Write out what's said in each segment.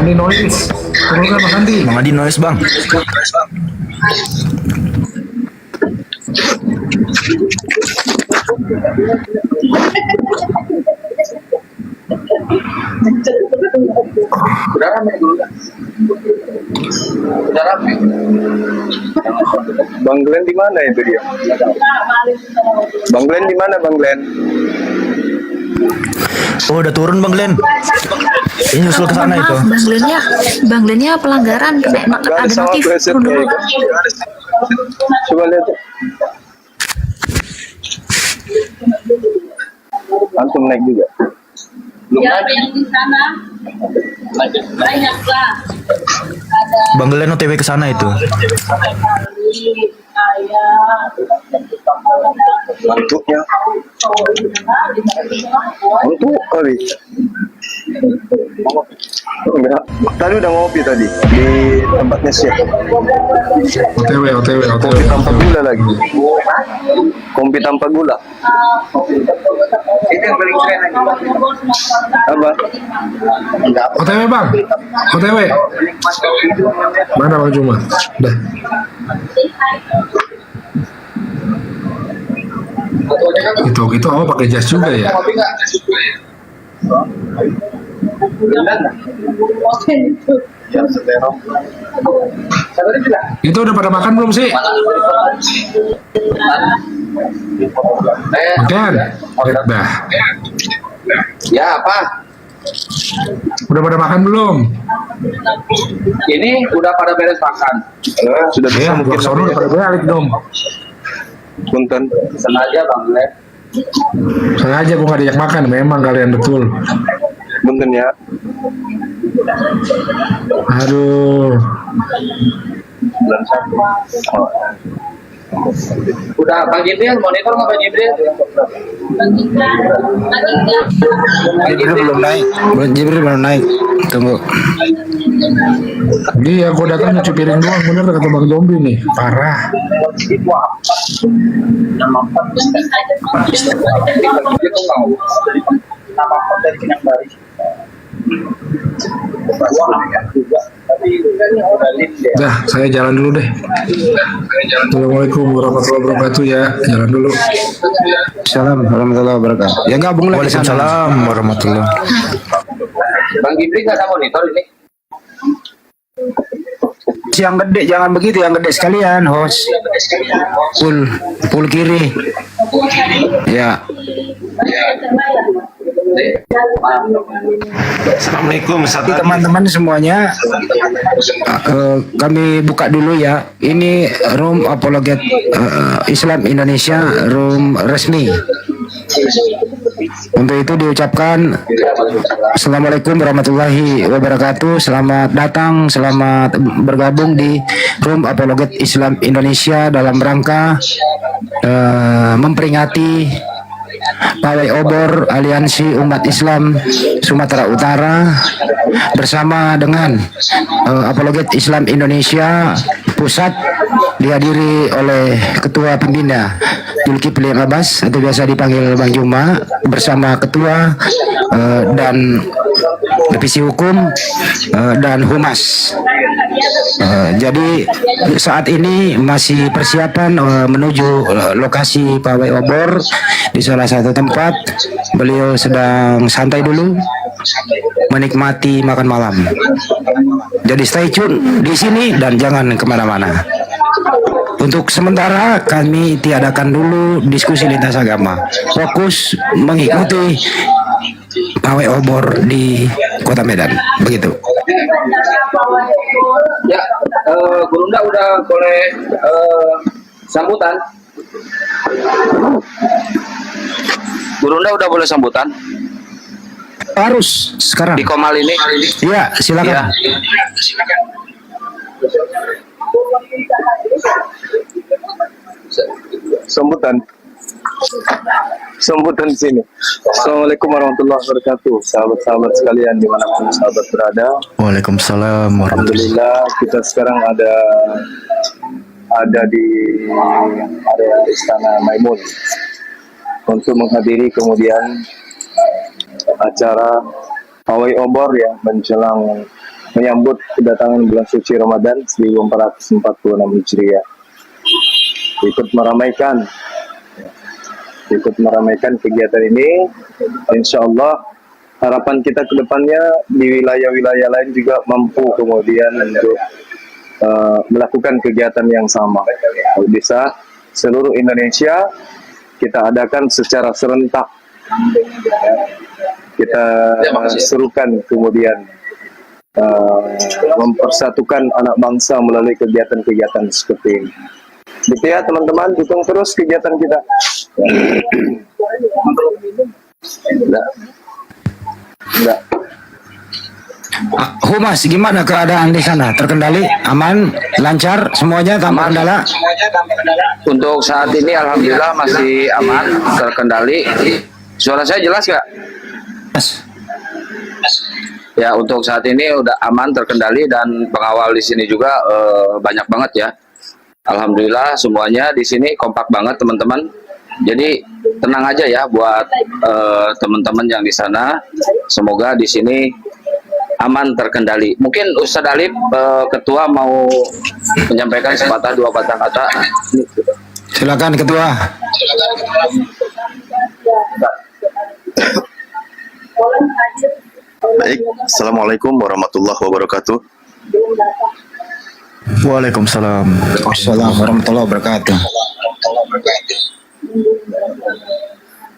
Andi Noise. Turunkan Mas Andi. Bang Adi noise bang. Udah rame dulu kan? Udah rame. Bang Glenn di mana itu dia? Bang Glenn di mana Bang Glenn? Oh udah turun Bang Glenn. Ini nyusul ke sana itu. Bang Glennya pelanggaran kena Gak ada ada sama notif. presetnya Turun dulu. ya. Coba lihat tuh. Antum naik juga. Ya, yang di sana banyak lah. Ada Bang Glenn OTW ke sana itu. kali, ayam, Ngantuknya. Ngantuk kali. Enggak. Tadi udah ngopi tadi di tempatnya Syekh. OTW. Kopi tanpa gula lagi. Kopi tanpa gula. Itu yang paling keren lagi. Apa? Enggak. OTW Bang. OTW. Mana Bang Cuma? Dah. Itu apa pakai jas juga ya? Kopi nggak? Jam setero. Siapa tadi bilang? Itu udah pada makan belum sih? Makan. Dah. Ya apa? Udah pada makan belum? Ini udah pada beres makan. Sudah bisa Ya, mungkin gua sono udah pada balik dong. punten. Sengaja Bang Glenn. Sengaja gua nggak diajak makan, memang kalian betul. Punten ya. Aduh. Bulan 1. Udah Bang Jibril, monitor nggak Bang Jibril? Jibril belum naik. Jibril belum naik. Tunggu. Dia gua datang nyuci piring doang, bener kata Bang Zombie nih. Parah. Itu mau nama dari Pinang Bari. Dah, saya jalan dulu deh. Assalamualaikum warahmatullahi wabarakatuh ya. Jalan dulu. Salam warahmatullahi wabarakatuh. Ya gabung lagi. Waalaikumsalam warahmatullahi. Bang Jibril nggak ada monitor ini? Yang gede jangan begitu, yang gede sekalian host. Full kiri. Ya. Assalamualaikum teman-teman semuanya. Kami buka dulu ya. Ini room apologet Islam Indonesia, room resmi. Untuk itu diucapkan Assalamualaikum warahmatullahi wabarakatuh. Selamat datang, selamat bergabung di room apologet Islam Indonesia dalam rangka memperingati Pawai Obor Aliansi Umat Islam Sumatera Utara bersama dengan Apologet Islam Indonesia Pusat, dihadiri oleh Ketua Pembina Zulkifli Abbas atau biasa dipanggil Bang Juma, bersama Ketua dan Divisi Hukum dan Humas. Jadi saat ini masih persiapan menuju lokasi pawai obor di salah satu tempat. Beliau sedang santai dulu, menikmati makan malam. Jadi stay tune di sini dan jangan kemana-mana. Untuk sementara kami tiadakan dulu diskusi lintas agama, fokus mengikuti pawai obor di Kota Medan, begitu. Ya, Gurunda udah boleh sambutan. Gurunda udah boleh sambutan Harus sekarang di Komal ini. ya, silakan. Ya. Sambutan di sini. Assalamualaikum warahmatullahi wabarakatuh. Sahabat-sahabat sekalian dimanapun sahabat berada. Waalaikumsalam warahmatullahi. Alhamdulillah kita sekarang ada di area Istana Maimun untuk menghadiri kemudian acara pawai obor ya menjelang menyambut kedatangan bulan suci Ramadan 1446 Hijriah. Ikut meramaikan kegiatan ini. Insya Allah harapan kita ke depannya di wilayah-wilayah lain juga mampu kemudian untuk melakukan kegiatan yang sama. Kalau bisa seluruh Indonesia kita adakan secara serentak. Kita serukan kemudian mempersatukan anak bangsa melalui kegiatan-kegiatan seperti ini. Gitu ya teman-teman, dukung terus kegiatan kita. Enggak. Humas, gimana keadaan di sana? Terkendali, aman, lancar, semuanya tanpa kendala? Untuk saat ini alhamdulillah masih aman, terkendali. Suara saya jelas nggak? Ya, untuk saat ini udah aman, terkendali, dan pengawal di sini juga banyak banget ya. Alhamdulillah semuanya di sini kompak banget teman-teman. Jadi tenang aja ya buat teman-teman yang di sana. Semoga di sini aman, terkendali. Mungkin Ustadz Alif ketua mau menyampaikan sepatah dua patah kata. Silakan ketua. Baik, Assalamualaikum warahmatullahi wabarakatuh. Waalaikumsalam. Waalaikumsalam warahmatullahi wabarakatuh.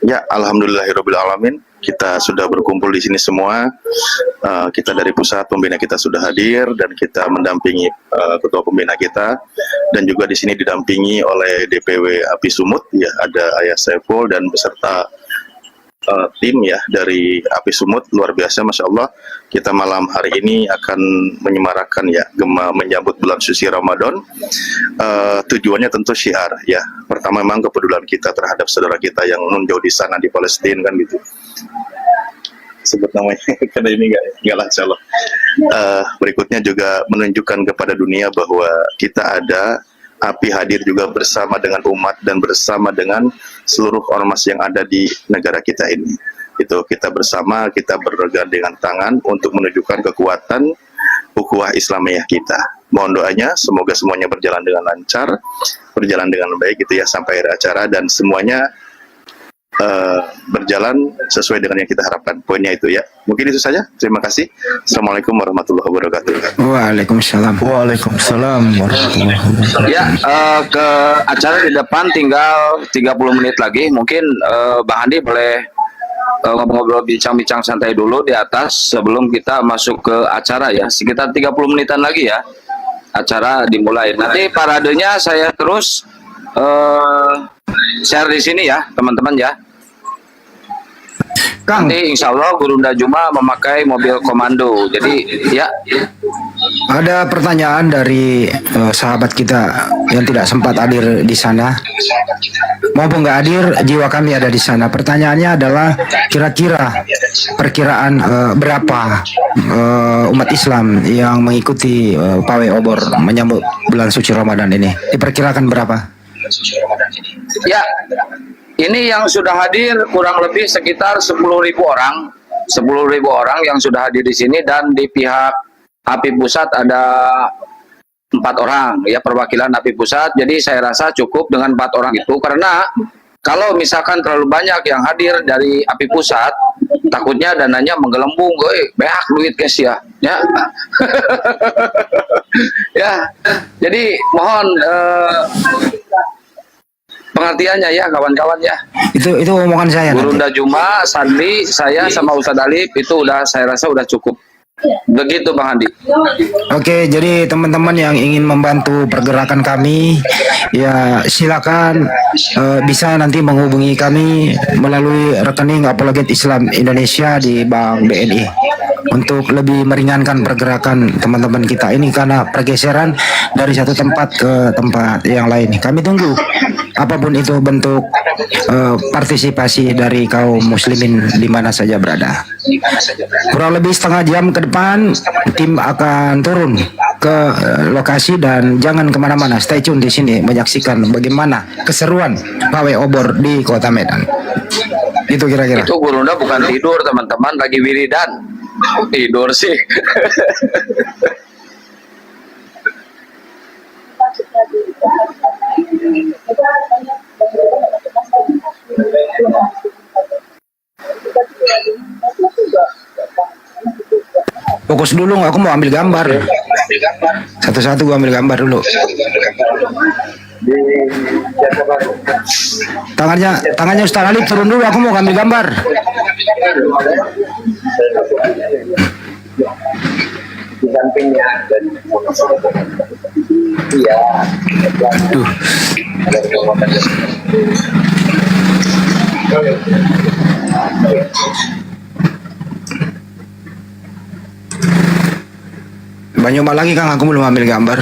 Ya, alhamdulillahirabbil alamin. Kita sudah berkumpul di sini semua. Kita dari pusat pembina kita sudah hadir dan kita mendampingi ketua pembina kita, dan juga di sini didampingi oleh DPW API Sumut ya, ada Ayah Saiful dan beserta tim ya dari API Sumut. Luar biasa, Masya Allah. Kita malam hari ini akan menyemarakan ya gema menyambut bulan suci Ramadan. Tujuannya tentu syiar ya. Pertama memang kepedulian kita terhadap saudara kita yang jauh di sana di Palestina kan gitu. Sebut namanya karena ini enggak lah insya Allah. Berikutnya juga menunjukkan kepada dunia bahwa kita ada, API hadir juga bersama dengan umat dan bersama dengan seluruh ormas yang ada di negara kita ini. Itu kita bersama, kita bergandengan tangan untuk menunjukkan kekuatan ukhuwah Islamiyah kita. Mohon doanya semoga semuanya berjalan dengan lancar, berjalan dengan baik gitu ya sampai akhir acara, dan semuanya berjalan sesuai dengan yang kita harapkan. Poinnya itu ya. Mungkin itu saja. Terima kasih. Assalamualaikum warahmatullahi wabarakatuh. Waalaikumsalam. Waalaikumsalam warahmatullahi wabarakatuh. Ya, ke acara di depan tinggal 30 menit lagi. Mungkin Bang Andi boleh ngobrol-ngobrol, bincang-bincang santai dulu di atas sebelum kita masuk ke acara ya. Sekitar 30 menitan lagi ya acara dimulai. Nanti paradenya saya terus share di sini ya teman-teman ya. Kang, nanti insya Allah Gurunda Juma memakai mobil komando. Jadi ya, ada pertanyaan dari sahabat kita yang tidak sempat hadir di sana. Maupun nggak hadir, jiwa kami ada di sana. Pertanyaannya adalah kira-kira perkiraan berapa umat Islam yang mengikuti pawai obor menyambut bulan suci Ramadan ini? Diperkirakan berapa? Ya, ini yang sudah hadir kurang lebih sekitar 10.000 orang. 10.000 orang yang sudah hadir di sini, dan di pihak API Pusat ada 4 orang ya, perwakilan API Pusat. Jadi saya rasa cukup dengan 4 orang itu, karena kalau misalkan terlalu banyak yang hadir dari API Pusat, takutnya dananya menggelembung, banyak duit guys ya. Ya. Ya. Jadi mohon pengertiannya ya kawan-kawan ya. Itu omongan saya. Gurunda Juma, Sandi, saya sama Ustadz Alif itu udah, saya rasa udah cukup. Begitu Bang Andi. Oke, jadi teman-teman yang ingin membantu pergerakan kami, ya silakan bisa nanti menghubungi kami melalui rekening Apologet Islam Indonesia di Bank BNI untuk lebih meringankan pergerakan teman-teman kita ini, karena pergeseran dari satu tempat ke tempat yang lain. Kami tunggu apapun itu bentuk partisipasi dari kaum muslimin di mana saja berada. Kurang lebih setengah jam ke depan tim akan turun ke lokasi, dan jangan kemana-mana, stay tune di sini menyaksikan bagaimana keseruan pawai obor di Kota Medan. Itu kira-kira. Itu Gurunda bukan tidur teman-teman, lagi wiridan. Tidur sih. Fokus dulu, aku mau ambil gambar. Satu-satu gua ambil gambar dulu. Tangannya Ustaz Ali turun dulu, aku mau ambil gambar. Di sampingnya. Iya. Aduh. Banyak lagi Kang, aku belum ambil gambar.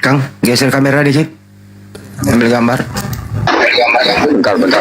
Kang, geser kamera dikit. Ambil gambar. Bentar.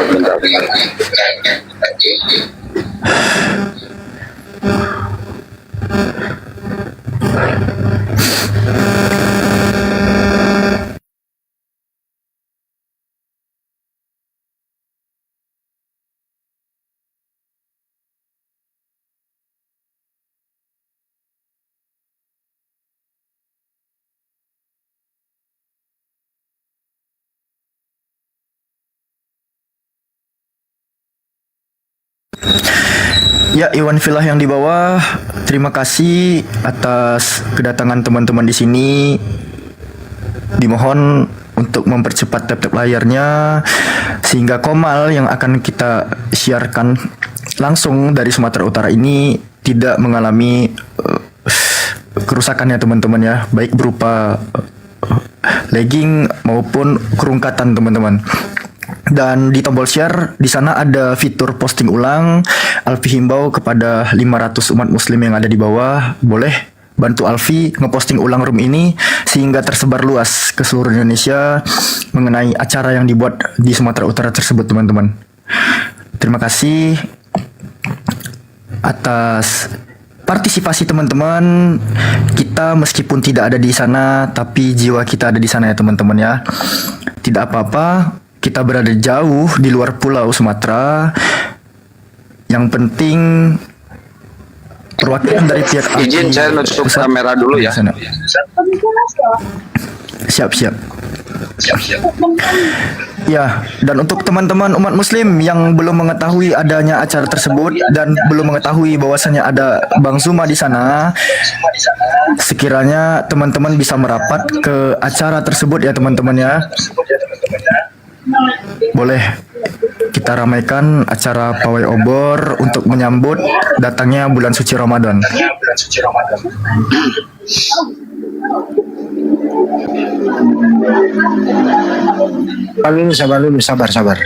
Ya, Iwan Filah yang di bawah, terima kasih atas kedatangan teman-teman di sini. Dimohon untuk mempercepat tap-tap layarnya sehingga Komal yang akan kita siarkan langsung dari Sumatera Utara ini tidak mengalami kerusakan ya teman-teman ya, baik berupa lagging maupun kerungkatan teman-teman. Dan di tombol share di sana ada fitur posting ulang. Alfi himbau kepada 500 umat muslim yang ada di bawah, boleh bantu Alfi ngeposting ulang room ini sehingga tersebar luas ke seluruh Indonesia mengenai acara yang dibuat di Sumatera Utara tersebut teman-teman. Terima kasih atas partisipasi teman-teman. Kita meskipun tidak ada di sana tapi jiwa kita ada di sana ya teman-teman ya. Tidak apa-apa, kita berada jauh di luar pulau Sumatera. Yang penting perwakilan dari pihak Izin saya nutup kamera dulu ya. Siap. Ya, dan untuk teman-teman umat muslim yang belum mengetahui adanya acara tersebut dan belum mengetahui bahwasannya ada Bang Zuma di sana, sekiranya teman-teman bisa merapat ke acara tersebut ya teman-teman ya. Boleh kita ramaikan acara pawai obor untuk menyambut datangnya bulan suci Ramadan. Sabar.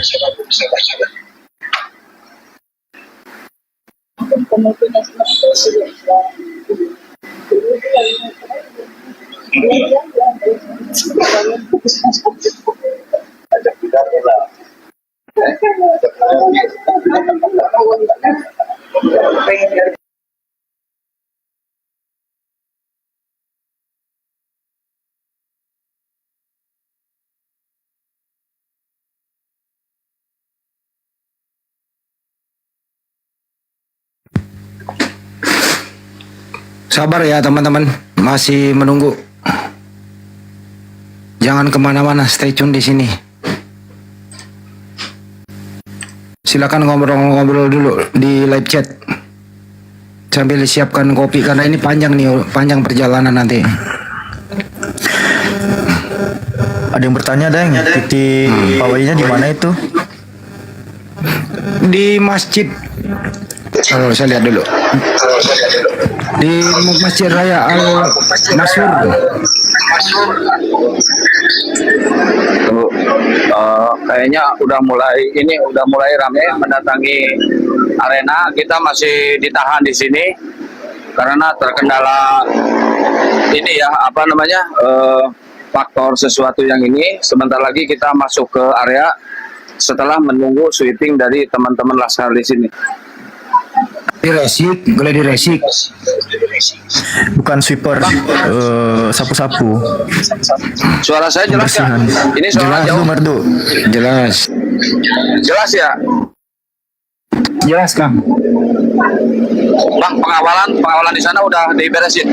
Sabar ya teman-teman, masih menunggu. Jangan kemana-mana, stay tune di sini. Silakan ngobrol-ngobrol dulu di live chat sambil siapkan kopi karena ini panjang nih, panjang perjalanan nanti. Ada yang bertanya, Deng, titik pawainya di mana itu? Di masjid. Oh, saya lihat dulu. Di Masjid Raya Al Masyhur. Kayaknya udah mulai ramai mendatangi arena. Kita masih ditahan di sini karena terkendala ini ya faktor sesuatu yang ini. Sebentar lagi kita masuk ke area setelah menunggu sweeping dari teman-teman Laskar di sini. Boleh diresik. Bukan sweeper, sapu-sapu. Suara saya jelas ya? Ini suara Jelas, jauh. Merdu. Jelas. Jelas ya? Jelas Kang. Bang, pengawalan di sana udah diberesin.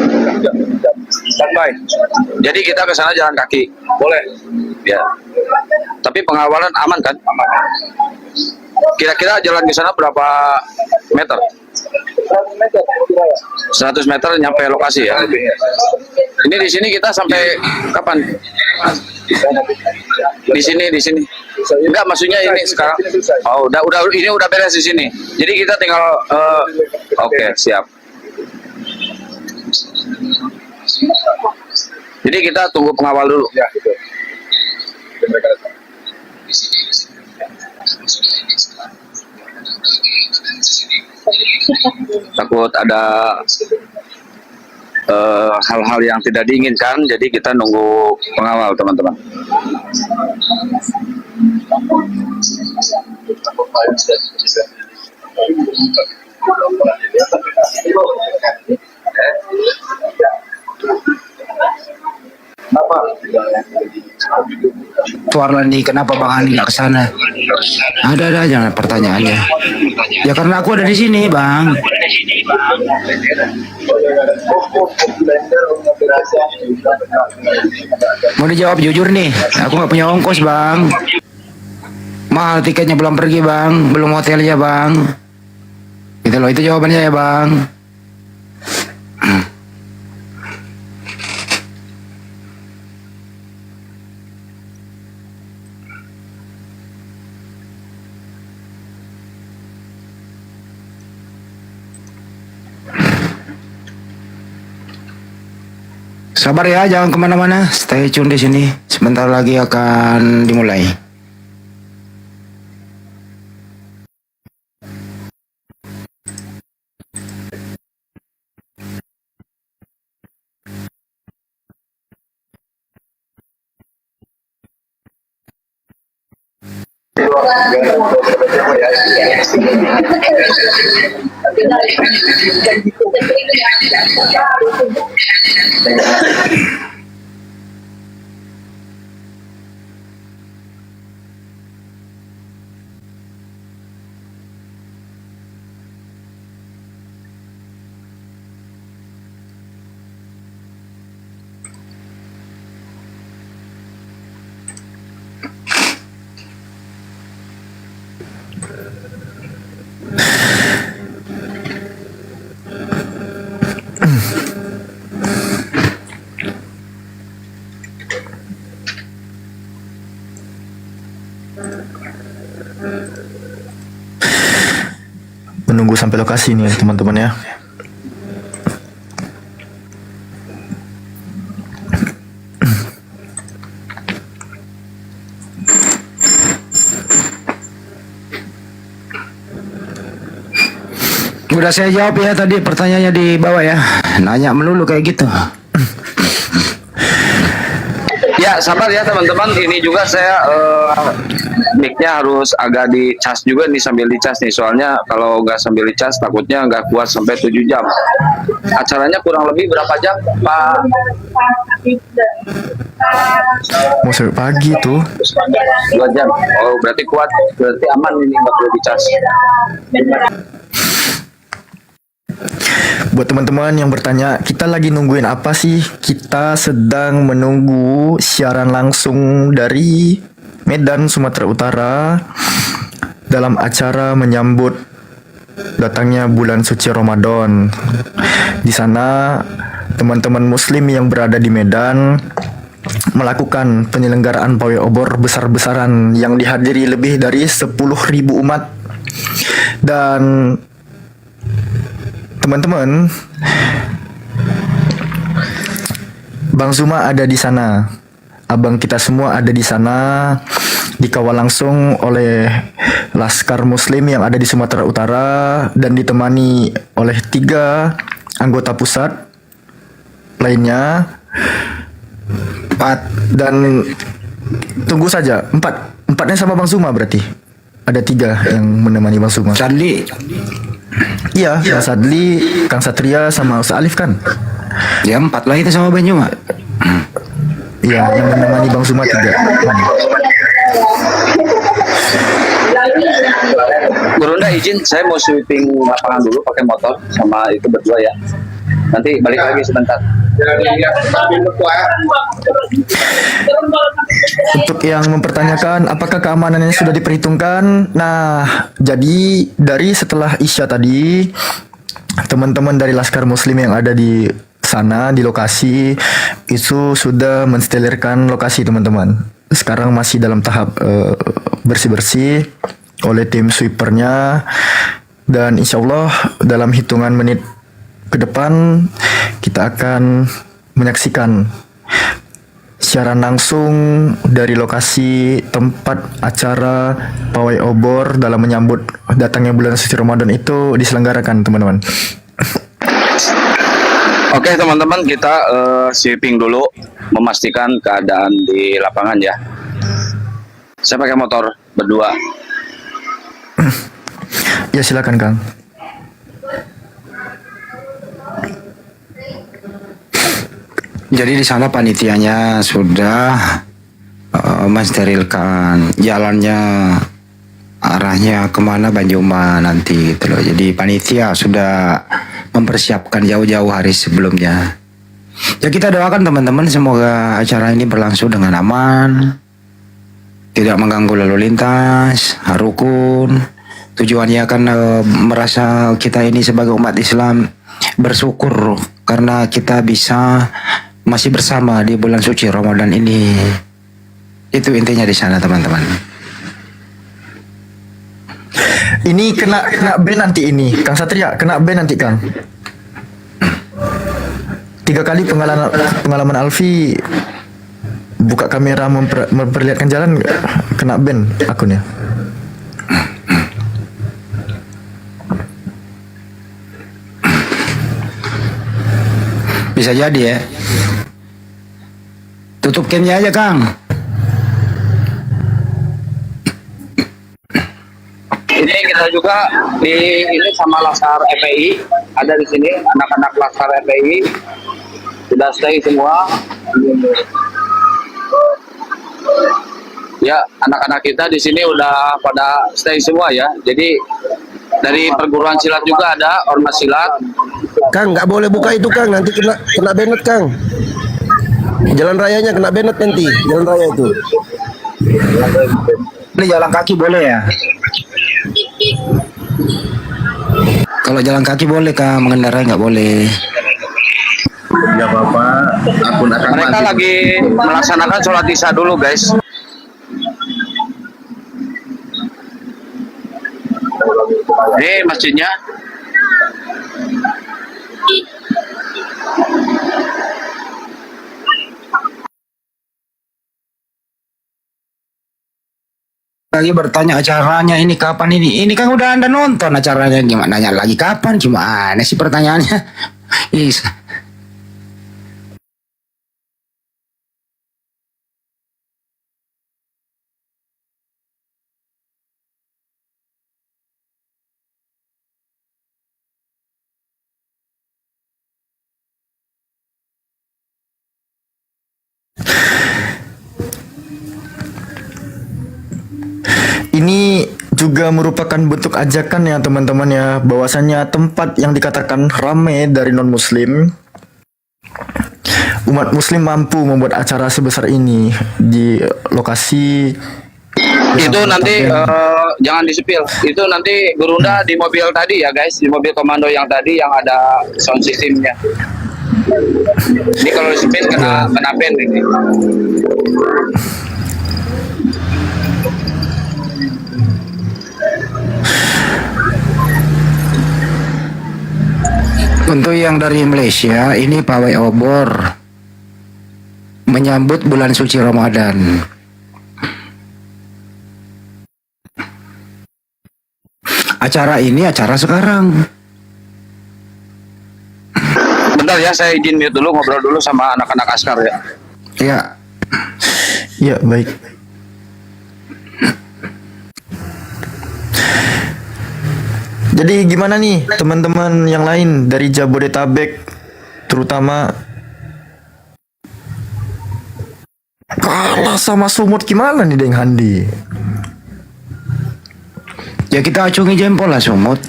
Standby. Jadi kita ke sana jalan kaki. Boleh. Ya. Tapi pengawalan aman kan? Aman. Kira-kira jalan ke sana berapa meter? 100 meter nyampe lokasi ya. Ini di sini kita sampai kapan? Di sini. Enggak, maksudnya ini sekarang. Oh, udah ini udah beres di sini. Jadi kita tinggal oke, siap. Jadi kita tunggu pengawal dulu. Ya, betul. Takut ada hal-hal yang tidak diinginkan, jadi kita nunggu pengawal, teman-teman. Tuarlandi, kenapa Bang Ani nggak ke sana? Ada aja pertanyaannya. Ya karena aku ada di sini, Bang. Mau dijawab jujur nih, aku nggak punya ongkos, Bang. Mahal tiketnya, belum pergi, Bang. Belum hotelnya, Bang. Gitu loh, itu jawabannya ya, Bang. Sabar ya, jangan kemana-mana. Stay tune di sini. Sebentar lagi akan dimulai. Menunggu sampai lokasi nih teman-teman ya. Udah saya jawab ya tadi pertanyaannya di bawah ya. Nanya melulu kayak gitu. Ya, sabar ya teman-teman. Ini juga saya mic-nya harus agak dicas juga nih, sambil dicas nih. Soalnya kalau nggak sambil dicas takutnya nggak kuat sampai 7 jam. Acaranya kurang lebih berapa jam, Pak? Mau sampai pagi tuh. 2 jam. Oh, berarti kuat. Berarti aman ini, nggak perlu dicas. Buat teman-teman yang bertanya, kita lagi nungguin apa sih? Kita sedang menunggu siaran langsung dari Medan, Sumatera Utara dalam acara menyambut datangnya bulan suci Ramadan. Di sana teman-teman muslim yang berada di Medan melakukan penyelenggaraan pawai obor besar-besaran yang dihadiri lebih dari 10.000 umat. Dan teman-teman, Bang Zuma ada di sana, abang kita semua ada di sana, dikawal langsung oleh Laskar Muslim yang ada di Sumatera Utara dan ditemani oleh 3 anggota pusat lainnya. 4 dan tunggu saja, 4-4-nya sama Bang Zuma, berarti ada 3 yang menemani Bang Zuma. Sadli. Iya, Kang Sadli, Kang Satria sama Ustaz Alif kan? Ya 4 lah itu sama Bang Zuma. Iya, yang menemani Bang Zuma 3. Gurunda izin, saya mau sweeping lapangan dulu pakai motor sama itu berdua ya. Nanti balik lagi sebentar. Untuk yang mempertanyakan apakah keamanannya sudah diperhitungkan, nah jadi dari setelah Isya tadi teman-teman dari Laskar Muslim yang ada di sana di lokasi itu sudah menstelirkan lokasi teman-teman. Sekarang masih dalam tahap bersih-bersih oleh tim sweepernya dan insya Allah dalam hitungan menit ke depan kita akan menyaksikan secara langsung dari lokasi tempat acara pawai obor dalam menyambut datangnya bulan suci Ramadan itu diselenggarakan teman-teman. Oke teman-teman, kita sweeping dulu memastikan keadaan di lapangan ya. Saya pakai motor berdua. Ya silakan Kang. Jadi di sana panitianya sudah mensterilkan jalannya, arahnya kemana Banjuma nanti gitu loh. Jadi panitia sudah mempersiapkan jauh-jauh hari sebelumnya. Ya kita doakan teman-teman semoga acara ini berlangsung dengan aman, tidak mengganggu lalu lintas, rukun. Tujuannya akan merasa kita ini sebagai umat Islam bersyukur karena kita bisa masih bersama di bulan suci Ramadan ini. Itu intinya di sana teman-teman. Ini kena ban nanti ini, Kang Satria kena ban nanti Kang. 3 kali pengalaman Alfi buka kamera memperlihatkan jalan kena ban akunnya. Bisa jadi ya. Tutup camnya aja Kang. Ini kita juga ini sama Laskar FPI ada di sini, anak-anak Laskar FPI sudah stay semua. Ya, anak-anak kita di sini udah pada stay semua ya. Jadi dari perguruan silat juga ada ormas silat. Kang, nggak boleh buka itu Kang, nanti kena banned Kang. Jalan rayanya kena banned nanti, jalan raya itu. Ini jalan kaki boleh ya? Kalau jalan kaki boleh Kang, mengendarai nggak boleh. Nggak apa-apa, akun akan Mereka mati. lagi melaksanakan sholat isya dulu guys. Ini masjidnya. Lagi bertanya acaranya ini kapan ini? Ini kan udah Anda nonton acaranya, gimana nanya lagi kapan? Gimana sih pertanyaannya? Is. Ini juga merupakan bentuk ajakan ya teman-teman ya, bahwasannya tempat yang dikatakan ramai dari non-muslim, umat muslim mampu membuat acara sebesar ini di lokasi Itu nanti jangan disepil. Itu nanti Gurunda di mobil tadi ya guys, di mobil komando yang tadi yang ada sound systemnya. Ini kalau disepil kena band ini. Untuk yang dari Malaysia, ini pawai obor menyambut bulan suci Ramadan. Acara ini acara sekarang. Bentar ya, saya izin mute dulu, ngobrol dulu sama anak-anak askar ya. Ya, ya baik. Jadi gimana nih teman-teman yang lain dari Jabodetabek terutama kalah sama Sumut gimana nih Deng Handi? Ya kita acungi jempol lah Sumut.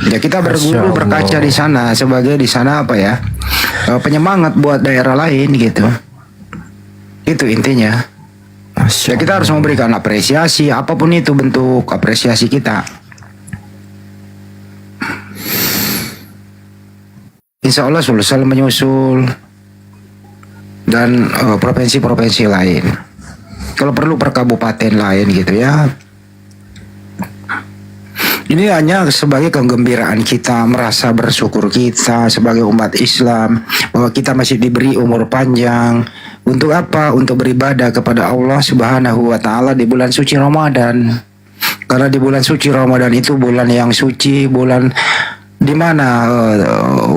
Ya kita berguru berkaca di sana sebagai di sana apa ya, penyemangat buat daerah lain gitu. Itu intinya. Ya kita harus memberikan apresiasi, apapun itu bentuk apresiasi kita. Insya Allah Sulsel menyusul dan provinsi-provinsi lain. Kalau perlu per kabupaten lain gitu ya. Ini hanya sebagai kegembiraan kita, merasa bersyukur kita sebagai umat Islam bahwa kita masih diberi umur panjang. Untuk apa? Untuk beribadah kepada Allah Subhanahu wa taala di bulan suci Ramadan. Karena di bulan suci Ramadan itu bulan yang suci, bulan di mana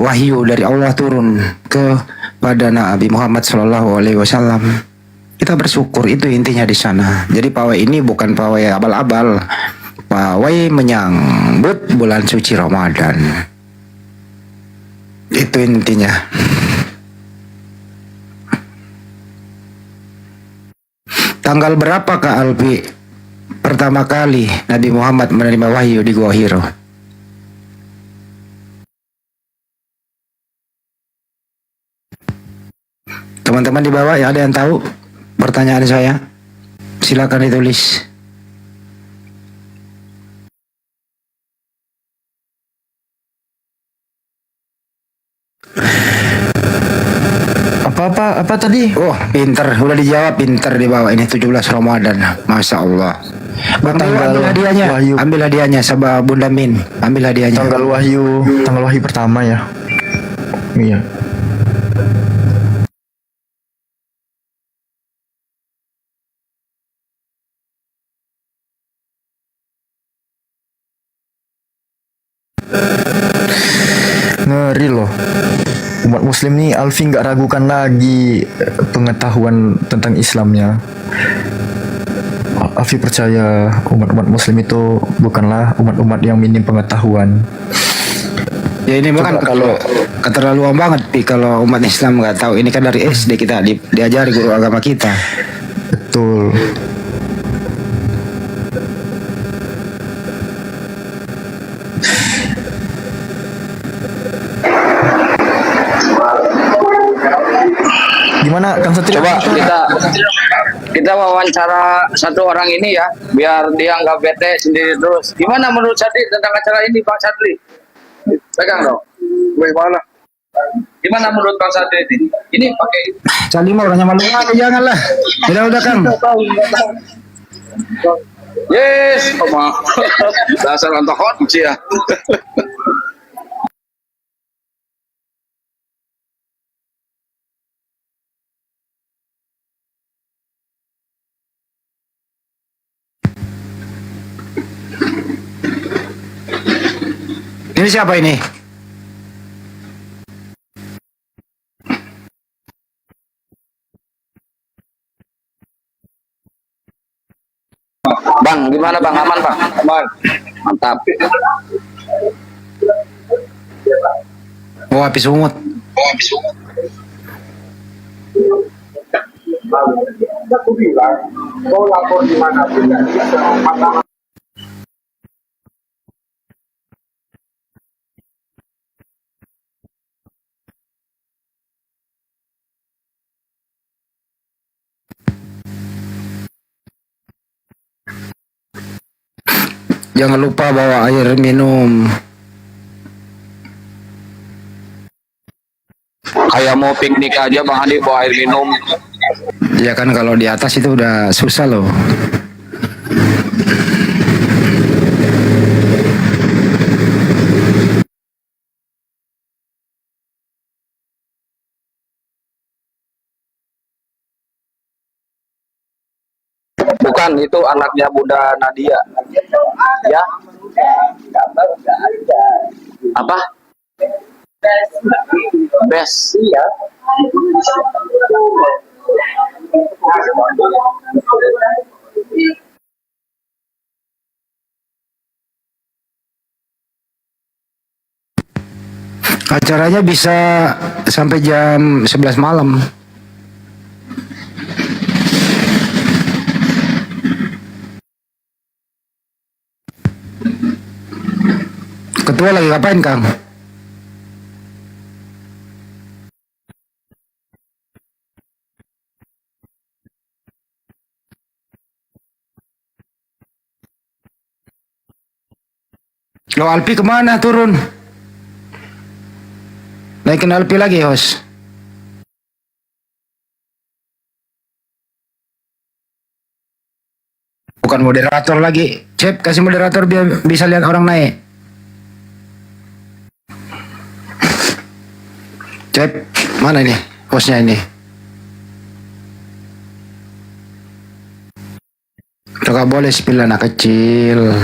wahyu dari Allah turun kepada Nabi Muhammad SAW. Kita bersyukur, itu intinya di sana. Jadi pawai ini bukan pawai abal-abal. Pawai menyambut bulan suci Ramadan. Itu intinya. Tanggal berapa Kak Alfi pertama kali Nabi Muhammad menerima wahyu di Gua Hiro? Teman-teman di bawah ya, ada yang tahu pertanyaan saya? Silakan ditulis. Apa tadi? Oh, pinter, udah dijawab, pinter di bawah ini 17 Ramadan. Masya Allah. Bang Dewa, ambil hadiahnya. Wahyu. Ambil hadiahnya sama Bunda Min. Ambil hadiahnya. Tanggal wahyu pertama ya. Iya. Ngeri loh. Umat muslim nih, Alfi nggak ragukan lagi pengetahuan tentang Islamnya. Alfi percaya umat-umat muslim itu bukanlah umat-umat yang minim pengetahuan. Ya ini bukan kalau keterlaluan banget Pi, kalau umat Islam nggak tahu. Ini kan dari SD kita diajari guru agama kita. Betul. Gimana Kang Satria? Coba kita wawancara satu orang ini ya, biar dia nggak bete sendiri terus. Gimana menurut Sadli tentang acara ini, Bang Sadli? Pegang dong. Bagaimana? Gimana menurut Bang Sadli ini? Ini pakai Salim orangnya malu. Janganlah. Udah Kang. yes, sama dasar untuk kunci ya. Ini siapa ini? Bang, gimana Bang? Aman Bang? Aman. Mantap. Oh, api sungut. Aku bilang, kau lapor di mana pun ya, bisa. Jangan lupa bawa air minum. Kayak mau piknik aja Bang Andi bawa air minum. Ya kan kalau di atas itu udah susah loh. Bukan, itu anaknya Bunda Nadia. Ya. Apa? Bes. Iya. Acaranya bisa sampai jam 11 malam. Ketua lagi ngapain, Kang? Lo Alpi kemana turun? Naikin Alpi lagi, host. Bukan moderator lagi. Cep, kasih moderator biar bisa lihat orang naik. Cep, mana ini hostnya ini? Udah gak boleh spill anak kecil.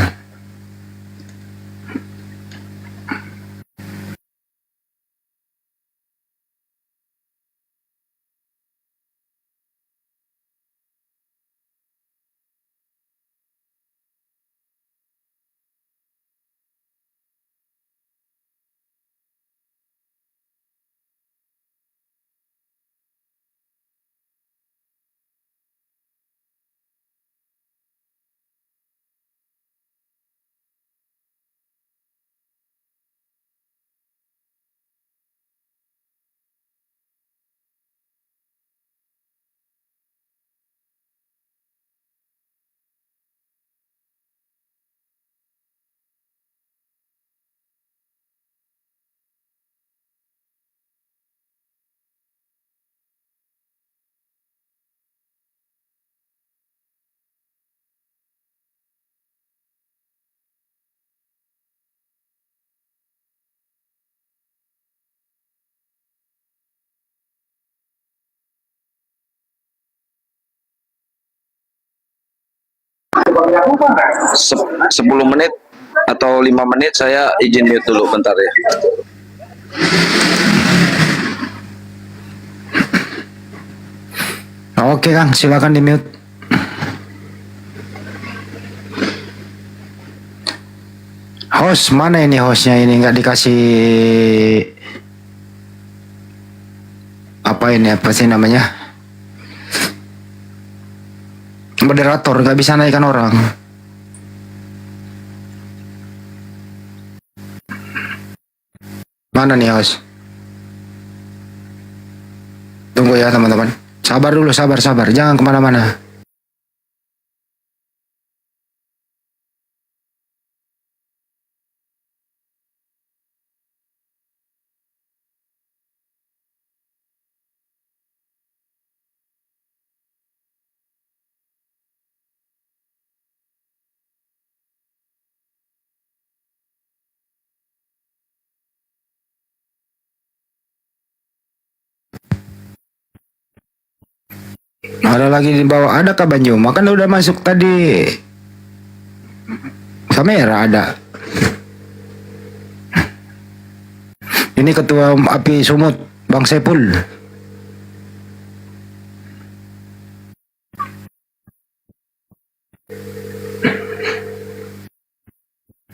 Sep- 10 menit atau 5 menit saya izin mute dulu bentar ya. Oke, Kang, silakan di mute. Host mana ini hostnya ini nggak dikasih apa ini apa sih namanya? Moderator nggak bisa naikkan orang. Mana nih host? Tunggu ya teman-teman. Sabar dulu, sabar. Jangan kemana-mana. Ada lagi di bawah, ada kah Banjuma? Kan udah masuk tadi. Kamera ada. Ini ketua api Sumut, Bang Sepul.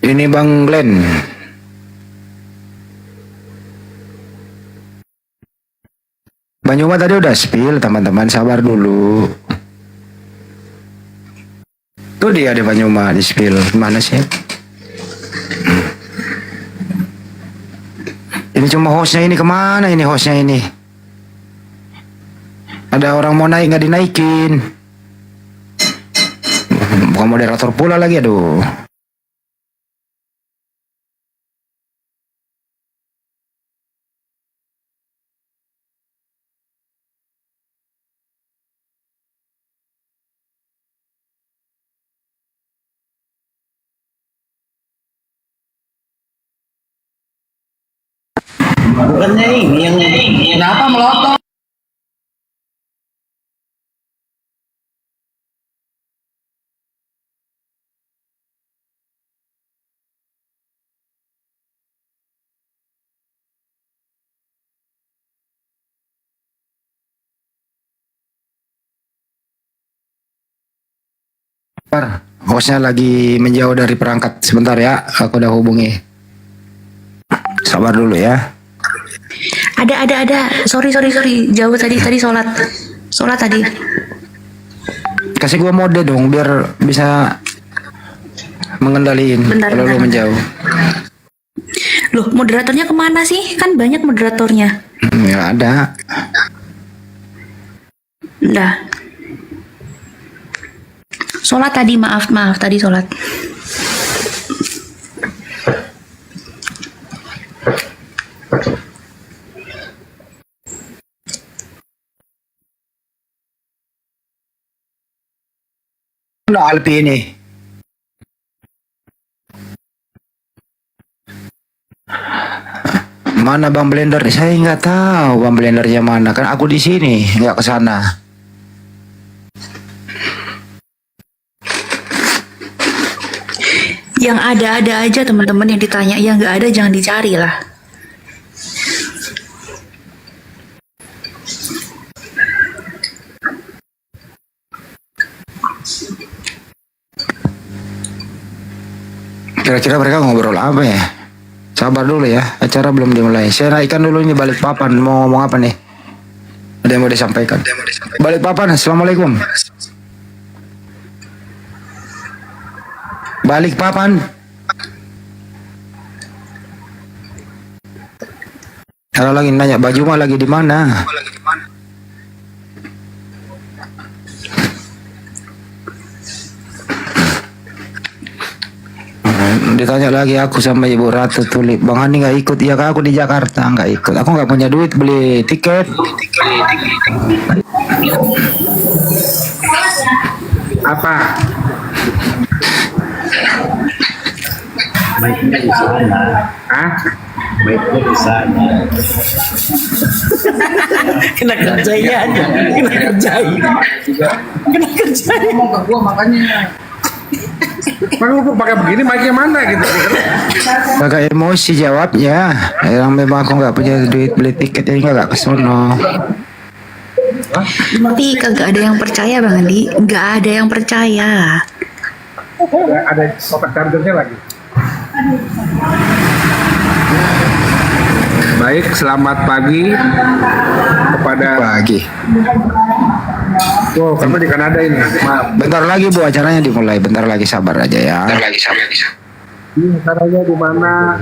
Ini Bang Glenn. Banyuma tadi udah spill, teman-teman, sabar dulu. Tuh dia di Banyuma di spill. Mana sih? Ini cuma hostnya ini kemana ini hostnya ini? Ada orang mau naik nggak dinaikin? Bukan moderator pula lagi, aduh. Bukannya ini yang kenapa melotot? Hostnya lagi menjauh dari perangkat sebentar ya, aku udah hubungi. Sabar dulu ya. Ada. Sorry. Jauh tadi sholat tadi. Kasih gua mode dong biar bisa mengendaliin Bentar. kalau lu menjauh. Loh, moderatornya kemana sih? Kan banyak moderatornya. Nggak ada. Udah. Sholat tadi, maaf tadi sholat. Nah, Alpi ini. Mana Bang Blender? Saya nggak tahu Bang Blendernya mana. Kan aku di sini, nggak ke sana. Yang ada-ada aja teman-teman yang ditanya, yang nggak ada jangan dicari lah. Kira-kira mereka ngobrol apa ya? Sabar dulu ya, acara belum dimulai. Saya naikkan dulu ini Balikpapan. Mau ngomong apa nih? Ada yang mau disampaikan? Balikpapan, Assalamualaikum. Balikpapan. Ada lagi nanya, baju mah lagi di mana? Ditanya lagi aku sama Ibu Ratu Tulip, Bang Hani nggak ikut? Iya kak, aku di Jakarta nggak ikut. Aku nggak punya duit beli tiket. Apa? Baiknya di sana. Hah? Baiknya di sana. Kena kerjain aja. Kena kerjain. Kena kerjain. Ngomong ke gua makanya. Emang lu pakai begini mic-nya mana gitu? Agak emosi jawabnya. Yang memang aku nggak punya duit beli tiket, jadi nggak kesono. Tapi kagak ada yang percaya Bang Andi, nggak ada yang percaya. Ada kotak chargernya lagi. Baik, selamat pagi kepada Pagi. Oh, kamu di Kanada ini. Maaf. Bentar lagi Bu, acaranya dimulai. Bentar lagi, sabar aja ya. Ini acaranya di mana?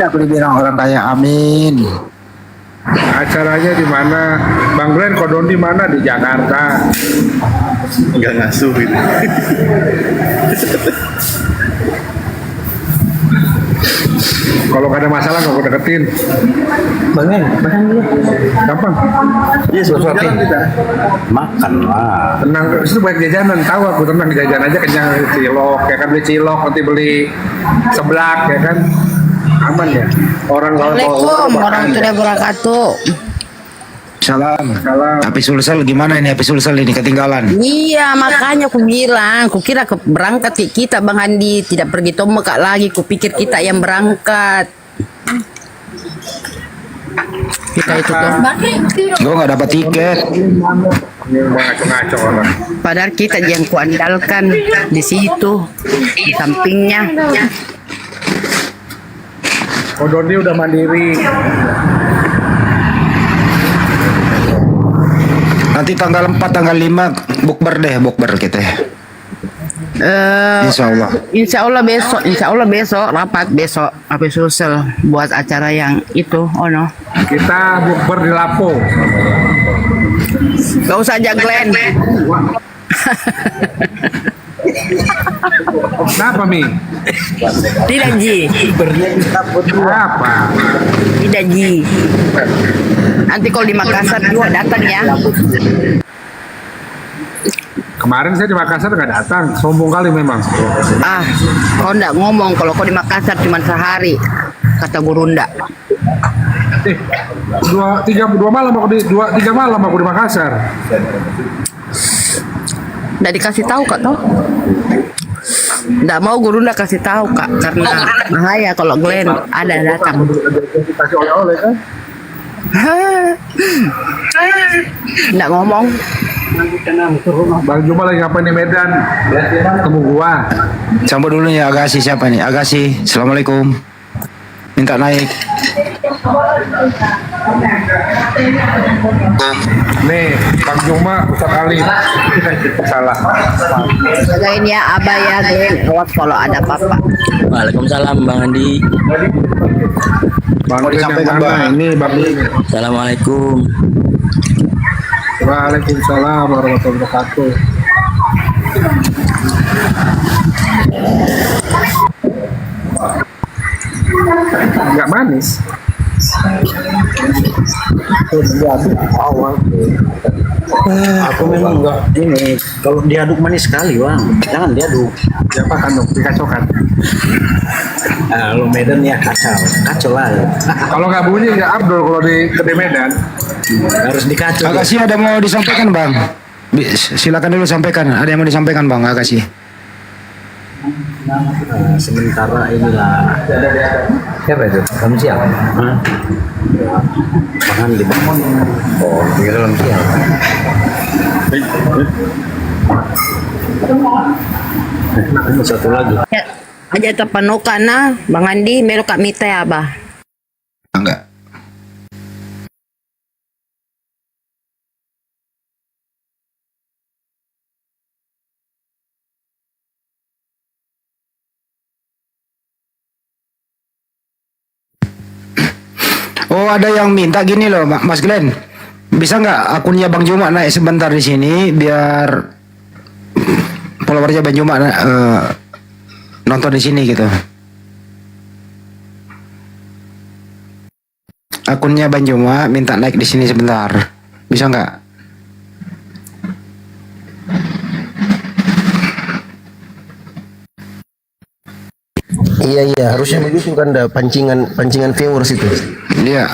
Aku dibilang orang kaya, amin. Acaranya di mana? Bang Glenn Kodon di mana? Di Jakarta. Nggak ngasuh ini. Kalau gak ada masalah gak aku deketin. Bangun, makan dulu. Gampang. Iya, Jalan suapin. kita. Makan lah. Tenang, itu banyak jajanan. Tahu aku tenang jajan aja kenyang cilok. Ya kan beli cilok, nanti beli seblak ya kan. Aman ya. Orang kalau Assalamualaikum warahmatullahi wabarakatuh. Salam. Salam. Api Sulsel gimana ini? Api Sulsel ini ketinggalan. Iya, makanya aku bilang, aku kira berangkat kita Bang Andi, tidak pergi Tombak lagi, ku pikir kita yang berangkat. Kita itu tuh. Gue nggak dapat tiket. Ini ngaco-ngaco orang. Padahal kita yang kuandalkan di situ, di sampingnya. Kodon dia udah mandiri. Nanti tanggal 4, tanggal 5 bukber kita. Insya Allah besok rapat besok Api Sulsel buat acara yang itu, no. Kita bukber di Lapo. Gak usah aja Glenn. Kenapa Mi? Tidak Ji. Apa? Tidak Ji. Nanti kalau di Makassar juga datang ya. Kemarin saya di Makassar nggak datang, sombong kali memang. Ah, kau ndak ngomong kalau kau di Makassar cuma sehari, kata Gurunda. 2 malam aku di Makassar. Ndak dikasih tahu Kak toh? Ndak mau Gurunda kasih tahu Kak karena bahaya kalau Glenn ada datang. Dikasih oleh-oleh kan? Ndak ngomong. Bang Juma lagi ngapain di Medan? Ketemu gua. Sambut dulu ya Agassi, siapa nih? Agassi, Assalamualaikum. Minta naik. Nih, Bang Juma, Ustaz Ali. Salah. Jagain ya Abah ya Glenn. Awas kalau ada apa-apa. Waalaikumsalam Bang Andi. Bang Glenn yang mana? Ini Bang Glenn. Assalamualaikum. Waalaikumsalam warahmatullahi wabarakatuh. Enggak manis. Aku memang enggak ini. Kalau diaduk manis sekali Bang. Jangan diaduk. Siapa kandung dikacaukan? Kalau Medan ya kacau lah. Kalau nggak bunyi nggak Abdul kalau di Medan. Harus dikacau. Agasi ada mau disampaikan Bang? Silakan dulu sampaikan. Ada yang mau disampaikan Bang Agasi? Sementara inilah siapa itu? Kamu siap? Makan di bangun. Oh, di dalam siap. Ini satu lagi. Ya, aja tapanuka na Bang Andi melo kak mita ya Abah. Enggak. Oh, ada yang minta gini loh, Mas Glenn. Bisa nggak akunnya Bang Juma naik sebentar di sini biar followernya Bang Juma nonton di sini gitu. Akunnya Bang Juma minta naik di sini sebentar. Bisa nggak? Iya, harusnya begitu kan, ada pancingan viewers itu. Iya.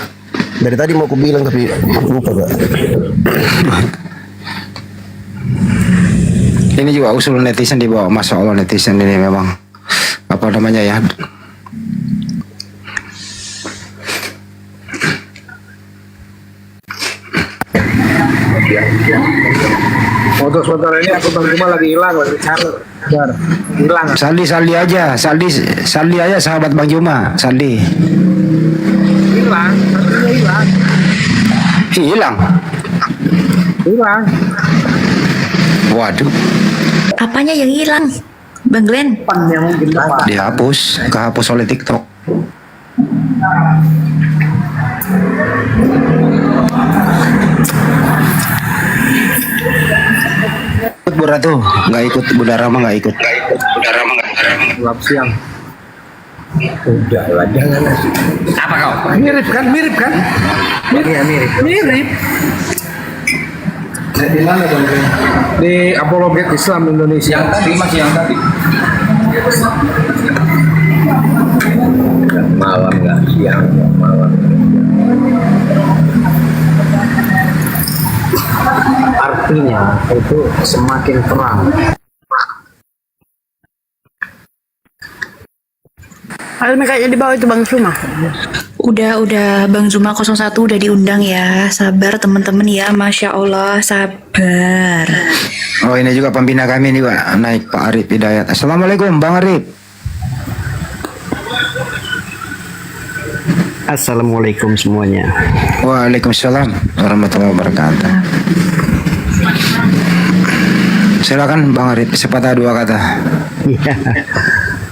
Dari tadi mau aku bilang tapi lupa gak. Ini juga usul netizen di bawah. Masya Allah netizen ini memang apa namanya ya. Untuk sementara ini aku Bang Juma lagi hilang, lagi cari. Hilang. Saldi aja sahabat Bang Juma. Saldi. Hilang. Hilang. Waduh. Apanya yang hilang? Bang Glenn? Kehapus oleh TikTok. Ikut Bu Ratu, nggak ikut. Bunda Rama nggak ikut. Gelap siang. Udah lah, jangan. Apa kau? Mirip kan? Iya mirip. Di mana Bang? Di Apologet Islam Indonesia. Yang tadi. Malam nggak siang, malam. Artinya itu semakin terang. Kalau mereka di bawah itu Bang Juma. Udah Bang Zuma 01 udah diundang ya. Sabar teman-teman ya. Masya Allah, sabar. Oh, ini juga pembina kami nih Pak, naik Pak Arif Hidayat. Assalamualaikum Bang Arif. Assalamualaikum semuanya. Waalaikumsalam warahmatullahi wabarakatuh. Silakan Bang Arif, sepatah dua kata. Iya.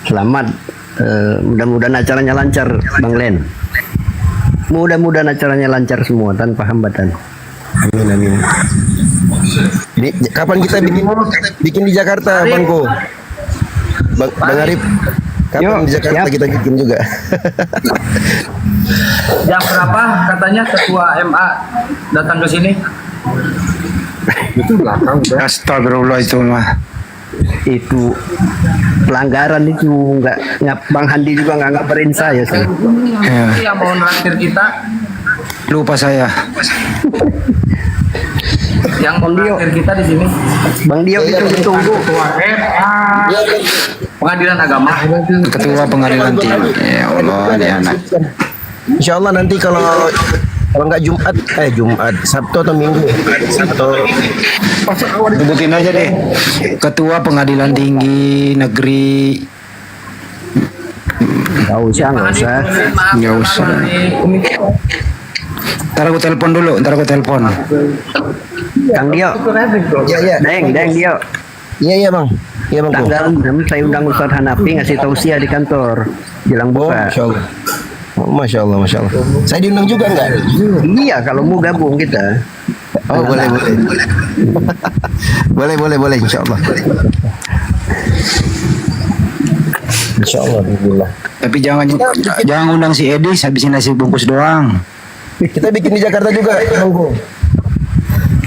Selamat. Mudah-mudahan acaranya lancar, Bang Len. Mudah-mudahan acaranya lancar semua tanpa hambatan. Amin. Kapan kita bikin di Jakarta, Bangko? Bang Arif. Kapan di Jakarta siap. kita bikin juga? Jam berapa katanya ketua MA datang ke sini? Itu belakang udah. Astagfirullah itu mah. Itu pelanggaran itu nggak Bang Handi juga nggak ngabarin saya sih. Ya. Yang mau nraktir kita, Lupa saya. yang mau nraktir kita di sini, Bang Dio itu ditunggu. ketua MA, pengadilan agama. Ketua pengadilan tinggi. Ya Allah, ini anak. Insya Allah nanti kalau nggak Jumat, Sabtu atau Minggu. Sebutin aja deh. Ketua Pengadilan Tinggi Negeri Nggak usah. Nggak usah. Ntar aku telepon dulu, Kang Dio. Iya. Deng Dio. Iya bang. Iya bang. Tanggal 6 saya undang Ustaz Hanafi ngasih tausiah di kantor. Jelang Oh, buka. Masya Allah. Saya diundang juga enggak? Iya, kalau mau gabung kita. Oh, boleh. boleh, insya Allah. Insya Allah, alhamdulillah. Tapi jangan undang si Edi, habisin nasi bungkus doang. Kita bikin di Jakarta juga, Bang Gung.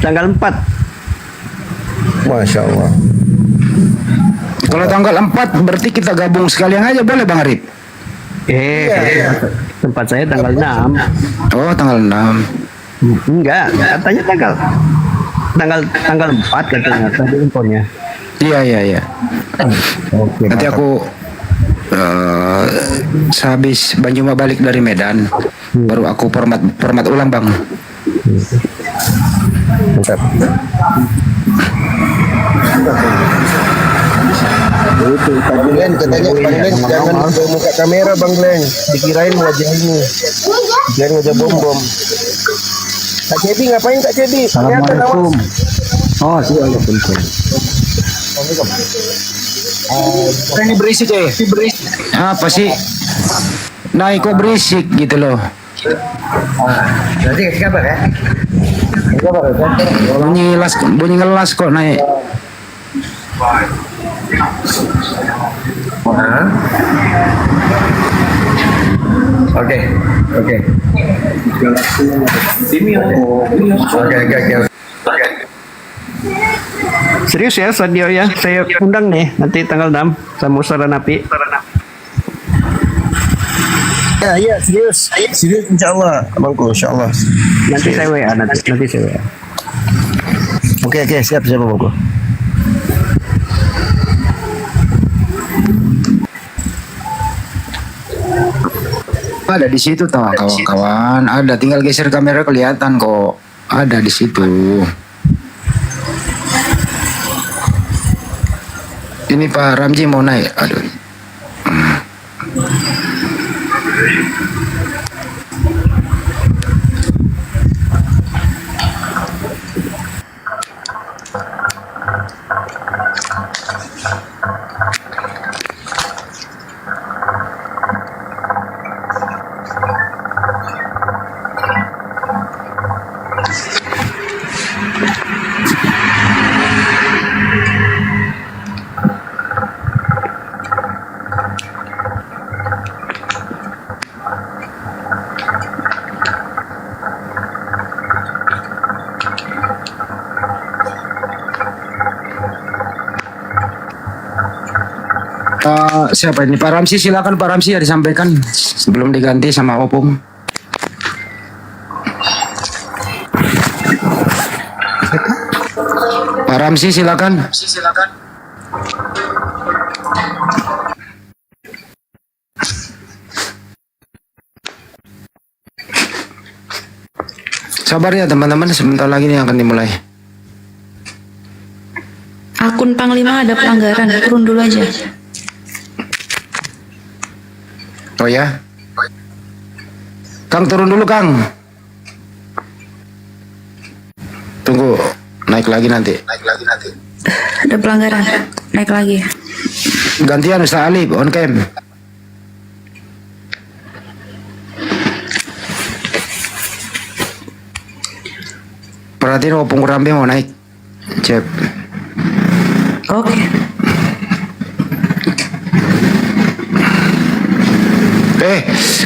Tanggal 4. Masya Allah. Kalau tanggal 4 berarti kita gabung sekalian aja boleh Bang Arif? Tempat saya tanggal 6. Oh, tanggal 6. Enggak, katanya tanggal 4 katanya tadi infonya. Iya. Oke, Nanti aku sehabis Banjuma balik dari Medan, baru aku format ulang Bang. mantap. Itu Bang Glenn katanya Bang Glenn jangan buka kamera Bang Glenn, dikirain wajah ini, dikirain wajah bom. Kak Cebi ngapain Kak Cebi? Assalamualaikum. Oh, Waalaikumsalam. Ini berisik ya? Apa sih? Naik kok berisik gitu loh. Nanti kasih kabar ya. Bunyi ngelas kok naik. Oke. Serius ya Sadio ya, saya undang nih nanti tanggal 6 sama Ustaz Hanafi. Ya, serius insya Allah, abangku insya Allah. Nanti saya WA nanti saya WA. Oke, siap abangku. Ada di situ toh kawan-kawan. Ada, tinggal geser kamera kelihatan kok. Ada di situ. Ini Pak Ramji mau naik. Aduh. Siapa ini? Pak Ramsi, silakan Pak Ramsi ya disampaikan sebelum diganti sama Opung. Pak Ramsi silakan. Sabar ya teman-teman, sebentar lagi nih akan dimulai. Akun Panglima ada pelanggaran, turun dulu aja. Oh ya, Kang turun dulu Kang. Tunggu, naik lagi nanti. Ada pelanggaran, naik lagi. Gantian Ustaz Ali on cam. Perhatiin Opung Rambe mau naik. Cep. Oke.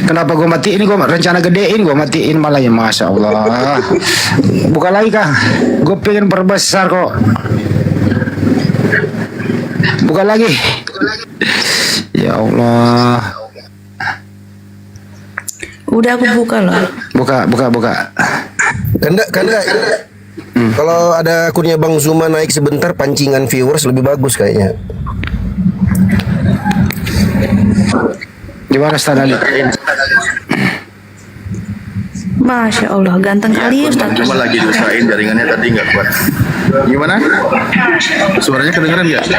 Kenapa gue matiin? Gue rencana gedein, gue matiin malah ya, Masya Allah. Buka lagi Kang, gue pengen perbesar kok. Buka lagi. Ya Allah. Udah aku buka loh. Buka. Kanda. Kalau ada akunnya Bang Zuma naik sebentar, pancingan viewers lebih bagus kayaknya. Gimana Ustaz Ali? Masya Allah, ganteng kali Ustaz. Cuma lagi diusahain jaringannya tadi nggak kuat. Gimana? Suaranya kedengeran nggak?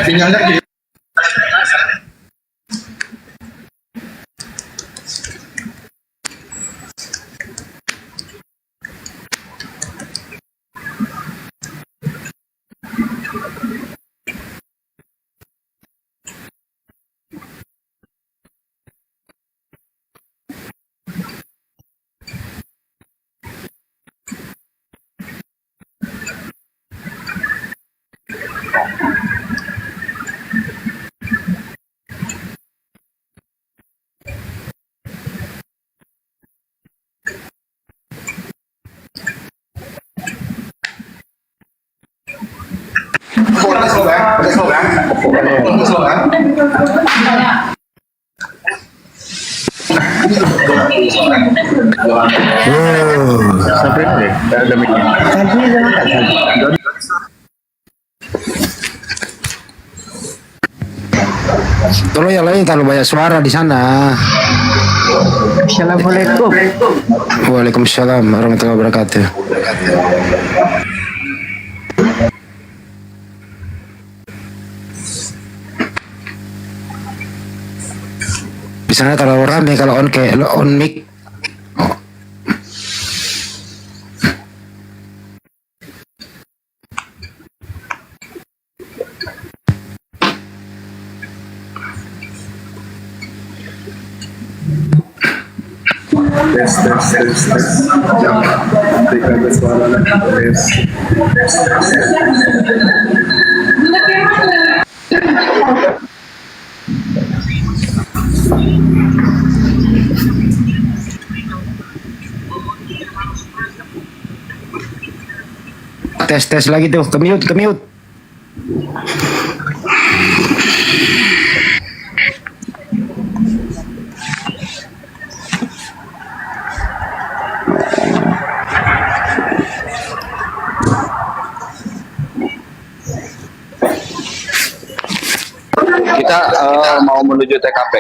Tolong yang lain kalau banyak suara di sana. Assalamualaikum. Waalaikumsalam warahmatullahi wabarakatuh. Di sana kalau rame, kalau on mic. Tes lagi tuh, ke mute. Kita mau menuju TKP.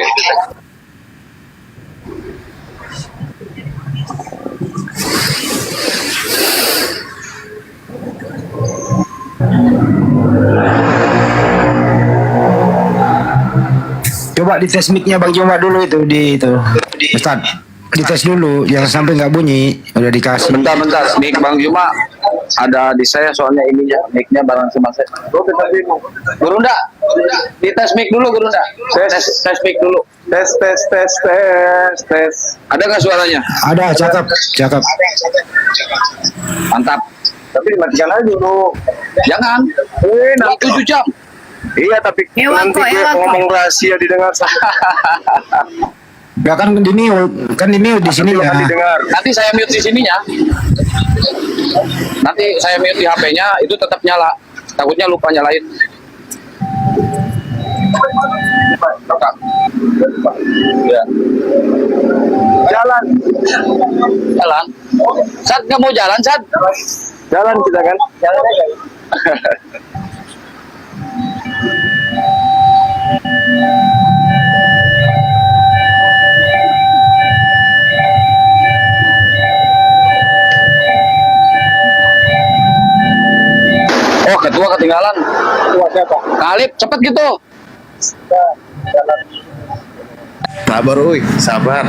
Coba dites mic-nya Bang Joma dulu itu. Ustaz, dites dulu, jangan sampai nggak bunyi. Udah dikasih. Bentar, mic Bang Juma ada di saya soalnya ininya, mic-nya barang sama saya. Gurunda, dites mic dulu Gurunda. Tes mic dulu. Tes. Ada nggak suaranya? Ada, cakep. Mantap. Tapi matikan aja dulu. Jangan. Nanti 7 jam. Iya, tapi nanti gue ngomong rahasia didengar. Ya kan di mute di sini ya. Nanti saya mute di sininya. Nanti saya mute di HP-nya, itu tetap nyala. Takutnya lupa nyalain. Ya. Jalan. Sad, nggak mau jalan, Sad? Jalan kita kan? Jalan aja. Oh, ketua ketinggalan. Ketua siapa? Kalip, cepet gitu. Sabar, uy. Sabar.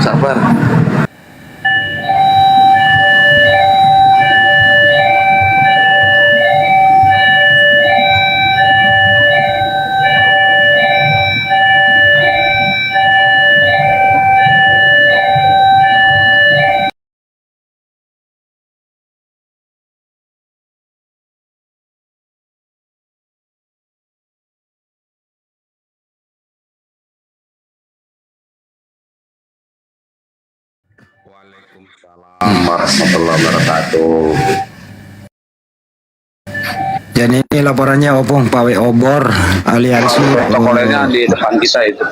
Warahmatullahi wabarakatuh. Jadi ini laporannya Opung Pawe Obor Aliansi Protokolnya di depan kita itu.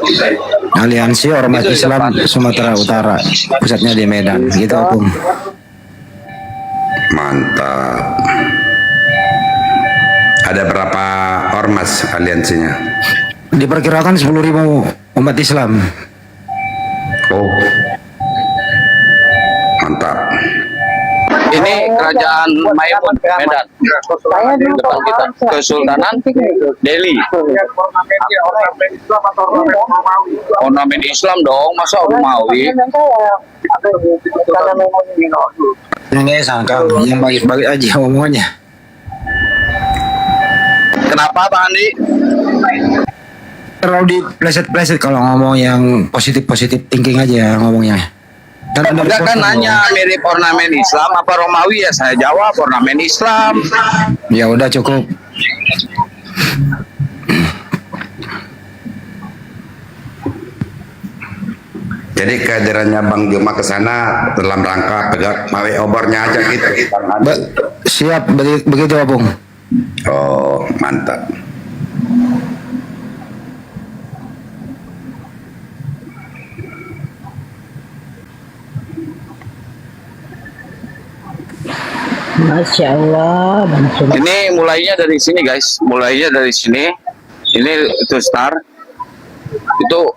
Aliansi Ormas Islam Sumatera Utara, pusatnya di Medan. Gitu Opung. Mantap. Ada berapa ormas aliansinya? Diperkirakan 10.000 umat Islam. Oh, mantap. Ini kerajaan Maimun, Medan. Depan kita, Kesultanan Delhi. Ornamen Islam dong, masa Romawi? Yang sangka, yang bagi-bagi aja omongannya. Kenapa Bang Andi? Terlalu di pleset kalau ngomong yang positif thinking aja ngomongnya. Enggak kan nanya mirip ornamen Islam apa Romawi, ya saya jawab ornamen Islam. Ya udah cukup. Jadi kehadirannya Bang Juma ke sana dalam rangka pegang mawe obornya aja gitu. Siap, begitu Bung. Oh, mantap. Masya Allah, Bang Juma. Ini mulainya dari sini guys, mulainya dari sini. Ini itu start. Itu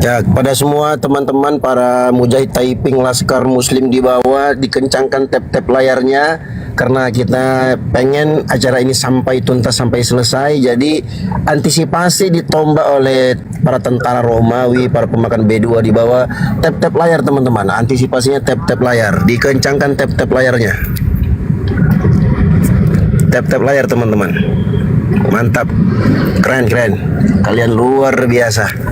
Ya, kepada semua teman-teman para mujahid Taiping Laskar Muslim di bawah, dikencangkan tap-tap layarnya karena kita pengen acara ini sampai tuntas, sampai selesai. Jadi antisipasi ditombak oleh para tentara Romawi, para pemakan B2 di bawah. Tap-tap layar teman-teman, antisipasinya tap-tap layar, dikencangkan tap-tap layarnya. Tap-tap layar teman-teman. Mantap, keren, kalian luar biasa.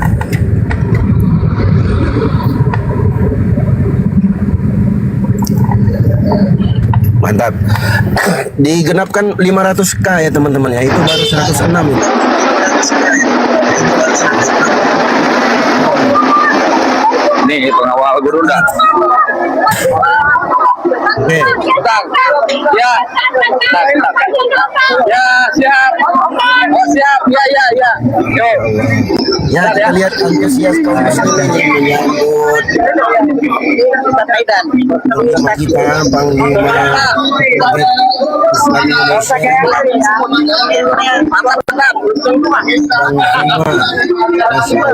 Mantap. Digenapkan 500k ya teman-teman ya. Itu baru 106 ya. nih pengawal Gurunda. Oke. Bentar. Ya. Bentar. Ya, siap. Oh, siap. Ya. Oke. Ya, kita lihat antusias kaum muslimin yang menyambut sama kita Panglima Islam Indonesia.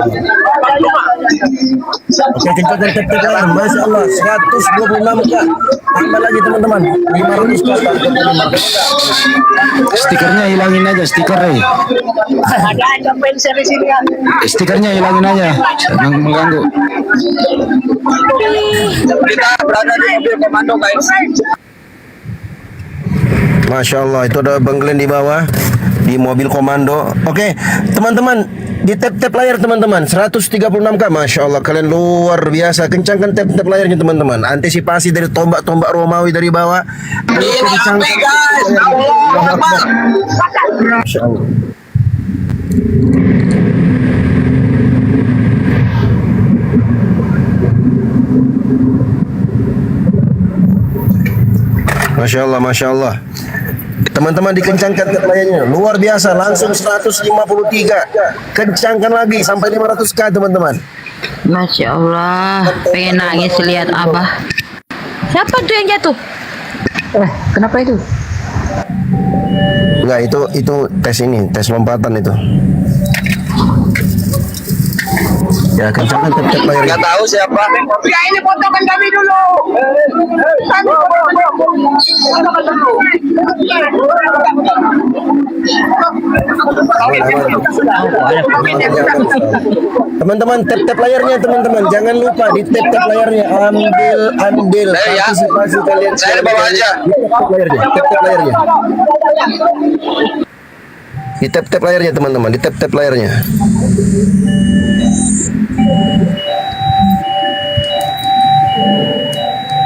Oke, kencangkan tep-tepan, Masya Allah, 126 Kak. Tambah lagi teman-teman, 500 Kak. Stikernya hilangin aja, stikernya. Ada aja pensil di sini kan. Stikernya hilangin aja, jangan mengganggu. Kita berada di mobil komando guys. Masya Allah, itu ada Bang Glenn di bawah di mobil komando. Oke, teman-teman, di tap-tap layar teman-teman 136k. Masya Allah, kalian luar biasa. Kencangkan tap-tap layarnya teman-teman. Antisipasi dari tombak-tombak Romawi dari bawah. Ini guys, Allah Akbar. Masya Allah. Masya Allah, Masya Allah. Teman-teman dikencangkan layarnya, luar biasa, langsung 153. Kencangkan lagi sampai 500k teman-teman. Masya Allah, pengen nangis lihat Abah. Siapa tuh yang jatuh? Kenapa itu? Enggak, itu tes ini, tes lompatan itu. Ya, kencangkan tap-tap layarnya. Nggak tahu siapa. Ya ini fotokan kami dulu. Kami fotokan dulu. Teman-teman, tap-tap layarnya teman-teman. Jangan lupa di tap-tap layarnya. Ambil Ya. partisipasi kalian. Saya bawa aja. Tap-tap layarnya, tap-tap layarnya. Di tap-tap layarnya teman-teman, di tap-tap layarnya.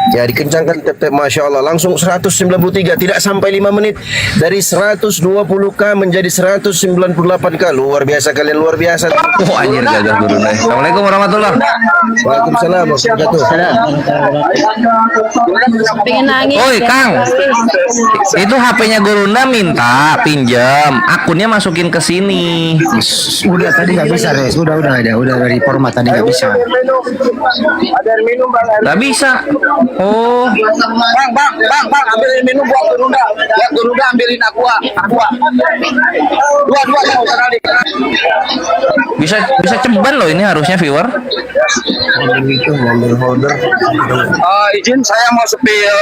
Ya, dikencangkan tap-tap, Masya Allah, langsung 193, tidak sampai 5 menit. Dari 120k menjadi 198k. Luar biasa kalian, luar biasa. Oh anjir gagah guru. Assalamualaikum warahmatullahi wabarakatuh. Waalaikumsalam warahmatullahi wabarakatuh. Pengen nangis. Oi Kang, itu HP-nya Gurunda minta pinjam, akunnya masukin ke sini. Udah tadi nggak bisa, Res. Udah dari format tadi nggak bisa. Nggak bisa. Oh, Bang, ambilin minum buat Gurunda. Buat Gurunda ambilin aqua. Dua yang usah kali. bisa ceban loh ini harusnya viewer. Izin saya mau sepil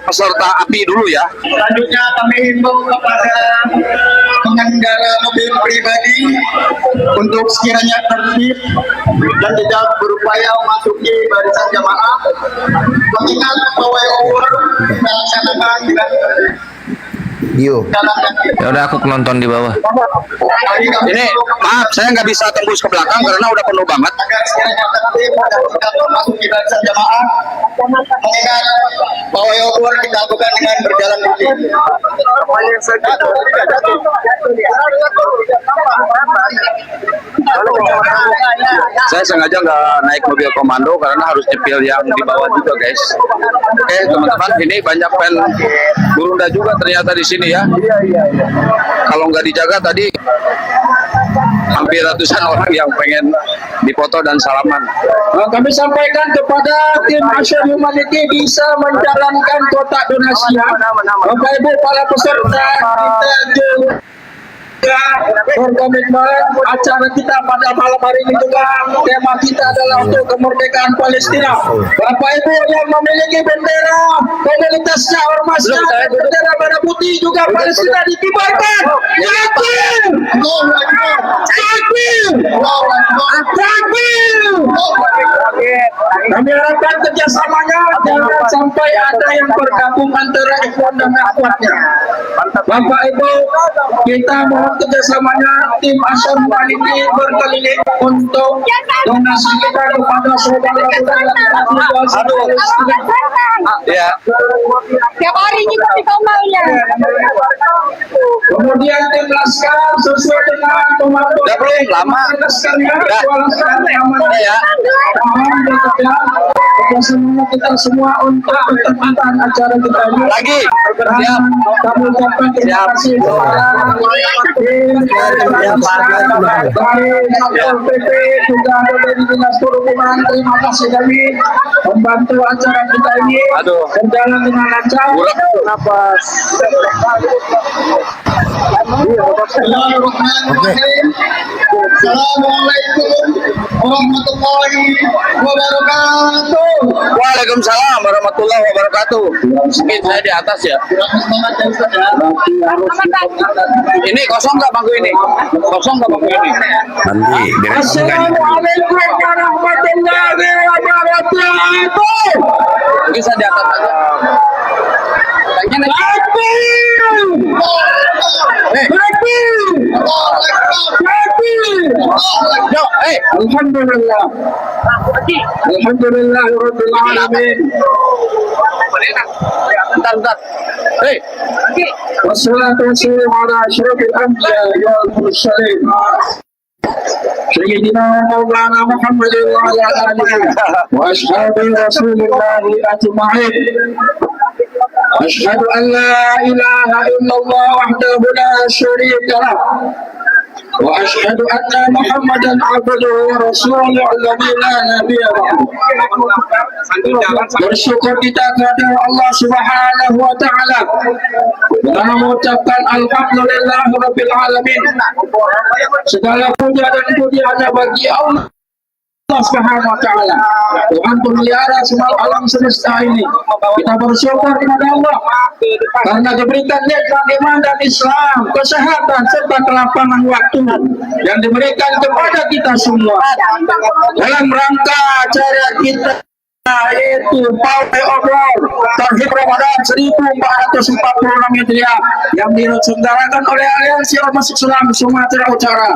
peserta api dulu ya. Selanjutnya kami himbau kepada pengendara mobil pribadi untuk sekiranya tertib dan tidak berupaya memasuki barisan jamaah. Mengingat pawai over melaksanakan dengan video. Ya udah aku nonton di bawah. Ini maaf, saya nggak bisa tembus ke belakang karena udah penuh banget. Agar sekiranya tertib pada kita memasuki barisan jamaah, mengingat bahwa obor kita lakukan dengan berjalan kaki. Saya sengaja nggak naik mobil komando karena harus nyepil yang di bawah juga, guys. Oke, teman-teman, ini banyak fan Gurunda juga ternyata di sini ya. Kalau nggak dijaga tadi hampir ratusan orang yang pengen dipoto dan salaman. Kami sampaikan kepada tim Asyar Humanity bisa menjalankan kotak donasi. Bapak Ibu para peserta, kita juga berkomitmen acara kita pada malam hari ini juga tema kita adalah untuk kemerdekaan Palestina. Bapak Ibu yang memiliki bendera komunitasnya ormasnya bendera merah putih juga Palestina dikibarkan. Takbir! Takbir! Takbir! Kami harapkan kerjasamanya jangan sampai ada yang bergabung antara ikhwan dan akhwatnya. Bapak Ibu, kita mohon kerjasamanya tim Asyar Humanity berkeliling untuk donasi kita kepada saudara-saudara Ya. Tiap hari kita di kamarnya. Kemudian tim Laskar sesuai dengan komando. Udah belum lama. Udah. Ya. Kerjasama kita semua untuk ketertiban acara kita ini. Lagi. Siap. Kami ucapkan terima kasih dari Satpol PP juga ada dari Dinas Perhubungan. Terima kasih kami membantu acara kita ini berjalan dengan lancar. Napas. Assalamualaikum warahmatullahi wabarakatuh. Waalaikumsalam warahmatullahi wabarakatuh. Mungkin saya di atas ya. Ini kosong nggak bangku ini? Kosong nggak bangku ini? Nanti Assalamualaikum warahmatullahi wabarakatuh. Bisa di atas aja. Alhamdulillah. Alhamdulillah rabbil alamin. Bentar. Hei. Wassalatu wassalamu ala asyrafil anbiya wal mursalin. Sayyidina Maulana Muhammad wa ala alihi wa ashabihi rasulillahi ajma'in. أشهد أن لا إله إلا الله وحده لا شريك له وأشهد أن محمدا عبده ورسوله الذي لا نبي بعده. Bersyukur kita kepada Allah Subhanahu wa taala dengan mengucapkan alhamdulillah rabbil alamin. Segala puja dan puji hanya bagi Allah Subhanahu wa taala, Tuhan pemelihara semua alam semesta ini. Kita bersyukur kepada Allah karena diberikan nikmat iman dan Islam, kesehatan serta kelapangan waktu yang diberikan kepada kita semua dalam rangka acara kita yaitu Pawai Obor Tauhid Ramadan 1446 Hijriah yang diselenggarakan oleh Aliansi Ormas Islam Sumatera Utara.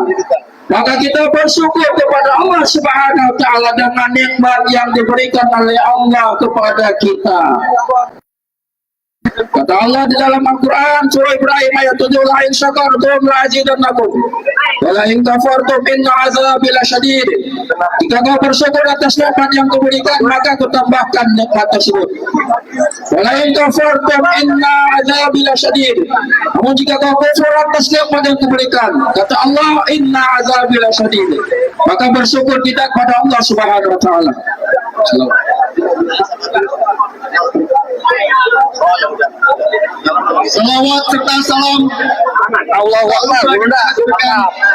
Maka kita bersyukur kepada Allah Subhanahu wa taala dengan nikmat yang diberikan oleh Allah kepada kita. Kata Allah di dalam Al-Quran surah Ibrahim ayat 7, la in syakartum la azidannakum wa la in kafartum inna azabi lasyadid. Jika kau bersyukur atas nikmat yang kuberikan, maka kutambahkan nikmat tersebut. Wa la in kafartum inna azabi lasyadid. Namun jika kau kufur atas nikmat yang kuberikan, kata Allah, inna azabi lasyadid, maka bersyukur kita kepada Allah Subhanahu wa taala. Salawat serta salam Allahu Akbar.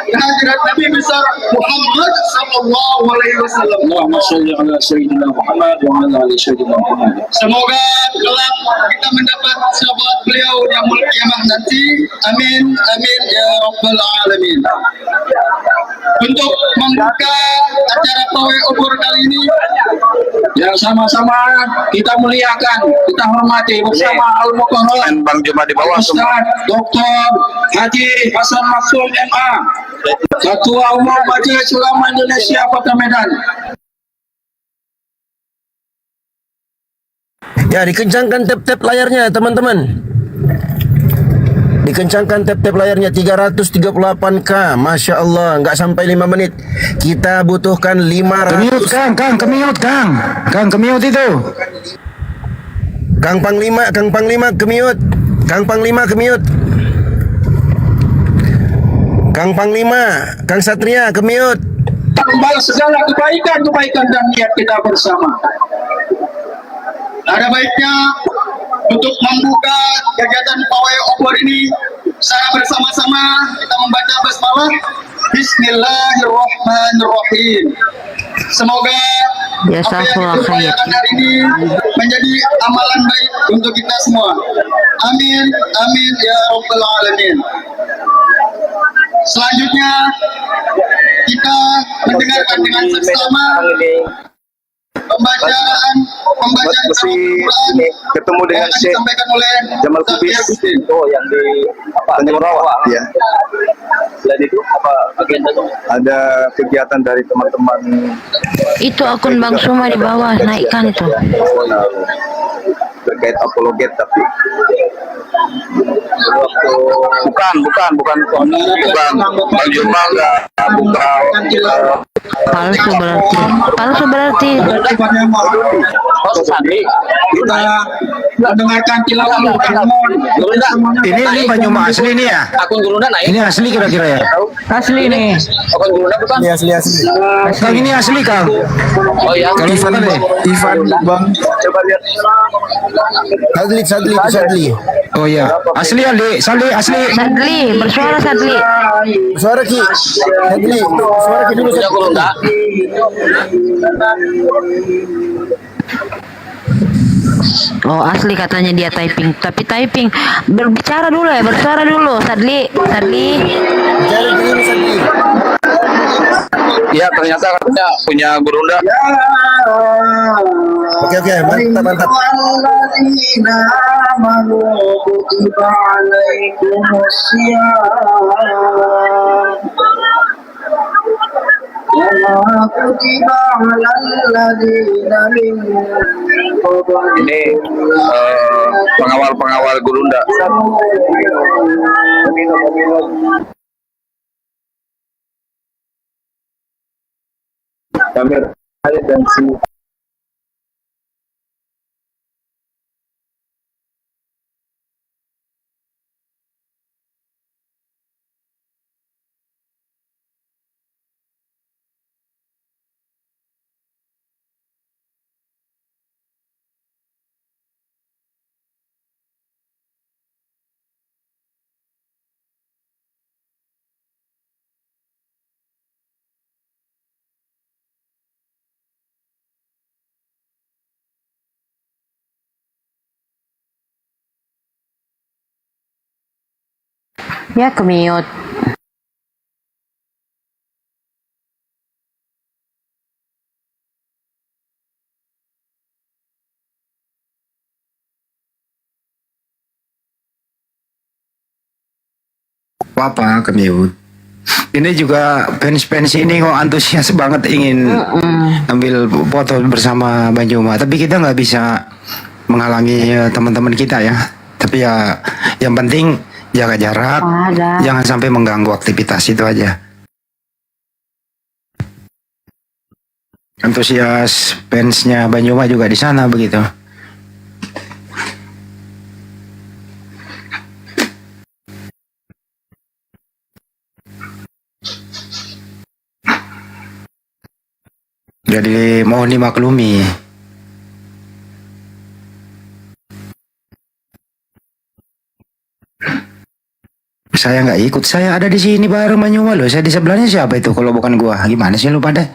kehadirat Nabi besar Muhammad sallallahu alaihi wasallam. Allahumma shalli ala sayyidina Muhammad wa ala ali sayyidina Muhammad. Semoga kelak kita mendapat syafaat beliau di yaumul kiamah nanti. Amin amin ya rabbal alamin. Untuk membuka acara pawai obor kali ini, Ya, sama-sama kita muliakan, kita hormati bersama Al-Mukarram Bang Juma di bawah semua. Ustaz Dr. Haji Hasan Maksud MA, Ketua Umum Majelis Ulama Indonesia Kota Medan. Ya, dikencangkan tap-tap layarnya teman-teman. Dikencangkan tap-tap layarnya 338K. Masya Allah, nggak sampai 5 menit. Kita butuhkan 500. Kemiut Kang, kemiut Kang. Kang kemiut itu. Kang Panglima kemiut. Kang Panglima kemiut. Kang Panglima, Kang Satria kemiut. Membalas segala kebaikan dan niat kita bersama. Ada baiknya untuk membuka kegiatan pawai obor ini secara bersama-sama kita membaca basmalah. Bismillahirrahmanirrahim. Semoga apa yang kita upayakan hari ini menjadi amalan baik untuk kita semua. Amin, amin ya rabbal alamin. Selanjutnya kita mendengarkan dengan seksama pembacaan Al-Quran ketemu dengan yang akan Syekh disampaikan oleh Jamal Kubis yang di Tanjung Rawa ya. Selain itu apa agendanya? Ada kegiatan dari teman-teman. Itu akun Bang Suma di bawah, naikkan itu. Terkait apologet tapi bukan Bang Juma enggak buka Palsu berarti. Kita mendengarkan tilawah Al-Quran. Ini Banyuma asli nih ya. Akun Gurunda naik. Ini asli kira-kira ya. Asli nih. Akun Gurunda bukan? Ini asli. Kang ini asli Kang. Oh ya. Kalau Ivan deh. Ivan Bang. coba lihat. Sadli. Oh iya. Asli asli. Sadli, bersuara Sadli. Suara Ki. Sadli. Suara Ki dulu. Punya Gurunda. Oh asli katanya dia typing, tapi typing berbicara dulu ya, bersuara dulu. Sadli. Bicara dulu Sadli. Iya ternyata katanya punya Gurunda. Oke, mantap. Ini pengawal Gurunda. Kamera dan si Ya kemiut. Apa kemiut. Ini juga fans ini kok antusias banget ingin ambil foto bersama Banyuma. Tapi kita nggak bisa menghalangi teman-teman kita ya. Tapi ya yang penting jaga jarak, jangan sampai mengganggu aktivitas itu aja. Antusias fansnya Banyuma juga di sana begitu. Jadi mohon dimaklumi. Saya nggak ikut, saya ada di sini bareng Banyuma loh. Saya di sebelahnya siapa itu kalau bukan gua? Gimana sih lu pada?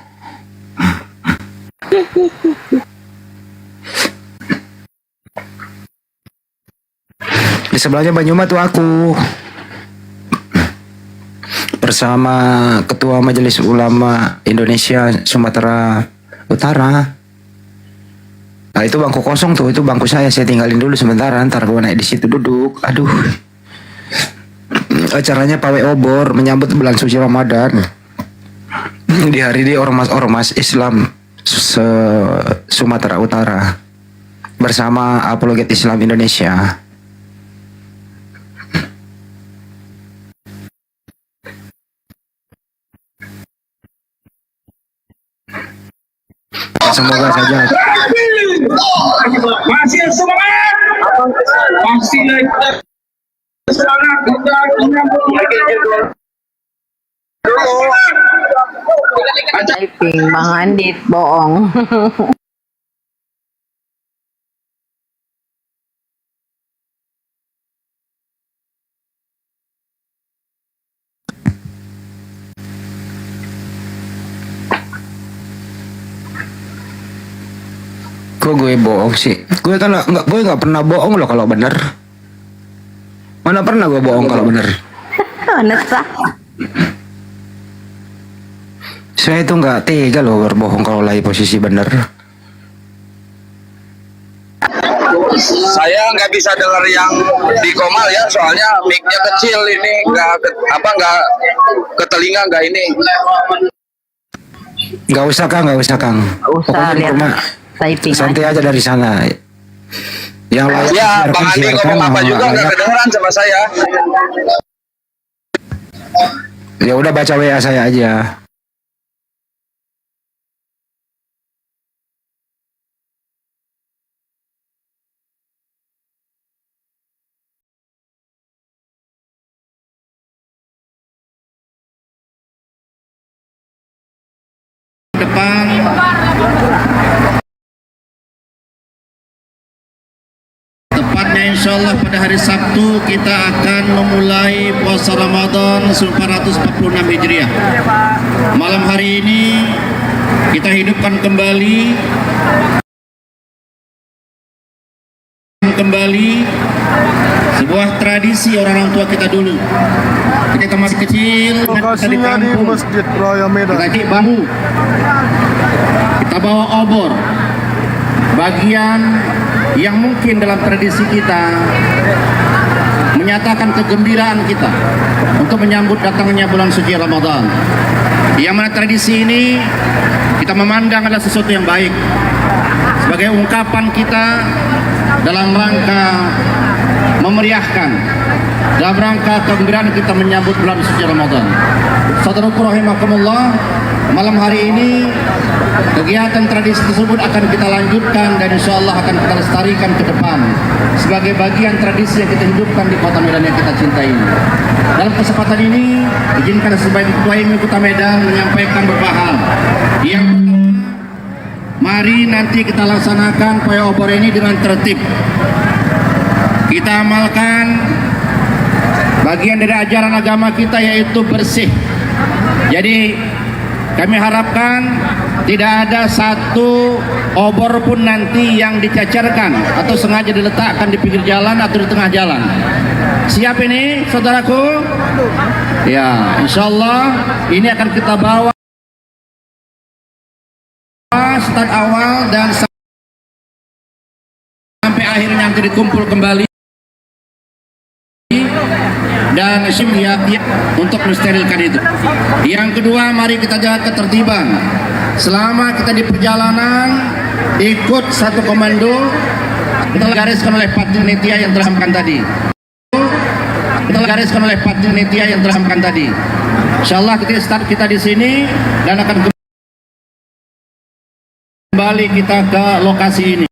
Di sebelahnya Banyuma tuh aku. Bersama Ketua Majelis Ulama Indonesia Sumatera Utara. Nah, itu bangku kosong tuh, itu bangku saya tinggalin dulu sebentar, ntar gue naik di situ duduk. Aduh. Acaranya pawai obor menyambut bulan suci Ramadan. Dihadiri ormas-ormas Islam Sumatera Utara bersama Apologet Islam Indonesia. Semoga saja masih semangat, masih semangat Typing Bang Andit bohong. Kok gue bohong sih? Gue nggak pernah bohong loh kalau bener. Mana pernah gue bohong kalau bener? Mana sah? Saya itu nggak tega loh berbohong kalau lagi posisi bener. Saya nggak bisa dengar yang di Komal ya, soalnya mic-nya kecil ini, nggak ke telinga nggak ini. Nggak usah Kang. Usah lihat typing santai aja dari sana. Yang lain Ya, Bang Andi ngomong apa juga nggak kedengeran sama saya. Ya udah baca WA saya aja. Depan tepatnya insya Allah pada hari Sabtu kita akan memulai puasa Ramadan 1446 Hijriah. Malam hari ini kita hidupkan kembali sebuah tradisi orang-orang tua kita dulu. Kita masih kecil, kita di kampung, kita cik bahu, kita bawa obor. Bagian yang mungkin dalam tradisi kita menyatakan kegembiraan kita untuk menyambut datangnya bulan suci Ramadan. Yang mana tradisi ini kita memandang adalah sesuatu yang baik sebagai ungkapan kita dalam rangka memeriahkan, dalam rangka kegembiraan kita menyambut bulan suci Ramadan. Saudaraku rahimakumullah, malam hari ini kegiatan tradisi tersebut akan kita lanjutkan dan insya Allah akan kita lestarikan ke depan sebagai bagian tradisi yang kita hidupkan di Kota Medan yang kita cintai ini. Dalam kesempatan ini izinkan sebagai Ketua MUI Kota Medan menyampaikan beberapa hal. Yang pertama, mari nanti kita laksanakan pawai obor ini dengan tertib. Kita amalkan bagian dari ajaran agama kita yaitu bersih. Jadi kami harapkan tidak ada satu obor pun nanti yang dicacarkan atau sengaja diletakkan di pinggir jalan atau di tengah jalan. Siap ini saudaraku? Ya, insya Allah ini akan kita bawa start awal dan sampai akhirnya nanti dikumpul kembali dan siap untuk mensterilkan itu. Yang kedua, mari kita jaga ketertiban. Selama kita di perjalanan ikut satu komando kita gariskan oleh panitia yang terhamkan tadi. Insyaallah kita start kita di sini dan akan kembali kita ke lokasi ini.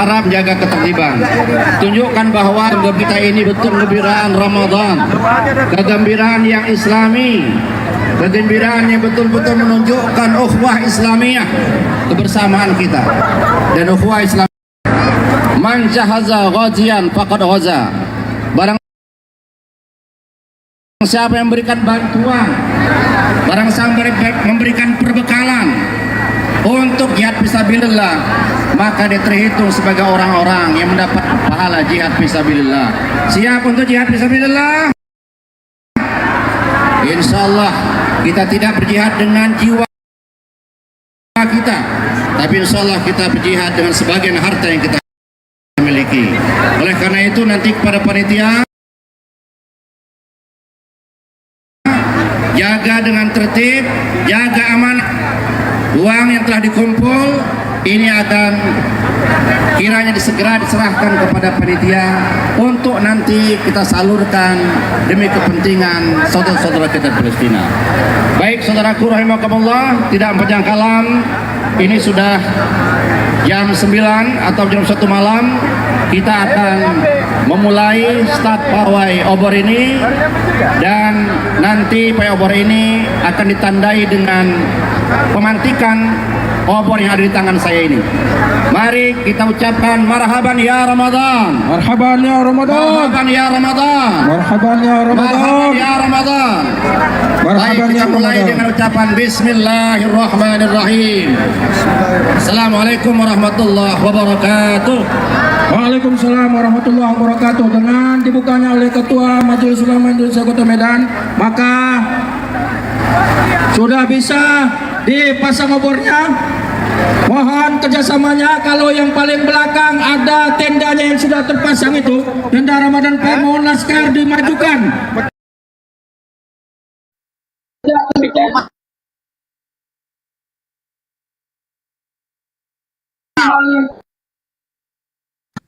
Harap jaga ketertiban, tunjukkan bahwa kita ini betul kegembiraan Ramadan, kegembiraan yang Islami, kegembiraan yang betul-betul menunjukkan ukhuwah Islamiyah, kebersamaan kita dan ukhuwah Islam. Man jahaza ghazian faqad ghaza. Barang siapa yang memberikan bantuan, barang siapa memberikan perbekalan untuk jihad fisabilillah, maka dia terhitung sebagai orang-orang yang mendapat pahala jihad fisabilillah. Siap untuk jihad fisabilillah? insya Allah kita tidak berjihad dengan jiwa kita, tapi insya Allah kita berjihad dengan sebagian harta yang kita miliki. Oleh karena itu nanti kepada panitia, jaga dengan tertib, jaga amanah. Uang yang telah dikumpul ini akan kiranya segera diserahkan kepada panitia untuk nanti kita salurkan demi kepentingan saudara-saudara kita di Palestina. Baik saudaraku rahimakumullah, tidak panjang kalam, ini sudah jam 9 atau jam 1 malam. Kita akan memulai start pawai obor ini, dan nanti pawai obor ini akan ditandai dengan pemantikan obor yang ada di tangan saya ini. Mari kita ucapkan marhaban ya Ramadan. Marhaban ya Ramadan. Marhaban ya Ramadan. Marhaban ya Ramadan. Marhaban ya Ramadan. Baik, kita mulai dengan ucapan Bismillahirrahmanirrahim. Assalamualaikum warahmatullahi wabarakatuh. Waalaikumsalam warahmatullahi wabarakatuh. Dengan dibukanya oleh Ketua Majelis Ulama Indonesia Kota Medan, maka sudah bisa dipasang obornya. Mohon kerjasamanya. Kalau yang paling belakang ada tendanya yang sudah terpasang itu, tenda Ramadan Fair, mohon laskar dimajukan.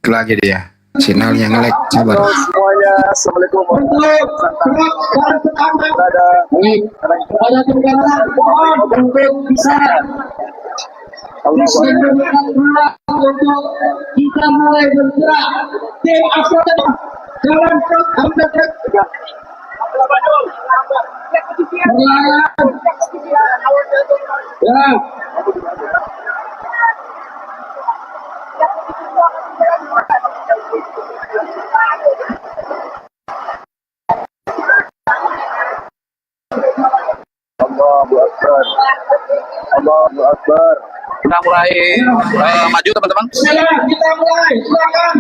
Lagi dia, sinyalnya nge-lag, sabar. Semuanya, assalamualaikum kita mulai bergerak. Tim Afrika jalan ya. Allahu Akbar. Allahu Akbar. Kita mulai maju teman-teman. Kita mulai, silakan.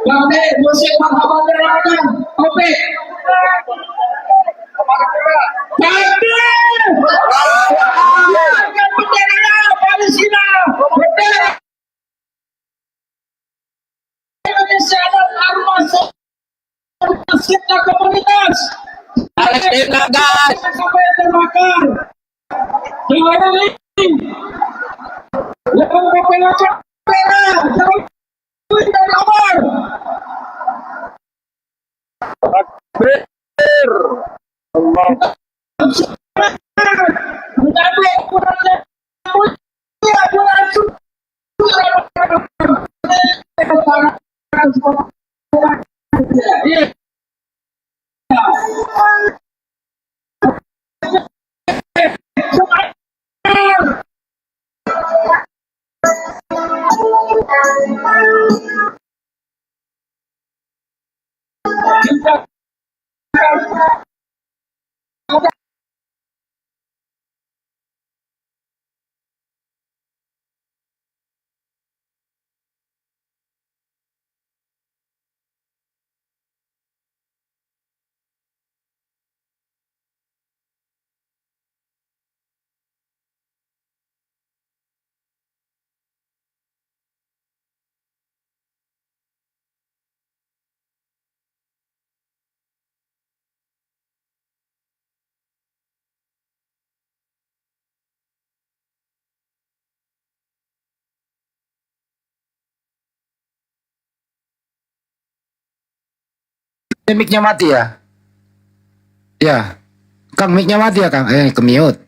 Kami musik marhaban Ramadan. Oke. Bendera Palestina. Bendera Indonesia dan ormas kita komunitas. Palestina guys. Sampai terbakar. Dengan ini, yang memperlakukan merah, jangan dan nomor. Takbir. Allah. Menjadi ukurannya mulia bulan Mic-nya mati ya? Ya. Kang, mic-nya mati ya, Kang? Ke-mute.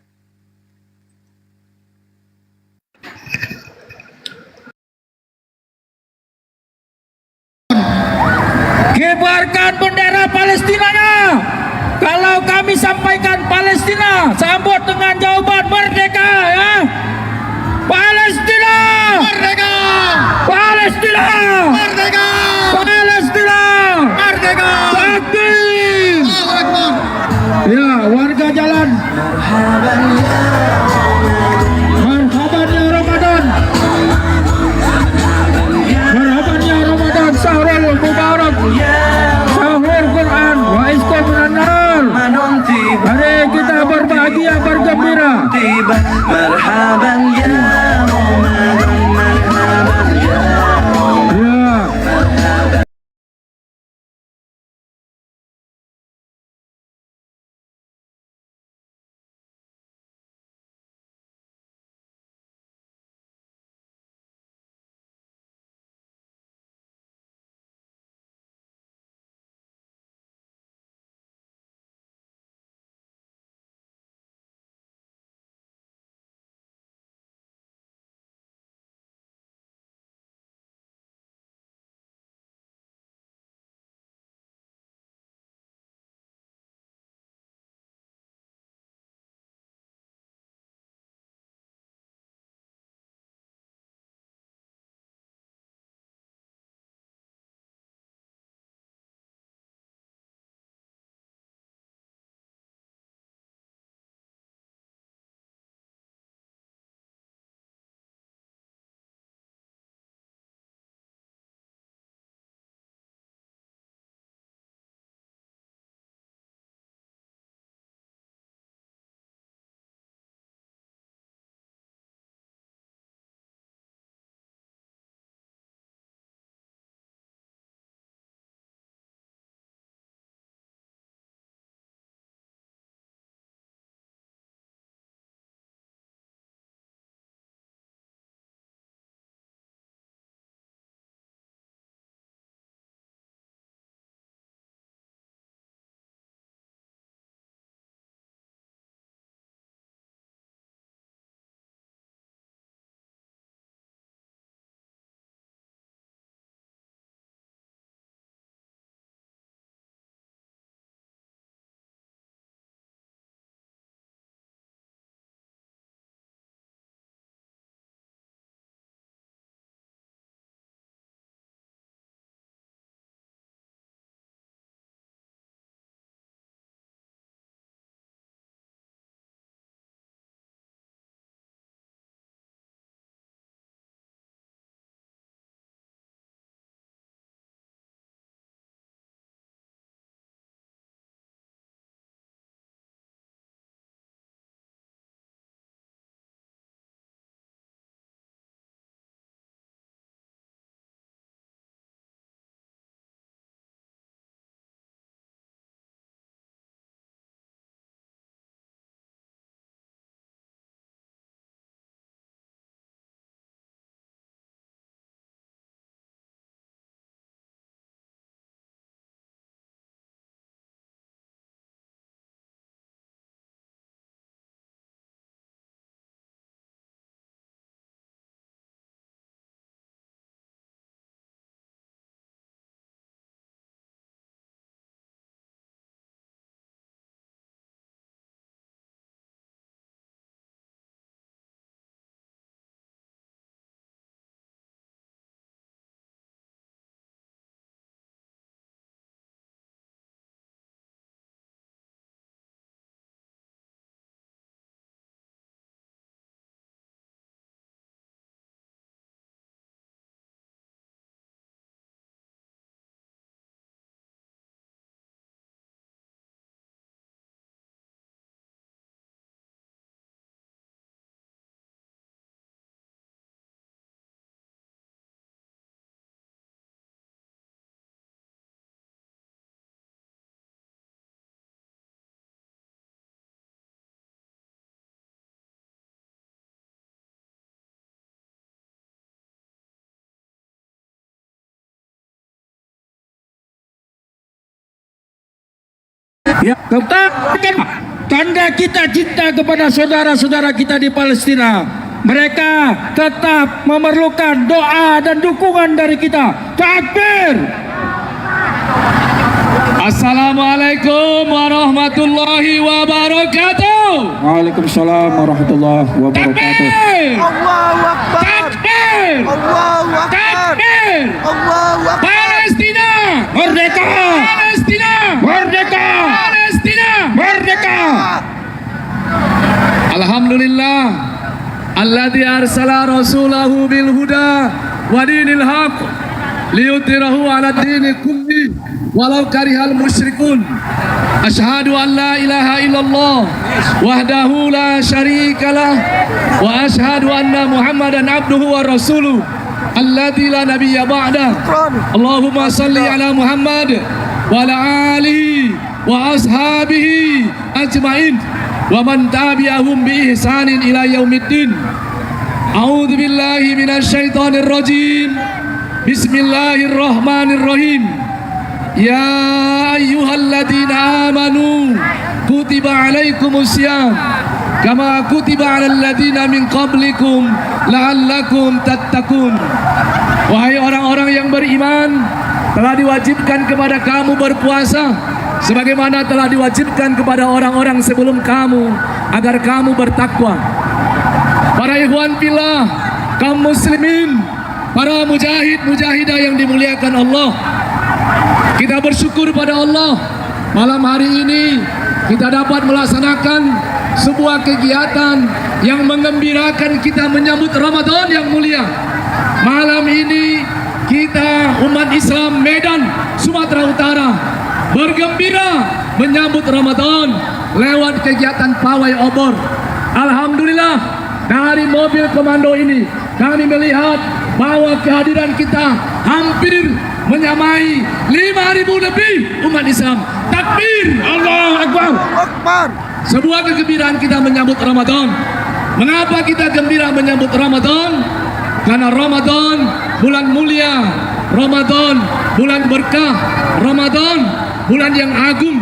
Kibarkan bendera Palestinanya. Kalau kami sampaikan Palestina, sambut dengan jawaban merdeka ya. Palestina! Merdeka! Palestina! Merdeka! Palestina! Merdeka! Takbir! Ya, warga jalan. Marhaban ya Ramadan. Marhaban ya Ramadan. Syahrul Mubarak. Syahrul Quran. Wa isqa minan Ya, tetap tanda kita cinta kepada saudara-saudara kita di Palestina. Mereka tetap memerlukan doa dan dukungan dari kita. Takbir! Assalamualaikum warahmatullahi wabarakatuh. Waalaikumsalam warahmatullahi wabarakatuh. Allahu Akbar. Takbir! Allahu Akbar. Takbir! Allahu Akbar. Palestina merdeka! Palestina merdeka! Palestina merdeka! Alhamdulillah alladzi arsala rasulahu bil huda wa dinil haq liyudhhirahu 'ala dini kulli walau karihal musyrikun. Asyhadu an la ilaha illallah wahdahu la syarikalah wa asyhadu anna Muhammadan abduhu wa rasuluh alladzi la nabiyya ba'dah. Allahumma salli ala Muhammad wa ala alihi wa ashabihi ajmain wa man tabi'ahum bi ihsanin ila yaumiddin. A'udzu billahi minasy syaithanir rajim. Bismillahirrahmanirrahim. Ya ayyuhalladzina amanu kutiba alaikumusiyam kama kutiba alal ladzina min qablikum la'allakum tattaqun. Wahai orang-orang yang beriman, telah diwajibkan kepada kamu berpuasa sebagaimana telah diwajibkan kepada orang-orang sebelum kamu agar kamu bertakwa. Para ikhwan fillah, kaum muslimin, para mujahid-mujahidah yang dimuliakan Allah, kita bersyukur pada Allah malam hari ini kita dapat melaksanakan sebuah kegiatan yang menggembirakan kita menyambut Ramadan yang mulia. Malam ini kita umat Islam Medan, Sumatera Utara bergembira menyambut Ramadan lewat kegiatan pawai obor. Alhamdulillah, dari mobil komando ini kami melihat bahwa kehadiran kita hampir menyamai 5.000 lebih umat Islam. Takbir! Allahu Akbar! Sebuah kegembiraan kita menyambut Ramadan. Mengapa kita gembira menyambut Ramadan? Karena Ramadan bulan mulia, Ramadan bulan berkah, Ramadan bulan yang agung,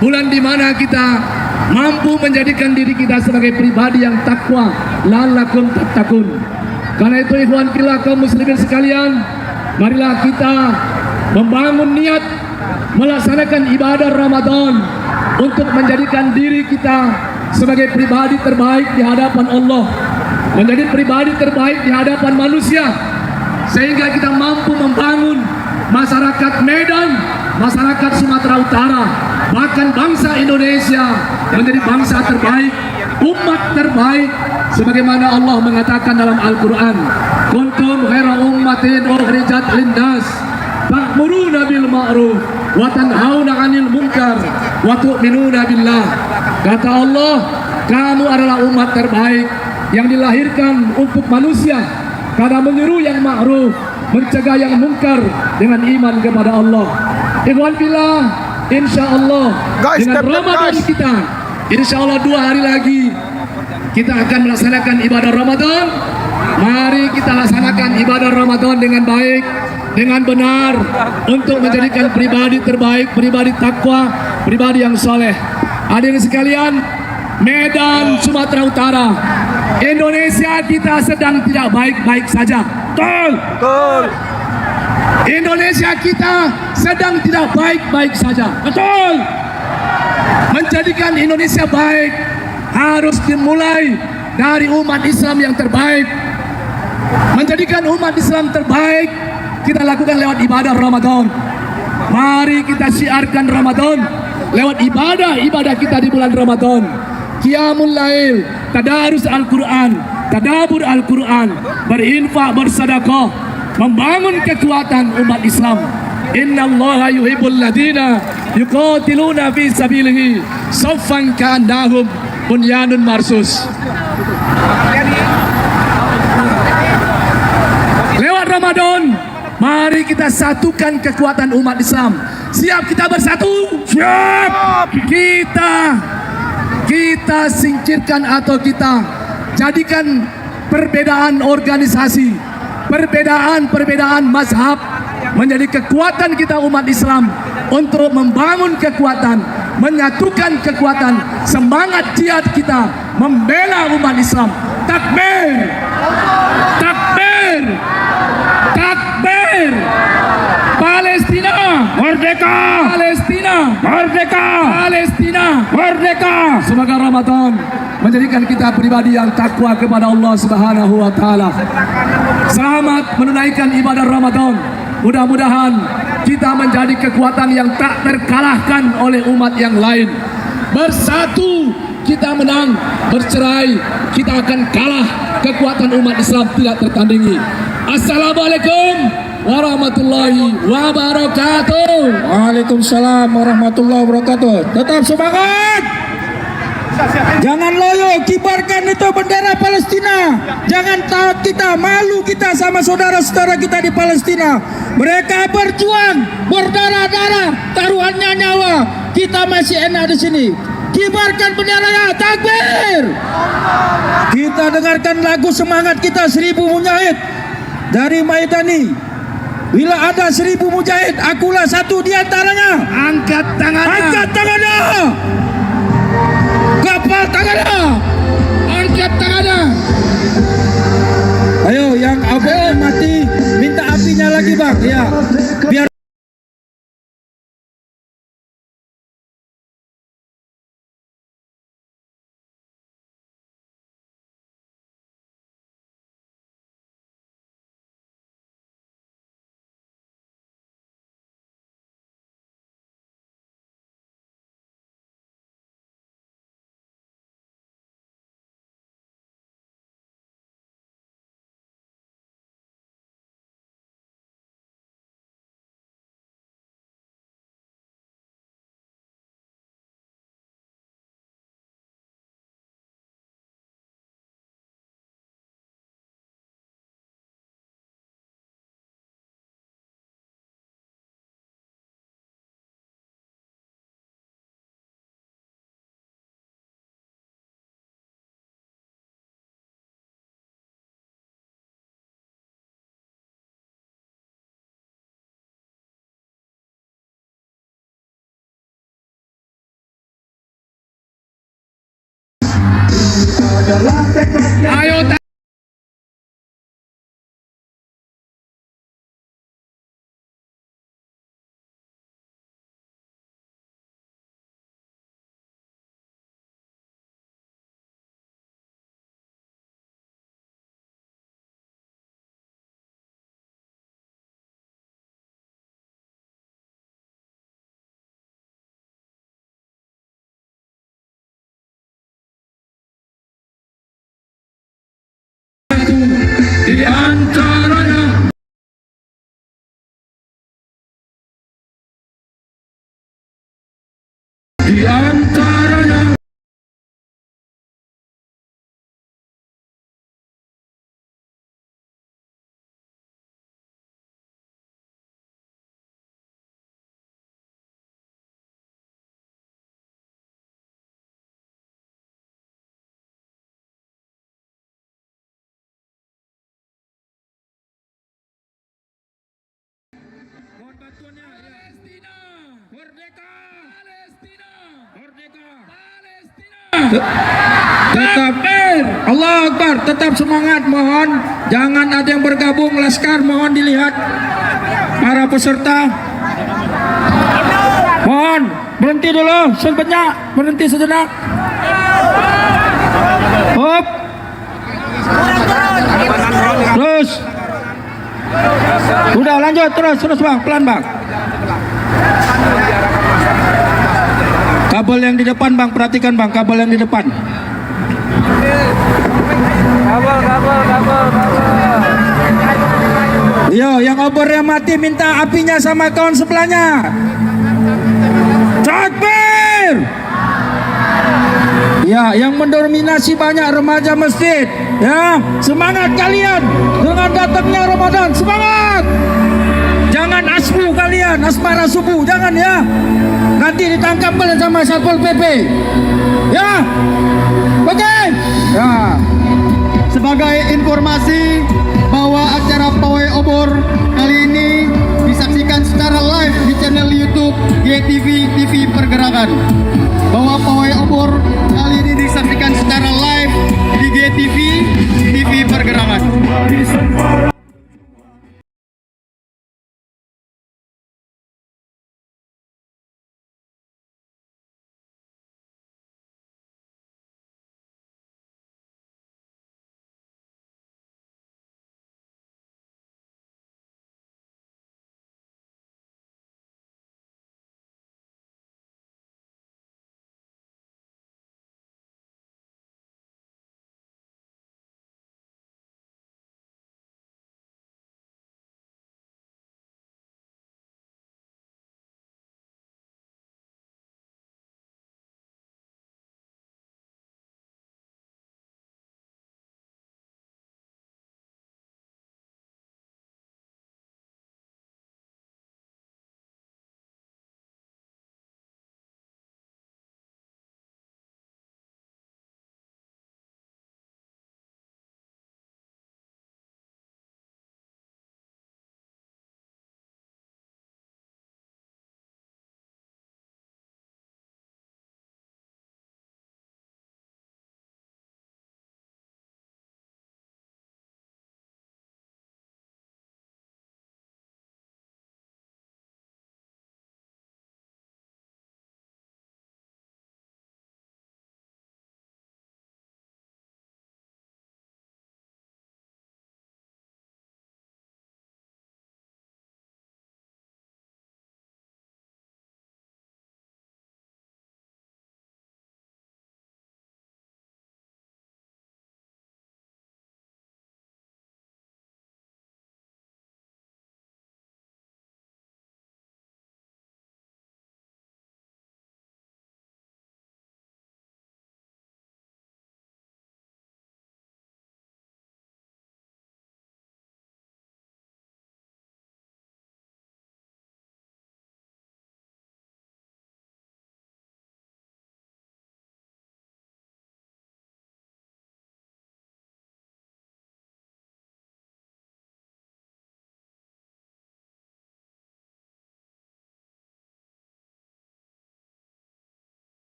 bulan di mana kita mampu menjadikan diri kita sebagai pribadi yang takwa, la'allakum tattaqun. Karena itu ikhwan fillah kaum muslimin sekalian, marilah kita membangun niat melaksanakan ibadah Ramadan untuk menjadikan diri kita sebagai pribadi terbaik di hadapan Allah, menjadi pribadi terbaik di hadapan manusia, sehingga kita mampu membangun masyarakat Medan, masyarakat Sumatera Utara, bahkan bangsa Indonesia menjadi bangsa terbaik, umat terbaik, sebagaimana Allah mengatakan dalam Al-Quran, kuntum khaira ummatin ukhrijat linnas ta'muruna bil ma'ruf wa tanhauna 'anil munkar wa tu'minuna billah. Kata Allah, kamu adalah umat terbaik yang dilahirkan untuk manusia karena menyeru yang ma'ruf, mencegah yang munkar dengan iman kepada Allah. Ikhwan fillah, insyaallah dengan Ramadan kita, insyaallah 2 hari lagi kita akan melaksanakan ibadah Ramadan. Mari kita laksanakan ibadah Ramadan dengan baik, dengan benar, untuk menjadikan pribadi terbaik, pribadi takwa, pribadi yang soleh. Hadirin sekalian, Medan, Sumatera Utara, Indonesia kita sedang tidak baik-baik saja. Betul. Indonesia kita sedang tidak baik-baik saja. Betul. Menjadikan Indonesia baik harus dimulai dari umat Islam yang terbaik. Menjadikan umat Islam terbaik kita lakukan lewat ibadah Ramadan. Mari kita syiarkan Ramadan lewat ibadah kita di bulan Ramadan. Qiyamul Lail, tadarus Al-Quran, tadabur Al-Quran, berinfak, bersedekah, membangun kekuatan umat Islam. Innallaha yuhibbul ladina yuqatiluna fi sabilihi saffan ka'annahum bunyanun marsus. Lewat Ramadan, mari kita satukan kekuatan umat Islam. Siap kita bersatu? Siap. Kita singkirkan atau kita jadikan perbedaan organisasi, perbedaan mazhab menjadi kekuatan kita umat Islam untuk membangun kekuatan, menyatukan kekuatan semangat jihad kita membela umat Islam. Takbir! Takbir! Takbir! Palestina merdeka! Palestina merdeka! Palestina merdeka! Semoga Ramadan menjadikan kita pribadi yang takwa kepada Allah Subhanahu wa taala. Selamat menunaikan ibadah Ramadan. Mudah-mudahan kita menjadi kekuatan yang tak terkalahkan oleh umat yang lain. Bersatu kita menang, bercerai kita akan kalah. Kekuatan umat Islam tidak tertandingi. Assalamualaikum warahmatullahi wabarakatuh. Waalaikumsalam warahmatullahi wabarakatuh. Tetap semangat. Jangan loyo, kibarkan itu bendera Palestina. Jangan takut kita, malu kita sama saudara-saudara kita di Palestina. Mereka berjuang, berdarah-darah, taruhannya nyawa. Kita masih enak di sini. Kibarkan benderanya, takbir. Kita dengarkan lagu semangat kita 1000 mujahid dari Maidani. Bila ada 1000 mujahid, akulah satu di antaranya. Angkat tangannya. Angkat tangannya. Kapal tangannya. Angkat tangannya. Ayo yang apinya mati, minta apinya lagi bang. Ya, biar ayo di antaranya. Di antaranya. Palestina merdeka. Palestina merdeka. Palestina. tetap Allah Akbar, tetap semangat. Mohon jangan ada yang bergabung laskar, mohon dilihat para peserta. Mohon berhenti dulu sebentar, berhenti sejenak. Hop. Terus. Udah lanjut terus bang, pelan bang. Kabel yang di depan bang, perhatikan bang, kabel yang di depan. Kabel. Yo, yang obornya mati minta apinya sama kawan sebelahnya. Takbir. Ya, yang mendominasi banyak remaja masjid. Ya, semangat kalian dengan datangnya Ramadan. Semangat. Jangan asmu kalian, asmara subuh, jangan ya. Nanti ditangkap sama Satpol PP. Ya. Oke. Ya. Sebagai informasi bahwa acara pawai obor kali ini disaksikan secara live di channel YouTube GTV TV Pergerakan, bahwa pawai obor kali ini disaksikan secara live di GTV, TV Pergerakan.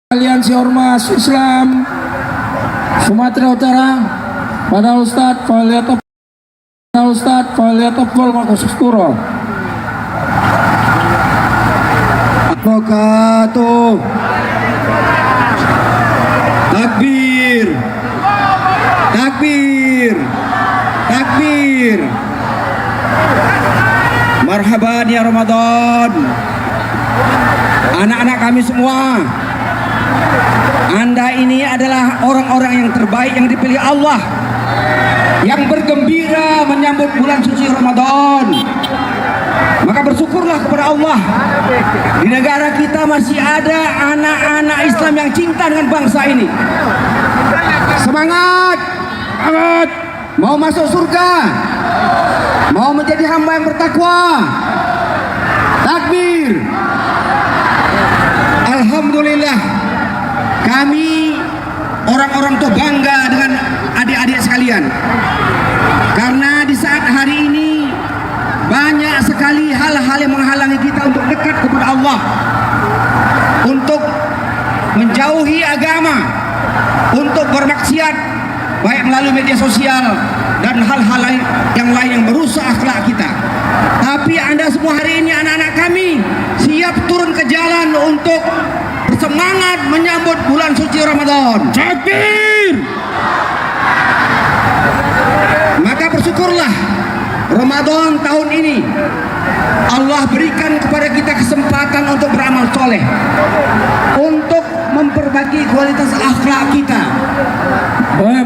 Aliansi Ormas Islam Sumatera Utara pada Ustadz Faliatapol Makosusturo Advokato Takbir Takbir Takbir Marhaban ya Ramadan. Anak-anak kami semua, Anda ini adalah orang-orang yang terbaik yang dipilih Allah, yang bergembira menyambut bulan suci Ramadan. Maka bersyukurlah kepada Allah, di negara kita masih ada anak-anak Islam yang cinta dengan bangsa ini. Semangat, semangat, mau masuk surga, mau menjadi hamba yang bertakwa. Takbir. Alhamdulillah, kami orang-orang tua bangga dengan adik-adik sekalian, karena di saat hari ini banyak sekali hal-hal yang menghalangi kita untuk dekat kepada Allah, untuk menjauhi agama untuk bermaksiat baik melalui media sosial dan hal-hal yang lain yang merusak akhlak kita. Tapi Anda semua hari ini anak-anak kami siap turun ke jalan untuk bersemangat menyambut bulan suci Ramadan. Takbir! Maka bersyukurlah Ramadan tahun ini Allah berikan kepada kita kesempatan untuk beramal soleh, untuk memperbaiki kualitas akhlak kita.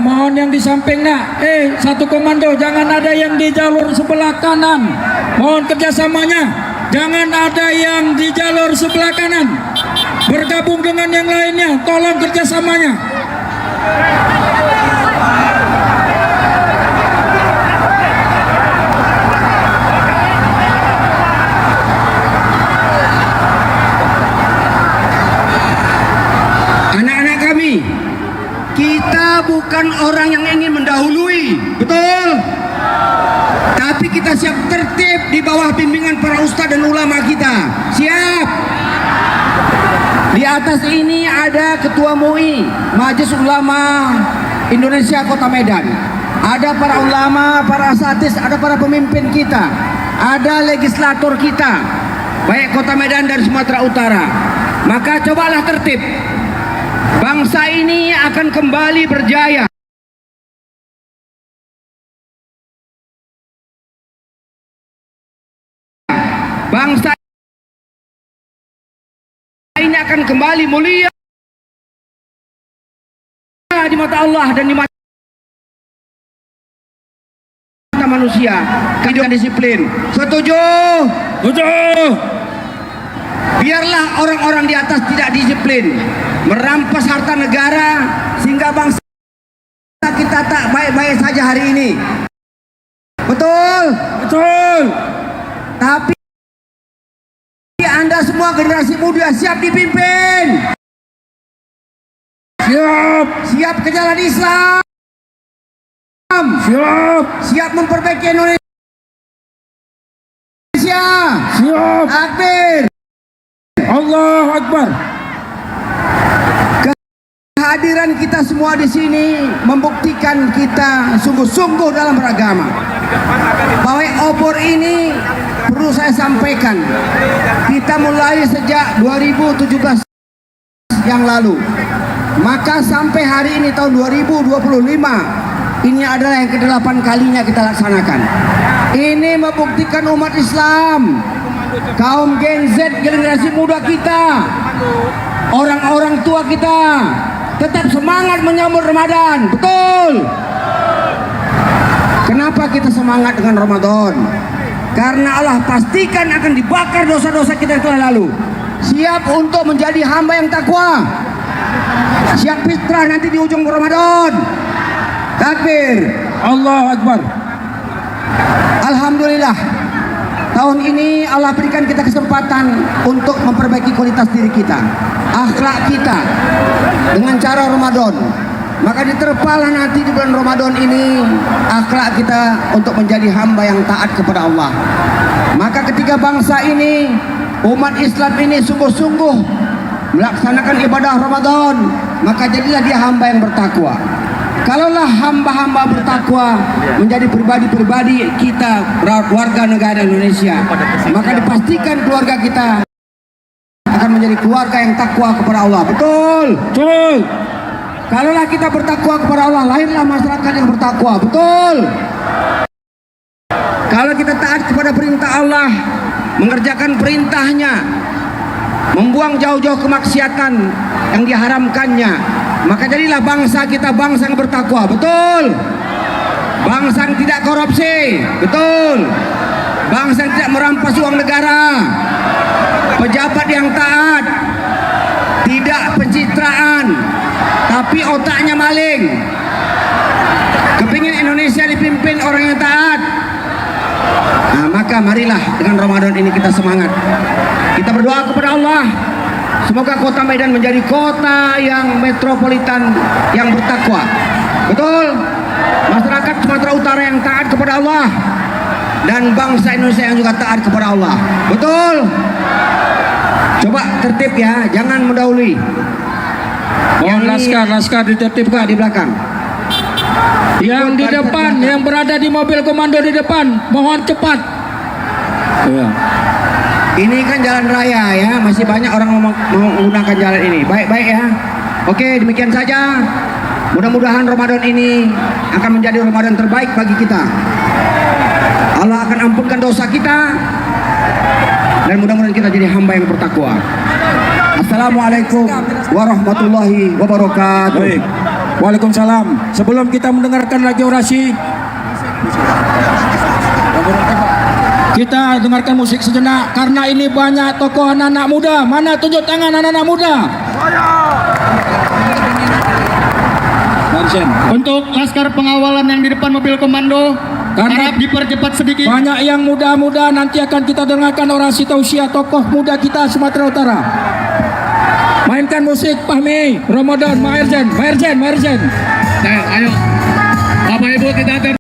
Mohon yang di samping nak, satu komando, jangan ada yang di jalur sebelah kanan. Mohon kerjasamanya, jangan ada yang di jalur sebelah kanan. Bergabung dengan yang lainnya, tolong kerjasamanya. Anak-anak kami, kita bukan orang yang ingin mendahului, betul? Tapi kita siap tertib di bawah bimbingan para ustadz dan ulama kita. Siap. Di atas ini ada Ketua MUI, Majelis Ulama Indonesia Kota Medan. Ada para ulama, para asatidz, ada para pemimpin kita, ada legislator kita, baik Kota Medan dan Sumatera Utara. Maka cobalah tertib. Bangsa ini akan kembali berjaya. Bangsa ini akan kembali mulia di mata Allah dan di mata manusia. Kehidupan disiplin. Setuju? Setuju. Biarlah orang-orang di atas tidak disiplin, merampas harta negara sehingga bangsa kita tak baik-baik saja hari ini. Betul? Betul. Tapi Anda semua generasi muda siap dipimpin. Siap. Siap ke jalan Islam. Siap. Siap memperbaiki Indonesia. Siap. Takbir. Allahu Akbar. Kehadiran kita semua di sini membuktikan kita sungguh-sungguh dalam beragama. Pawai obor ini perlu saya sampaikan, kita mulai sejak 2017 yang lalu. Maka sampai hari ini tahun 2025, ini adalah yang ke-8 kalinya kita laksanakan. Ini membuktikan umat Islam, kaum Gen Z, generasi muda kita, orang-orang tua kita tetap semangat menyambut Ramadan. Betul? Kenapa kita semangat dengan Ramadan? Karena Allah pastikan akan dibakar dosa-dosa kita yang telah lalu. Siap untuk menjadi hamba yang takwa. Siap fitrah nanti di ujung Ramadan. Takbir. Allahu Akbar. Alhamdulillah, tahun ini Allah berikan kita kesempatan untuk memperbaiki kualitas diri kita, akhlak kita dengan cara Ramadan. Maka diterpalah nanti di bulan Ramadan ini akhlak kita untuk menjadi hamba yang taat kepada Allah. Maka ketika bangsa ini, umat Islam ini sungguh-sungguh melaksanakan ibadah Ramadan, maka jadilah dia hamba yang bertakwa. Kalaulah hamba-hamba bertakwa menjadi pribadi-pribadi kita, warga negara Indonesia, maka dipastikan keluarga kita akan menjadi keluarga yang takwa kepada Allah. Betul? Betul. Kalaulah kita bertakwa kepada Allah, lahirlah masyarakat yang bertakwa. Betul? Kalau kita taat kepada perintah Allah, mengerjakan perintahnya, membuang jauh-jauh kemaksiatan yang diharamkannya, maka jadilah bangsa kita bangsa yang bertakwa. Betul? Bangsa yang tidak korupsi. Betul? Bangsa yang tidak merampas uang negara, pejabat yang taat, tidak pencitraan, tapi otaknya maling. Kepingin Indonesia dipimpin orang yang taat. Nah, maka marilah dengan Ramadan ini kita semangat. Kita berdoa kepada Allah, semoga kota Medan menjadi kota yang metropolitan yang bertakwa. Betul? Masyarakat Sumatera Utara yang taat kepada Allah, dan bangsa Indonesia yang juga taat kepada Allah. Betul? Coba tertib ya, jangan mendahului. Mohon laskar ditertibkan di belakang. Yang di depan, yang berada di mobil komando di depan, mohon cepat. Ya. Ini kan jalan raya ya, masih banyak orang mau menggunakan jalan ini. Baik-baik ya. Oke, demikian saja. Mudah-mudahan Ramadan ini akan menjadi Ramadan terbaik bagi kita. Allah akan ampunkan dosa kita dan mudah-mudahan kita jadi hamba yang bertakwa. Assalamualaikum warahmatullahi wabarakatuh. Baik. Waalaikumsalam. Sebelum kita mendengarkan lagi orasi, kita dengarkan musik sejenak karena ini banyak tokoh anak-anak muda. Mana tunjuk tangan anak-anak muda? Untuk laskar pengawalan yang di depan mobil komando, harap dipercepat sedikit. Banyak yang muda-muda, nanti akan kita dengarkan orasi tausiah tokoh muda kita Sumatera Utara. Mainkan musik Fahmi, Ramadan, Maherjen. Ayo, Bapak Ibu kita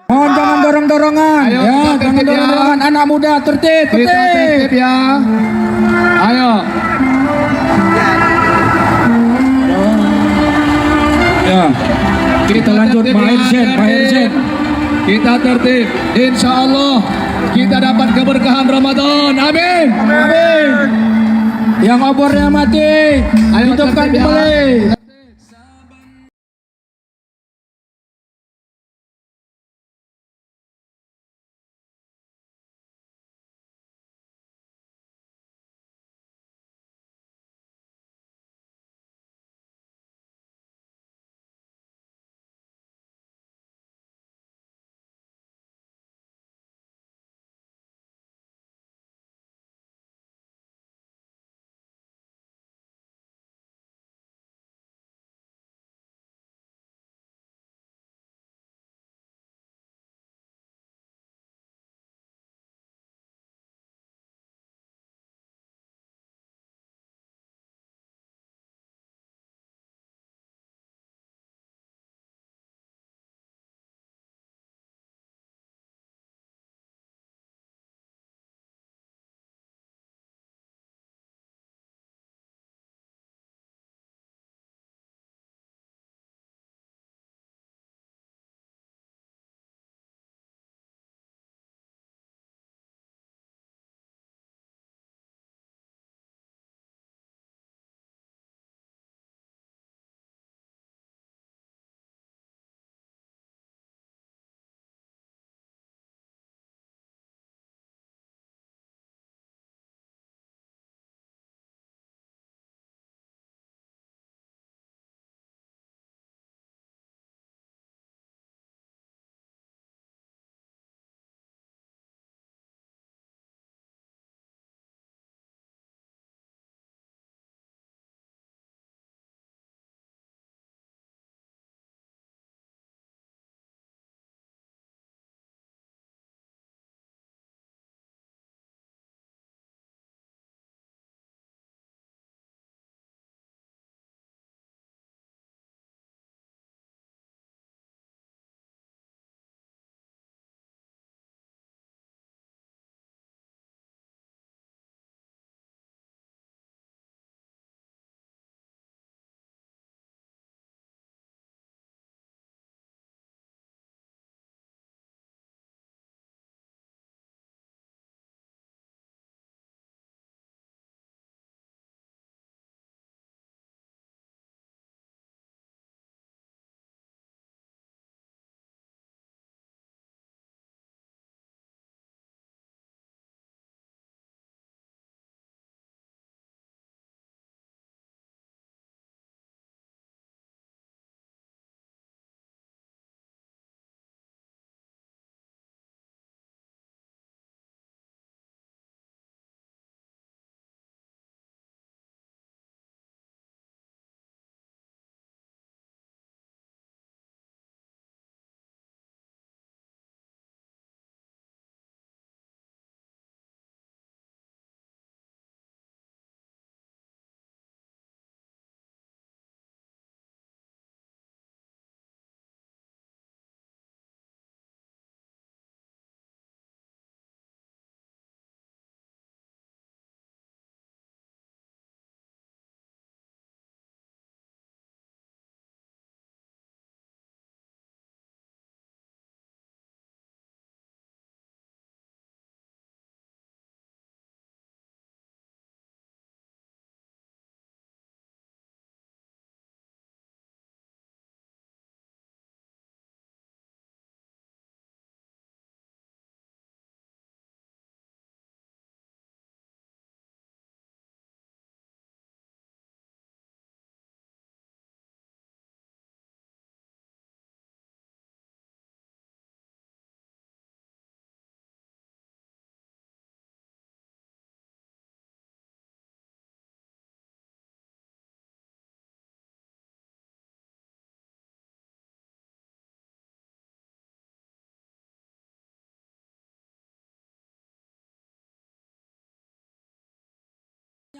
Mohon jangan dorong-dorongan. Ayo, Ya, kita jangan tertib ya. dorong-dorongan. Anak muda tertib. Kita tertib ya. Ayo. Ya. Kita lanjut Maherjen. Kita tertib. Insya Allah kita dapat keberkahan Ramadan. Amin. Yang obornya mati, hidupkan kembali.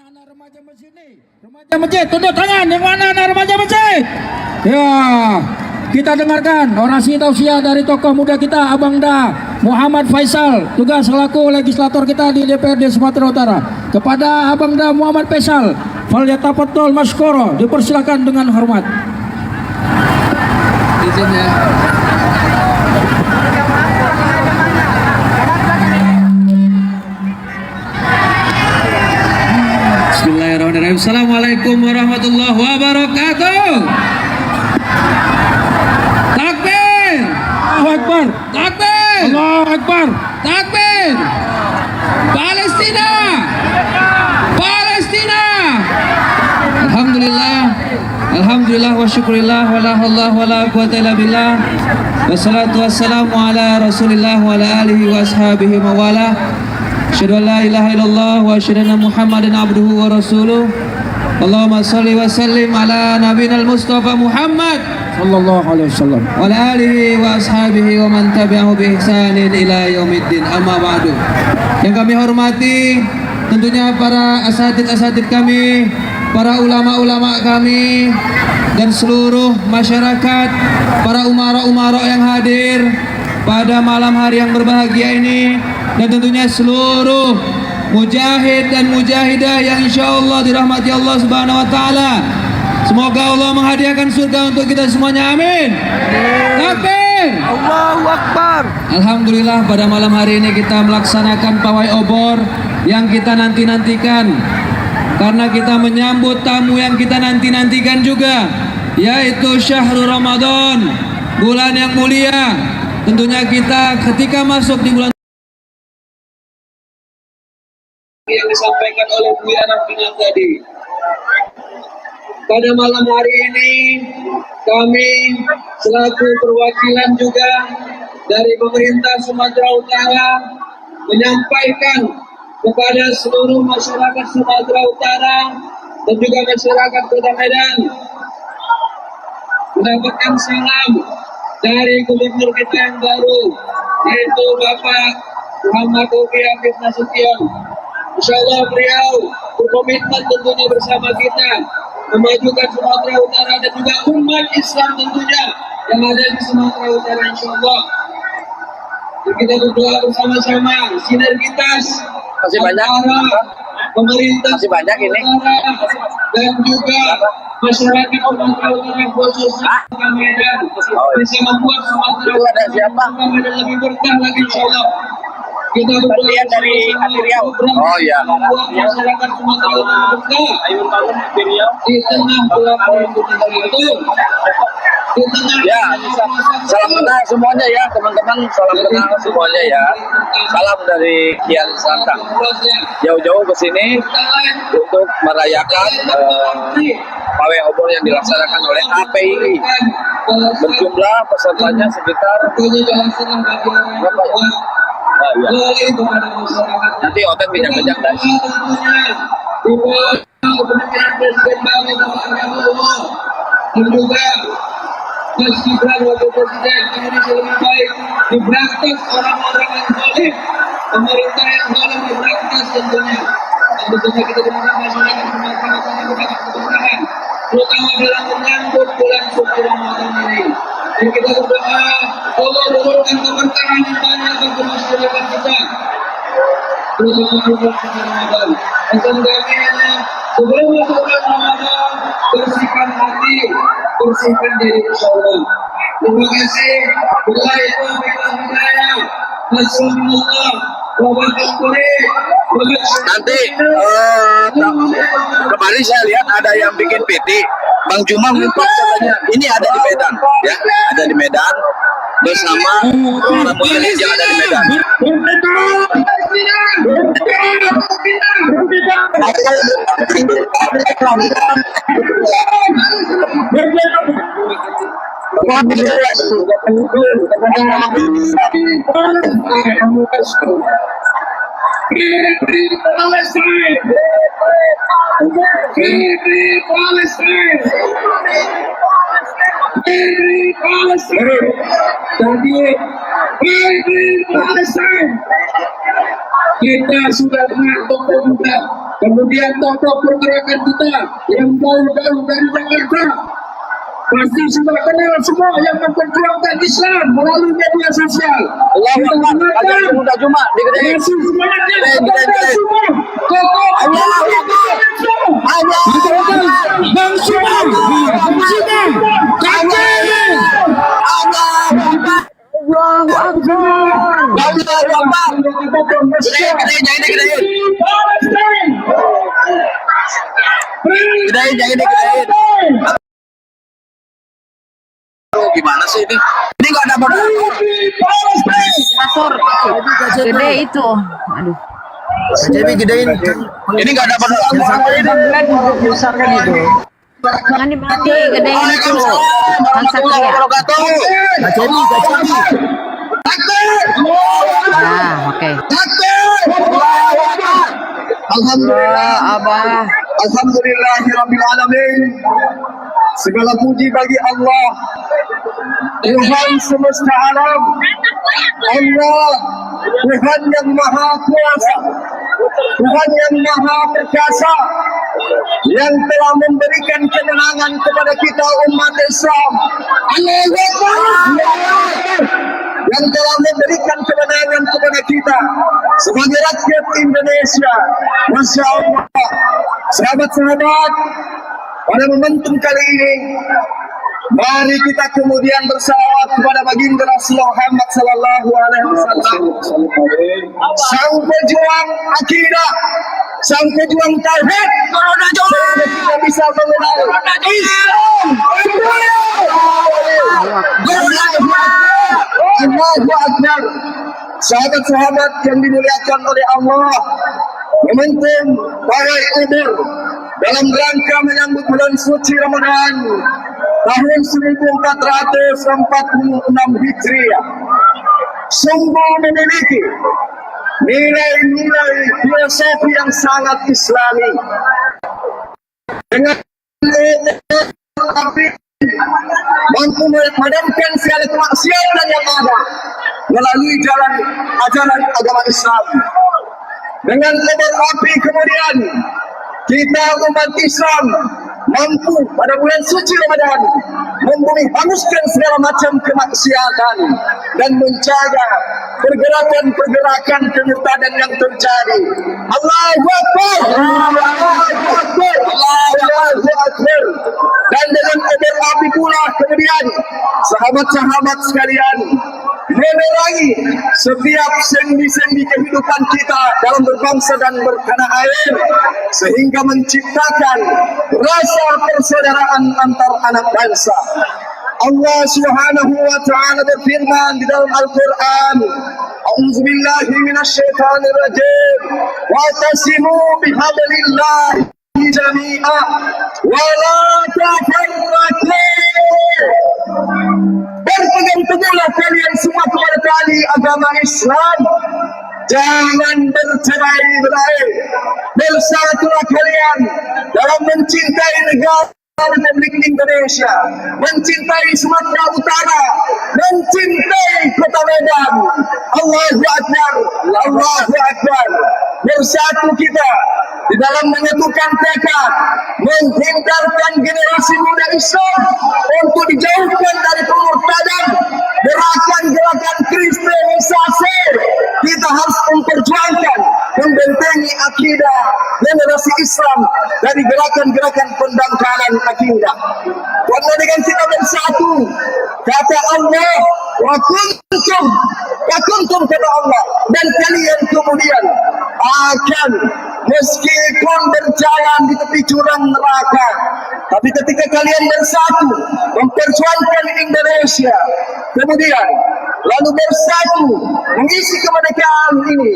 Anak remaja masjid nih, remaja masjid, tunduk tangan. Yang mana anak remaja masjid? Ya, kita dengarkan orasi tausiah dari tokoh muda kita, Abang Da Muhammad Faisal, tugas selaku legislator kita di DPRD Sumatera Utara. Kepada Abang Da Muhammad Faisal, falyatafaddal maskoro, dipersilakan dengan hormat. Izin ya. Bismillahirrahmanirrahim. Assalamualaikum warahmatullahi wabarakatuh. Takbir. Allahu Akbar. Takbir. Allahu Akbar. Takbir. Palestina. Palestina. Alhamdulillah. Alhamdulillah wa syukurillah wa la haula wa la quwwata illa billah. Wassalatu wassalamu ala Rasulillah wa ala alihi wa ashabihi wa wala. Asyhadu an la ilaha illallah wa asyhadu anna Muhammadan abduhu wa rasuluh. Allahumma shalli wa sallim ala nabiyina al-Mustafa Muhammad sallallahu alaihi wasallam wa ala alihi wa ashabihi wa man tabi'ahu bi ihsanin ila yaumiddin. Amma ba'du. Yang kami hormati tentunya para asatid kami, para ulama-ulama kami, dan seluruh masyarakat, para umara-umara yang hadir pada malam hari yang berbahagia ini, dan tentunya seluruh mujahid dan mujahidah yang insyaallah dirahmati Allah Subhanahu wa taala. Semoga Allah menghadiahkan surga untuk kita semuanya, amin. Takbir. Allahu Akbar. Alhamdulillah, pada malam hari ini kita melaksanakan pawai obor yang kita nanti-nantikan, karena kita menyambut tamu yang kita nanti-nantikan juga, yaitu Syahrul Ramadan, bulan yang mulia. Tentunya kita ketika masuk di bulan yang disampaikan oleh Bu Yana tadi, pada malam hari ini kami selaku perwakilan juga dari pemerintah Sumatera Utara menyampaikan kepada seluruh masyarakat Sumatera Utara dan juga masyarakat Kota Medan, mendapatkan salam dari gubernur kita yang baru, yaitu Bapak Muhammad Bobi Afif Nasution. Insyaallah beliau berkomitmen tentunya bersama kita memajukan Sumatera Utara dan juga umat Islam tentunya yang ada di Sumatera Utara, insyaallah. Kita berdoa bersama-sama sinergitas antara pemerintah Sumatera dan juga masyarakat Sumatera Utara khususnya Medan bisa membuat Sumatera Utara Medan lebih berkah lagi, insyaallah. Kita berdoa dari Riau. Oh ya. Masyarakat Sumatera Utara berkah di tengah pelakon itu. Ya, salam kenal semuanya ya teman-teman, salam kenal semuanya ya. Salam dari Kian Santang. Jauh-jauh ke sini untuk merayakan pawai obor yang dilaksanakan oleh KPI. Berjumlah pesertanya sekitar berapa ya? Oh, iya. Nanti Oten bijak-bijak guys. Dan juga Mas Gibran Wakil Presiden Indonesia lebih baik diberantas orang-orang yang zalim, pemerintah yang zalim diberantas tentunya. Dan tentunya kita berharap masyarakat Sumatera Utara mendapat keberkahan, terutama dalam menyambut bulan suci Ramadan ini. Dan kita berdoa Allah turunkan keberkahan yang banyak bagi masyarakat kita, terutama bulan suci Ramadan. Dan tentunya sebelum masuk bulan Ramadan, bersihkan hati, bersihkan diri, insyaallah. Terima kasih. Billahi taufiq wal hidayah. Wassalamualaikum warahmatullahi wabarakatuh. Nanti kemarin saya lihat ada yang bikin PT, Bang Juma katanya ini ada di Medan, ya, ada di Medan bersama para mujahirin yang ada di Medan. kita sudah dengan tokoh muda, kemudian tokoh pergerakan kita yang jauh-jauh dari Jakarta pasti sudah kenal semua yang memperjuangkan Islam melalui media sosial. Allahu Akbar. Ada muda Jumat di Gede. Masih semangatnya kepada semua tokoh Allahu Akbar. Bang Sumang, Kajari. Allahu Akbar. Allahu Akbar. Gede. Gimana sih ini? Ini nggak ada moderator. Motor gede itu. Aduh. Jadi gedein. Ini nggak ada moderator. Jangan diberhenti, gedein itu. Bang Satria. Nah, oke. Alhamdulillah, Abah. Alhamdulillahirabbil alamin. Segala puji bagi Allah, Tuhan semesta alam. Allah, Tuhan yang maha kuasa, Tuhan yang maha perkasa, yang telah memberikan kemenangan kepada kita umat Islam. Allahu Akbar. Yang telah memberikan kemenangan kepada kita sebagai rakyat Indonesia. Masya Allah. Sahabat-sahabat, pada momentum kali ini, mari kita kemudian bersalawat kepada baginda Rasulullah Muhammad sallallahu alaihi wasallam. Sang pejuang akidah, sang pejuang tauhid, sehingga kita bisa mengenal Islam. Allahu Akbar. Sahabat-sahabat yang dimuliakan oleh Allah, momentum Parai Ubur dalam rangka menyambut bulan suci Ramadan tahun 1446 Hijriah sungguh memiliki nilai-nilai filosofi yang sangat Islami. Dengan mampu memadamkan segala kemaksiatan yang ada melalui jalan ajaran agama Islam. Dengan obor api kemudian kita umat Islam mampu pada bulan suci Ramadan membumi hanguskan segala macam kemaksiatan dan menjaga pergerakan-pergerakan kemurtadan yang terjadi. Allahu Akbar. Allahu Akbar. Allahu Akbar. Dan dengan obor api pula kemudian sahabat-sahabat sekalian menerangi setiap sendi-sendi kehidupan kita dalam berbangsa dan bertanah air sehingga menciptakan rasa persaudaraan antar anak bangsa. Allah Subhanahu wa taala berfirman di dalam Al-Qur'an, A'udzu billahi minasyaitonir rajim. Wa'tasimu bihablillahi jami'a wa la tafarraqu. Berpegang teguhlah kalian semua kepada tali agama Islam. Jangan bercerai-berai. Bersatulah kalian dalam mencintai negara Republik Indonesia, mencintai Sumatera Utara, mencintai Kota Medan. Allahu Akbar. Allahu Akbar. Bersatu kita di dalam menyatukan tekad menghindarkan generasi muda Islam untuk dijauhkan dari pemurtadan, gerakan-gerakan kristenisasi. Kita harus memperjuangkan, membentengi akidah generasi Islam dari gerakan-gerakan pendangkalan akidah. Karena dengan kita bersatu, kata Allah, wa kuntum kata Allah, dan kalian kemudian akan meskipun berjalan di tepi jurang neraka, tapi ketika kalian bersatu memperjuangkan Indonesia, kemudian lalu bersatu mengisi kemerdekaan ini,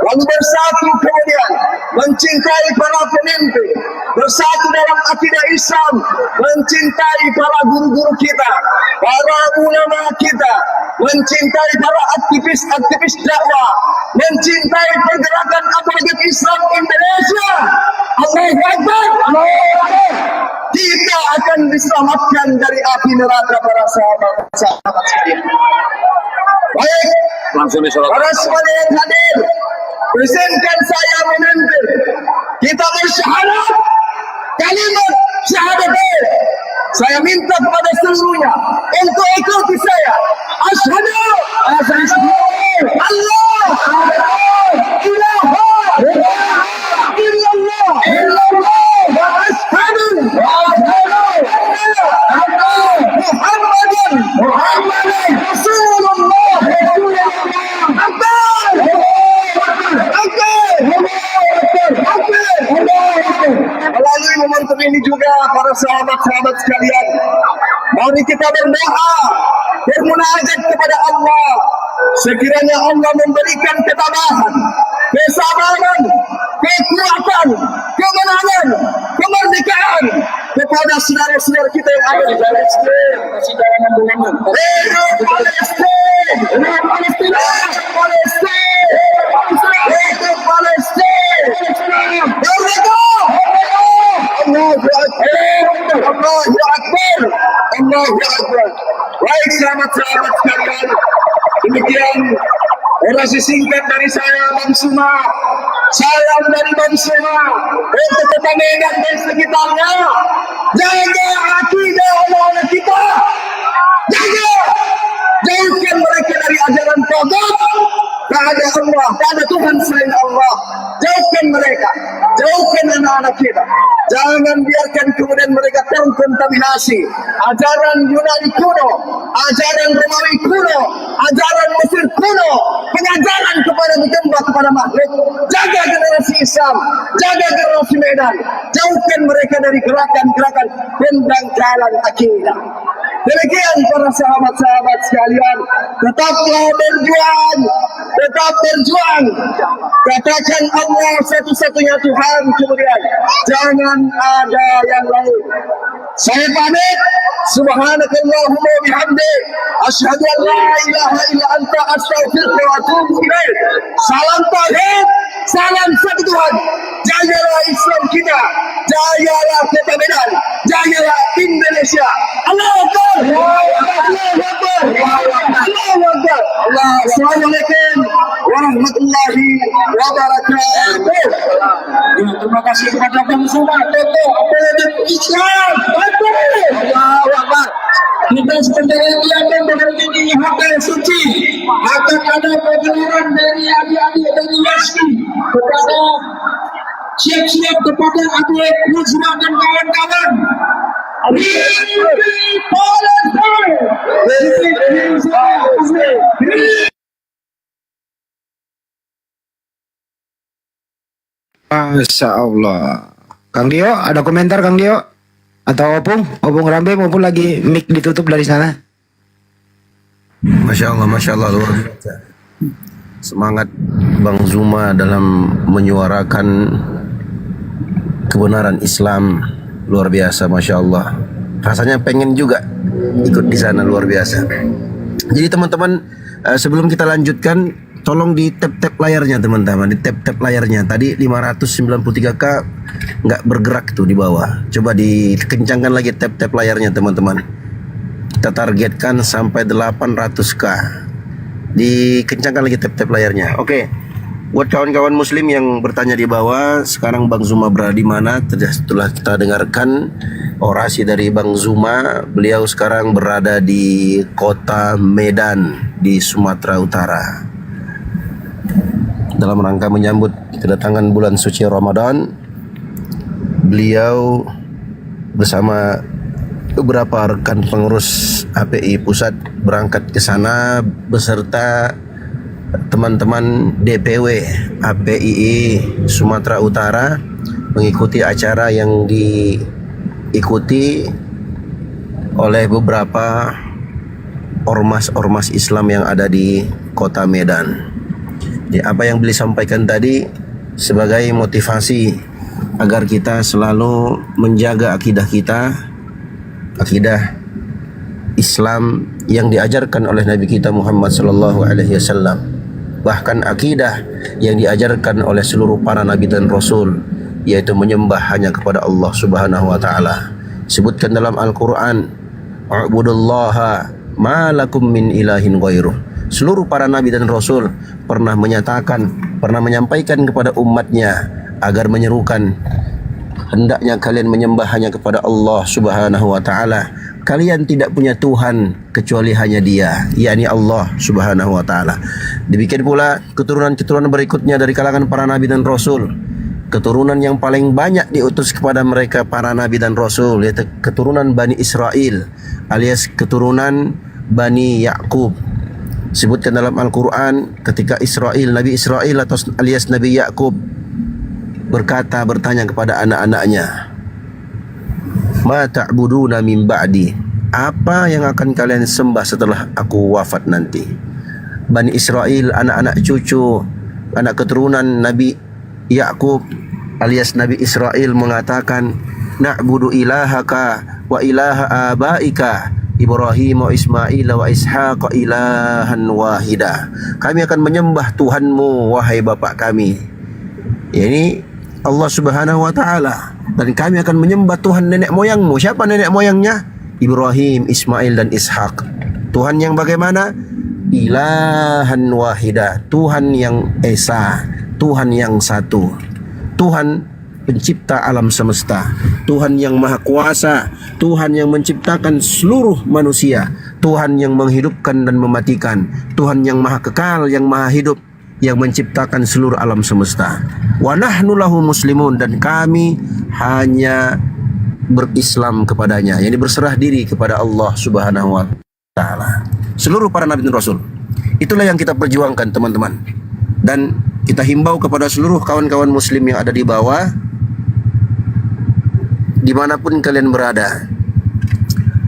lalu bersatu kemudian mencintai para pemimpin, bersatu dalam akidah Islam, mencintai para guru-guru kita, para ulama kita, mencintai para aktivis-aktivis dakwah, mencintai pergerakan apologet Islam Indonesia. Allahu Akbar. Kita akan diselamatkan dari api neraka para sahabat-sahabat sekalian. Baik, para semuanya yang hadir, izinkan saya memimpin. Kita bersyahadat kalimat syahadatain. Saya minta kepada seluruhnya untuk ikuti saya. Asyhadu Allah ilaha illallah wa asyhadu Muhammadan Rasulullah. Melalui momentum ini juga para sahabat-sahabat sekalian, mari kita berdoa, bermunajat kepada Allah. Sekiranya Allah memberikan ketabahan, kesabaran, kekuatan, kemenangan, kemerdekaan kepada saudara-saudara kita yang ada di Palestina. Hidup Palestina! Hidup Palestina! Hidup Palestina! Merdeka! Allahu Akbar! Allahu Akbar! Allahu Akbar! Baik sahabat-sahabat sekalian, demikian orasi singkat dari saya, Bang Suma. Salam dari Bang Suma untuk kota Medan dan sekitarnya. Jaga akidah anak-anak kita. Jaga, jauhkan mereka dari ajaran tagut. Tak ada Allah, tak ada Tuhan selain Allah. Jauhkan mereka, jauhkan anak-anak kita. Jangan biarkan kemudian mereka terkontaminasi ajaran Yunani kuno, ajaran Romawi kuno, ajaran Mesir kuno, pengajaran kepada menyembah kepada makhluk. Jaga generasi Islam, jaga generasi Medan. Jauhkan mereka dari gerakan-gerakan pembangkalan akidah. Demikian para sahabat-sahabat sekalian, tetaplah berjuang, tetap berjuang. Katakan Allah satu-satunya Tuhan, kemudian jangan ada yang lain. Saya pamit. Subhanakallahumma wa bihamdik, asyhadu an la ilaha illa anta, astaghfiruka wa atubu ilaik. Salam tauhid, salam satu Tuhan. Jagalah Islam kita, jagalah kota Medan, jagalah Indonesia. Allahu Akbar. Allahu Akbar. Allahu Akbar. Assalamualaikum warahmatullahi wabarakatuh. Terima kasih kepada Bang Suma, Toto, Apologet Islam. Allahu Akbar. Kita sebentar lagi akan berhenti di hotel suci. Akan ada pegelaran dari adik-adik dari Yasmin kepada siap-siap kepada adik Nuzma dan kawan-kawan. Masya Allah. Kang Dio, ada komentar Kang Dio? Atau Opung Rambe maupun lagi mic ditutup dari sana? Masya Allah luar biasa. Semangat Bang Zuma dalam menyuarakan kebenaran Islam luar biasa, Masya Allah. Rasanya pengen juga ikut di sana, luar biasa. Jadi teman-teman, sebelum kita lanjutkan, tolong di tap layarnya teman-teman, di tap layarnya. Tadi 593K nggak bergerak tuh di bawah. Coba dikencangkan lagi tap layarnya teman-teman. Kita targetkan sampai 800K. Dikencangkan lagi tap layarnya. Oke. Buat kawan-kawan muslim yang bertanya di bawah, sekarang Bang Zuma berada di mana? Setelah kita dengarkan orasi dari Bang Zuma, beliau sekarang berada di kota Medan di Sumatera Utara. Dalam rangka menyambut kedatangan bulan suci Ramadan, beliau bersama beberapa rekan pengurus API Pusat berangkat ke sana beserta teman-teman DPW APII Sumatera Utara mengikuti acara yang diikuti oleh beberapa ormas-ormas Islam yang ada di kota Medan. Ya, apa yang beliau sampaikan tadi sebagai motivasi agar kita selalu menjaga akidah kita, akidah Islam yang diajarkan oleh Nabi kita Muhammad sallallahu alaihi wasallam. Bahkan akidah yang diajarkan oleh seluruh para nabi dan rasul, yaitu menyembah hanya kepada Allah Subhanahu wa taala. Sebutkan dalam Al-Qur'an, "U'budullaha ma lakum min ilahin ghairuh." seluruh para nabi dan rasul pernah menyampaikan kepada umatnya agar menyerukan, hendaknya kalian menyembah hanya kepada Allah Subhanahu wa taala. Kalian tidak punya Tuhan kecuali hanya Dia, yakni Allah Subhanahu wa taala. Demikian pula keturunan-keturunan berikutnya dari kalangan para nabi dan rasul. Keturunan yang paling banyak diutus kepada mereka para nabi dan rasul, yaitu keturunan Bani Israel alias keturunan Bani Yakub. Sebutkan dalam Al-Quran ketika Nabi Israel atau alias Nabi Yakub bertanya kepada anak-anaknya, "Ma ta'buduna min ba'di?" Apa yang akan kalian sembah setelah aku wafat nanti? Bani Israel, anak-anak cucu, anak keturunan Nabi Yakub alias Nabi Israel mengatakan, "Na'budu ilahaka wa ilaha abaika Ibrahim wa Ismail wa Ishaq ilahan wahida." Kami akan menyembah Tuhanmu wahai bapak kami, ini Allah Subhanahu wa taala, dan kami akan menyembah Tuhan nenek moyangmu. Siapa nenek moyangnya? Ibrahim, Ismail dan Ishak. Tuhan yang bagaimana? Ilahan wahida, Tuhan yang esa, Tuhan yang satu, Tuhan pencipta alam semesta, Tuhan yang maha kuasa, Tuhan yang menciptakan seluruh manusia, Tuhan yang menghidupkan dan mematikan, Tuhan yang maha kekal, yang maha hidup, yang menciptakan seluruh alam semesta. Wa nahnu lahu muslimun, dan kami hanya berislam kepadanya, yakni berserah diri kepada Allah Subhanahu wa taala. Seluruh para nabi dan rasul. Itulah yang kita perjuangkan, teman-teman. Dan kita himbau kepada seluruh kawan-kawan muslim yang ada di bawah, dimanapun kalian berada,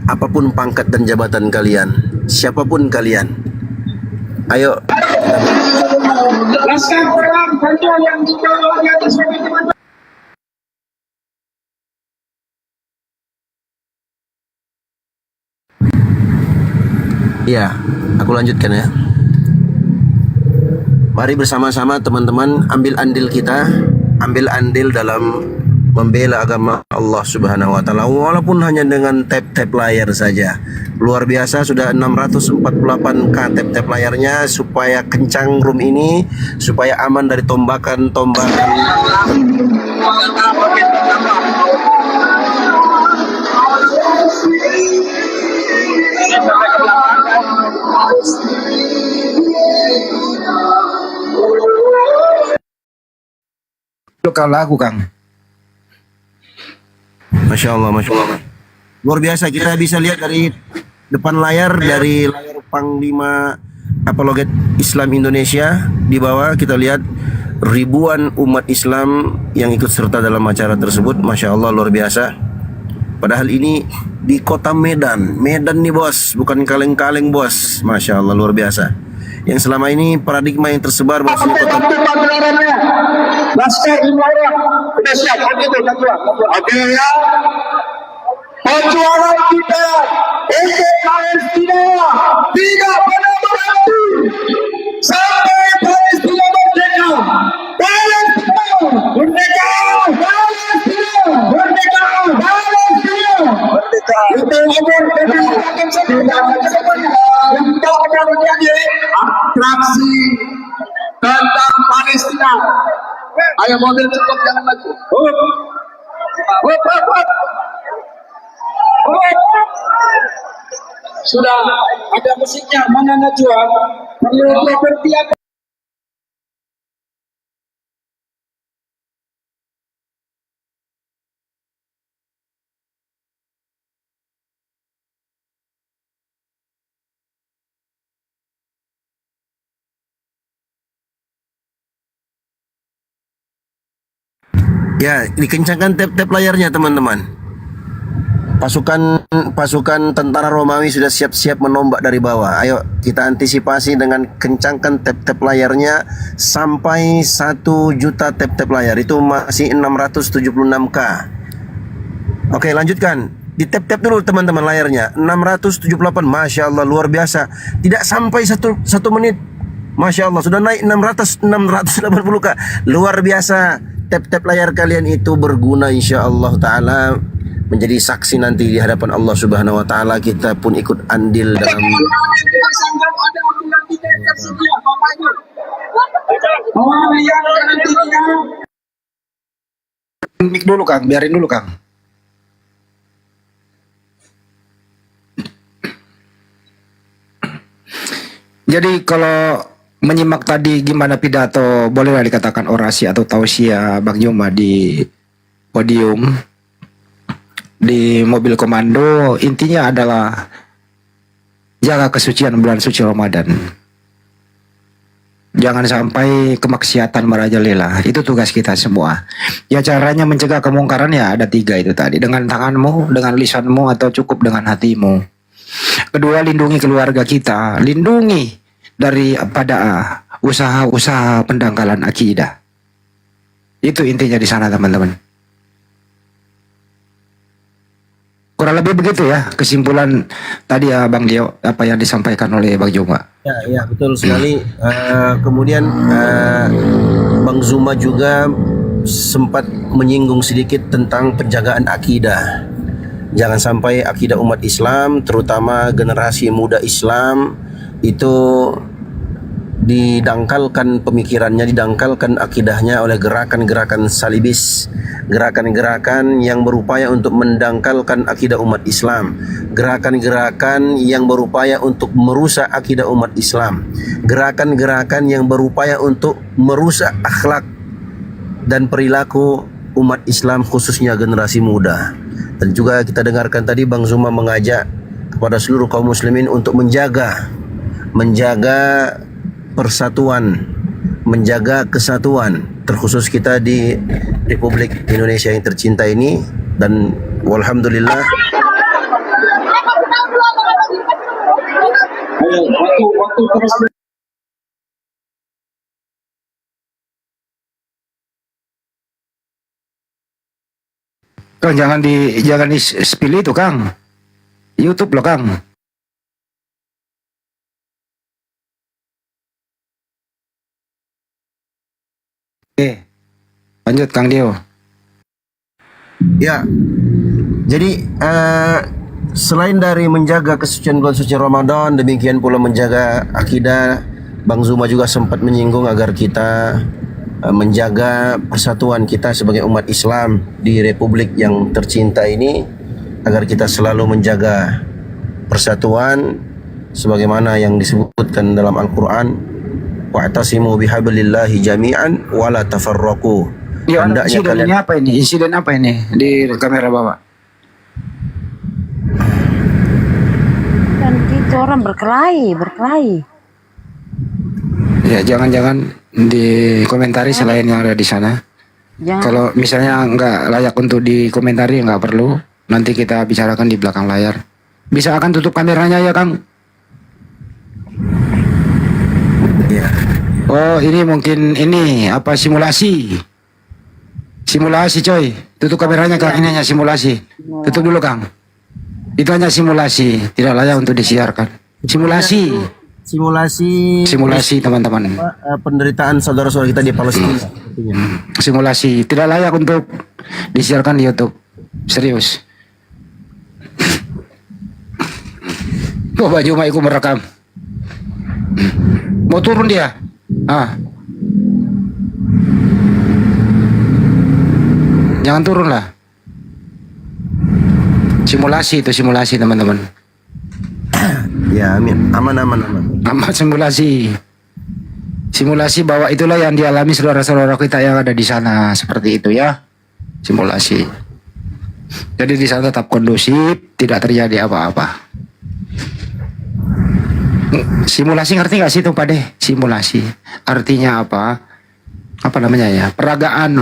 apapun pangkat dan jabatan kalian, siapapun kalian, ayo Laskar perang bantuan yang dibawa di atas teman-teman. Ya, aku lanjutkan ya. Mari bersama-sama teman-teman ambil andil kita, ambil andil dalam membela agama Allah Subhanahu wa taala, walaupun hanya dengan tap-tap layar saja. Luar biasa, sudah 648k tap-tap layarnya, supaya kencang room ini, supaya aman dari tombakan-tombakan. Lokal lagu, Kang. Masya Allah, Masya Allah. Luar biasa, kita bisa lihat dari depan layar, dari layar Panglima Apologet Islam Indonesia. Di bawah kita lihat ribuan umat Islam yang ikut serta dalam acara tersebut. Masya Allah, luar biasa. Padahal ini di kota Medan. Medan nih bos, bukan kaleng-kaleng bos. Masya Allah, luar biasa. Yang selama ini paradigma yang tersebar bahwa kota Laskar Ibrahim sudah siap. Oke ya. Perjuangan kita untuk Palestina tidak pernah berhenti sampai Palestina merdeka. Palestina merdeka. Palestina merdeka. Palestina merdeka. Itu umur kita akan sebenarnya untuk menjadi atraksi tentang Palestina. Ayo mobil cukup, jangan lagi. Sudah ada musiknya, mana Najwa? Perlu seperti apa? Ya, dikencangkan tap-tap layarnya teman-teman. Pasukan tentara Romawi sudah siap-siap menombak dari bawah. Ayo kita antisipasi dengan kencangkan tap-tap layarnya sampai 1 juta tap-tap layar. Itu masih 676k. Oke, lanjutkan. Di tap-tap dulu teman-teman layarnya. 678, Masya Allah, luar biasa. Tidak sampai satu menit, Masya Allah, sudah naik 680k. Luar biasa. Tap-tap layar kalian itu berguna insya Allah ta'ala, menjadi saksi nanti di hadapan Allah Subhanahu wa ta'ala. Kita pun ikut andil dalam Oh, yang nantinya Mik dulu Kang, biarin dulu Kang. Jadi kalau menyimak tadi gimana pidato, bolehlah dikatakan orasi atau tausiah Bang Juma di podium di mobil komando, intinya adalah jaga kesucian bulan suci Ramadan. Jangan sampai kemaksiatan merajalela. Itu tugas kita semua. Ya caranya mencegah kemungkaran ya ada 3 itu tadi. Dengan tanganmu, dengan lisanmu, atau cukup dengan hatimu. Kedua, lindungi keluarga kita. Lindungi daripada usaha-usaha pendangkalan akidah. Itu intinya di sana teman-teman. Kurang lebih begitu ya kesimpulan tadi ya Bang Leo, apa yang disampaikan oleh Bang Juma. Ya, betul sekali. Kemudian Bang Zuma juga sempat menyinggung sedikit tentang penjagaan akidah. Jangan sampai akidah umat Islam, terutama generasi muda Islam, itu didangkalkan pemikirannya, didangkalkan akidahnya oleh gerakan-gerakan salibis, gerakan-gerakan yang berupaya untuk mendangkalkan akidah umat Islam, gerakan-gerakan yang berupaya untuk merusak akidah umat Islam, gerakan-gerakan yang berupaya untuk merusak akhlak dan perilaku umat Islam, khususnya generasi muda. Dan juga kita dengarkan tadi Bang Zuma mengajak kepada seluruh kaum muslimin untuk menjaga persatuan, menjaga kesatuan, terkhusus kita di Republik Indonesia yang tercinta ini. Dan walhamdulillah Kang, jangan di spill itu Kang. YouTube loh Kang. Oke, lanjut Kang Dio. Ya, jadi selain dari menjaga kesucian bulan suci Ramadan, demikian pula menjaga akidah. Bang Zuma juga sempat menyinggung agar kita menjaga persatuan kita sebagai umat Islam di Republik yang tercinta ini, agar kita selalu menjaga persatuan sebagaimana yang disebutkan dalam Al-Quran, wa'tasimu bihablillahi jami'an wa la tafarraqu. Ya, insiden apa ini di kamera Bapak? Dan gitu orang berkelahi. Ya, jangan-jangan dikomentari selain yang ada di sana. Jangan. Kalau misalnya nggak layak untuk dikomentari, nggak perlu. Nanti kita bicarakan di belakang layar. Bisa akan tutup kameranya ya Kang? Ya. Oh, ini mungkin ini apa simulasi? Simulasi coy. Tutup kameranya Kang, ini hanya simulasi. Tutup dulu Kang. Itu hanya simulasi, tidak layak untuk disiarkan. Simulasi teman-teman. Penderitaan saudara-saudara kita di Palestina. Simulasi, tidak layak untuk disiarkan di YouTube. Serius. Bapak Juma ikut merekam. Mau turun dia? Jangan turun lah. Simulasi itu simulasi teman-teman. Ya, amin. Aman. Aman simulasi. Simulasi bahwa itulah yang dialami saudara-saudara kita yang ada di sana, seperti itu ya. Simulasi. Jadi di sana tetap kondusif, tidak terjadi apa-apa. Simulasi ngerti nggak sih tuh Pak Deh? Simulasi artinya apa? Apa namanya ya? Peragaan,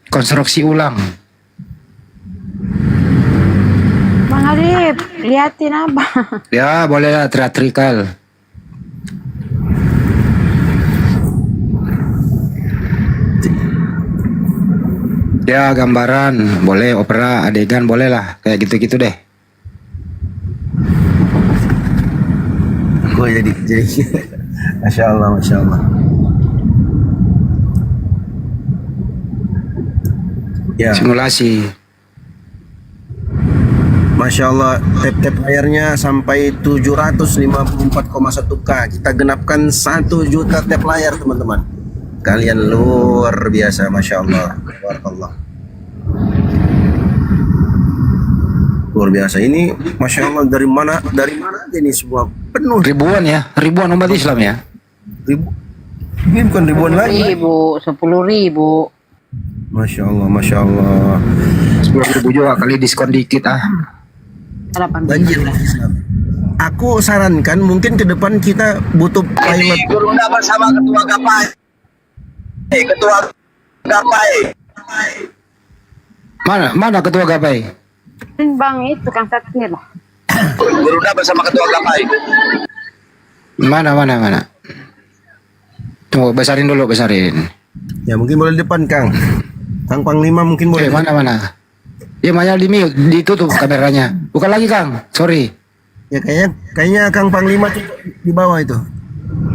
konstruksi ulang. Bang Arif, liatin apa? Ya boleh lah, teatrikal. Ya gambaran, boleh opera, adegan boleh lah, kayak gitu-gitu deh. Gue jadi Masya Allah. Ya. Simulasi. Masya Allah, tap-tap layarnya sampai 754,1K. Kita genapkan 1 juta tap layar, teman-teman. Kalian luar biasa, Masya Allah. Barakallah. Luar biasa. Ini Masya Allah, dari mana aja ini semua penuh. Ribuan umat Islam ya. Ini bukan ribuan lagi. 10.000. Masya Allah, Masya Allah. 10.000 juga kali diskon dikit ah. Banjir Islam. Aku sarankan mungkin ke depan kita butuh pilot. Gurunda bersama Ketua Gapai. Ketua Gapai. Mana Ketua Gapai? Bang itu Kang Satir lah. Gurunda bersama Ketua Gapai. Mana. Tunggu, besarin. Ya mungkin boleh di depan, Kang. Kang Panglima mungkin boleh. Mana? Ya Maya di mute, ditutup kameranya. Bukan lagi Kang, sorry. Ya kayaknya Kang Panglima di bawah itu.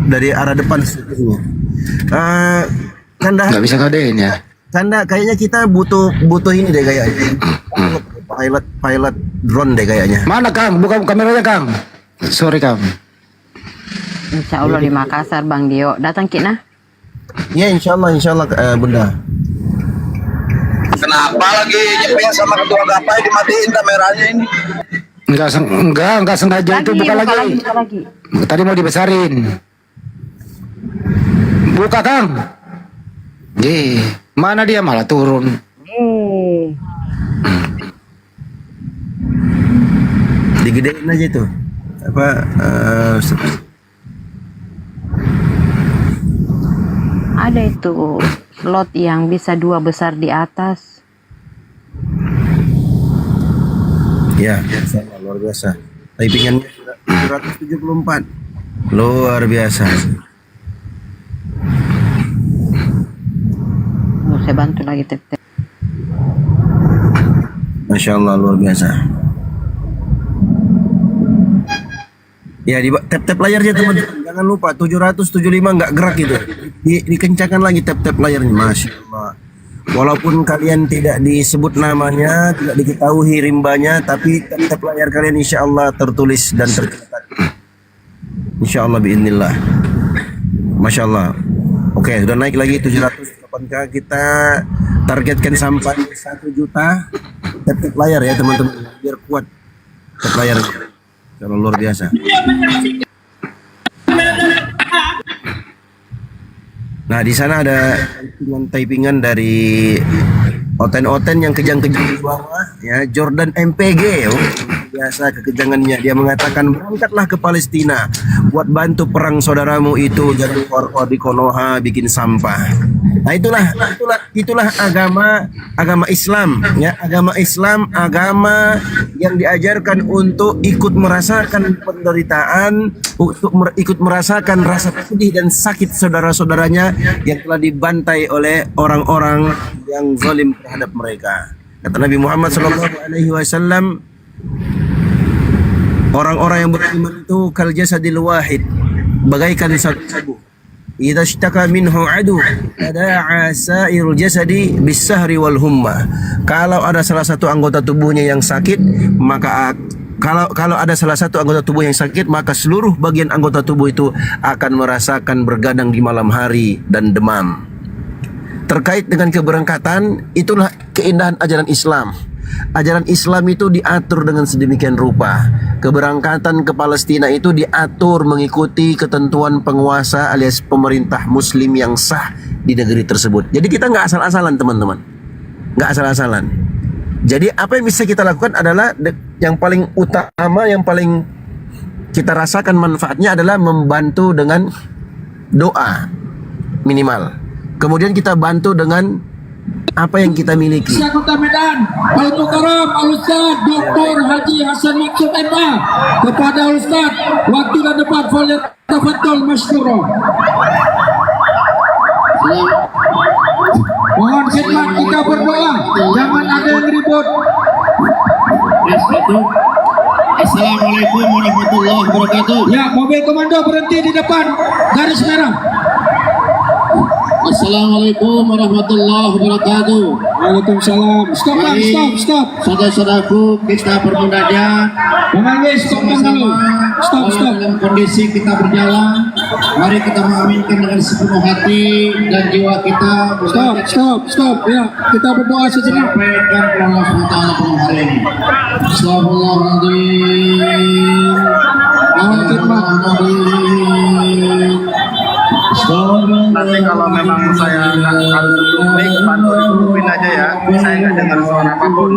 Dari arah depan sepertinya. Kanda nggak bisa kadein ya. Kanda kayaknya kita butuh ini deh kayaknya. Pilot drone deh kayaknya. Mana Kang? Buka kameranya Kang. Sorry Kang. Insya Allah di Makassar Bang Dio. Datang Kina? Ya insya Allah Bunda. Kenapa lagi nyepeng sama Ketua Gapai dimatiin kameranya ini? Enggak sengaja itu buka lagi. Tadi mau dibesarin. Buka Kang. Mana dia malah turun. Digedein aja itu. Ada itu slot yang bisa 2 besar di atas. Ya, luar biasa. Typingannya 774. Luar biasa. Saya bantu lagi tep-tep. Masya Allah, luar biasa. Ya, di tap-tap layarnya teman-teman. Jangan lupa 775 nggak gerak itu. Dikencangkan lagi tap-tap layarnya. Masya Allah. Walaupun kalian tidak disebut namanya, tidak diketahui rimbanya, tapi tap-tap layar kalian insya Allah tertulis dan tercatat. Insya Allah biiznillah. Masya Allah. Oke, sudah naik lagi 708K. Kita targetkan sampai 1 juta tap-tap layar ya teman-teman. Biar kuat tap layarnya. Kalau luar biasa. Nah di sana ada typingan dari Oten yang kejang-kejang di bawah, ya Jordan MPG, biasa kekejangannya. Dia mengatakan berangkatlah ke Palestina, buat bantu perang saudaramu itu, jangan keluar di Konoha bikin sampah. Nah itulah agama Islam, ya agama yang diajarkan untuk ikut merasakan penderitaan, untuk ikut merasakan rasa sedih dan sakit saudara-saudaranya yang telah dibantai oleh orang-orang yang zalim terhadap mereka. Kata Nabi Muhammad SAW, orang-orang yang beriman itu kal jasadil wahid, bagaikan satu tubuh. Idza ishtaka minhu adu tada'a sa'irul jasadi bis-sahri wal humma. Kalau ada salah satu anggota tubuhnya yang sakit, maka kalau ada salah satu anggota tubuh yang sakit, maka seluruh bagian anggota tubuh itu akan merasakan bergadang di malam hari dan demam. Terkait dengan keberangkatan, itulah keindahan ajaran Islam. Ajaran Islam itu diatur dengan sedemikian rupa. Keberangkatan ke Palestina itu diatur mengikuti ketentuan penguasa alias pemerintah muslim yang sah di negeri tersebut. Jadi kita nggak asal-asalan teman-teman, nggak asal-asalan. Jadi apa yang bisa kita lakukan adalah yang paling utama, yang paling kita rasakan manfaatnya adalah membantu dengan doa minimal. Kemudian kita bantu dengan apa yang kita miliki. Kota Medan, Al-Mukarram Al-Ustaz Dr. Haji Hasan Maksud MA. Kepada Ustaz, waktu dan tempat falyatafadhal masykurah. Mohon khidmat kita berdoa, jangan ada yang ribut. Assalamualaikum warahmatullahi wabarakatuh. Ya, mobil komando berhenti di depan garis merah. Assalamualaikum warahmatullahi wabarakatuh. Waalaikumsalam. Stop, Bang. Mari, Stop. saudara-saudaraku, kita bermunajat. Bang Anggi, stop dulu. Stop. Dalam kondisi kita berjalan, mari kita mengaminkan dengan sepenuh hati dan jiwa kita. Stop. Ya, kita berdoa sejenak. Sampaikan ke Allah SWT penuh hari ini. Astagfirullahaladzim. Nanti kalau memang saya harus tutup mic, bantu ditutupin aja ya. Saya nggak dengar suara apapun.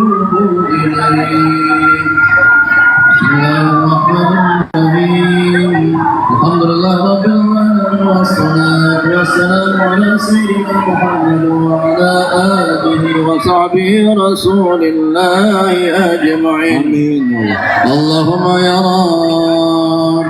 Alhamdulillah Rabbil alamin wassalatu wassalamu ala sayyidina Muhammad wa ala alihi wa sahbihi rasulillahi ajma'in. Allahumma ya Rabb,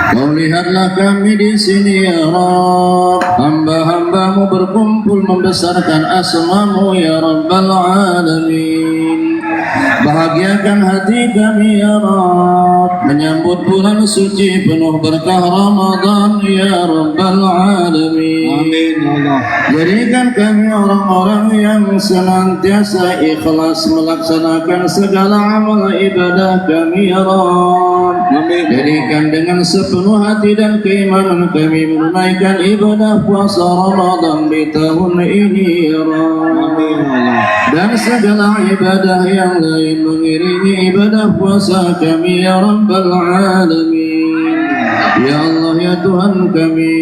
Kau lihatlah kami di sini ya Rabb, hamba-hambamu berkumpul membesarkan asmamu ya Rabbal Alamin. Bahagiakan hati kami ya Rabb, menyambut bulan suci penuh berkah Ramadan ya Rabbal Alamin. Amin Allah. Jadikan kami orang-orang yang senantiasa ikhlas melaksanakan segala amal ibadah kami ya Rabb. Amin. Jadikan dengan sepenuh hati dan keimanan kami menunaikan ibadah puasa Ramadan di tahun ini ya Rabb. Dan segala ibadah yang lain mengiringi ibadah puasa kami ya Rabbal Alamin. Ya Allah ya Tuhan kami,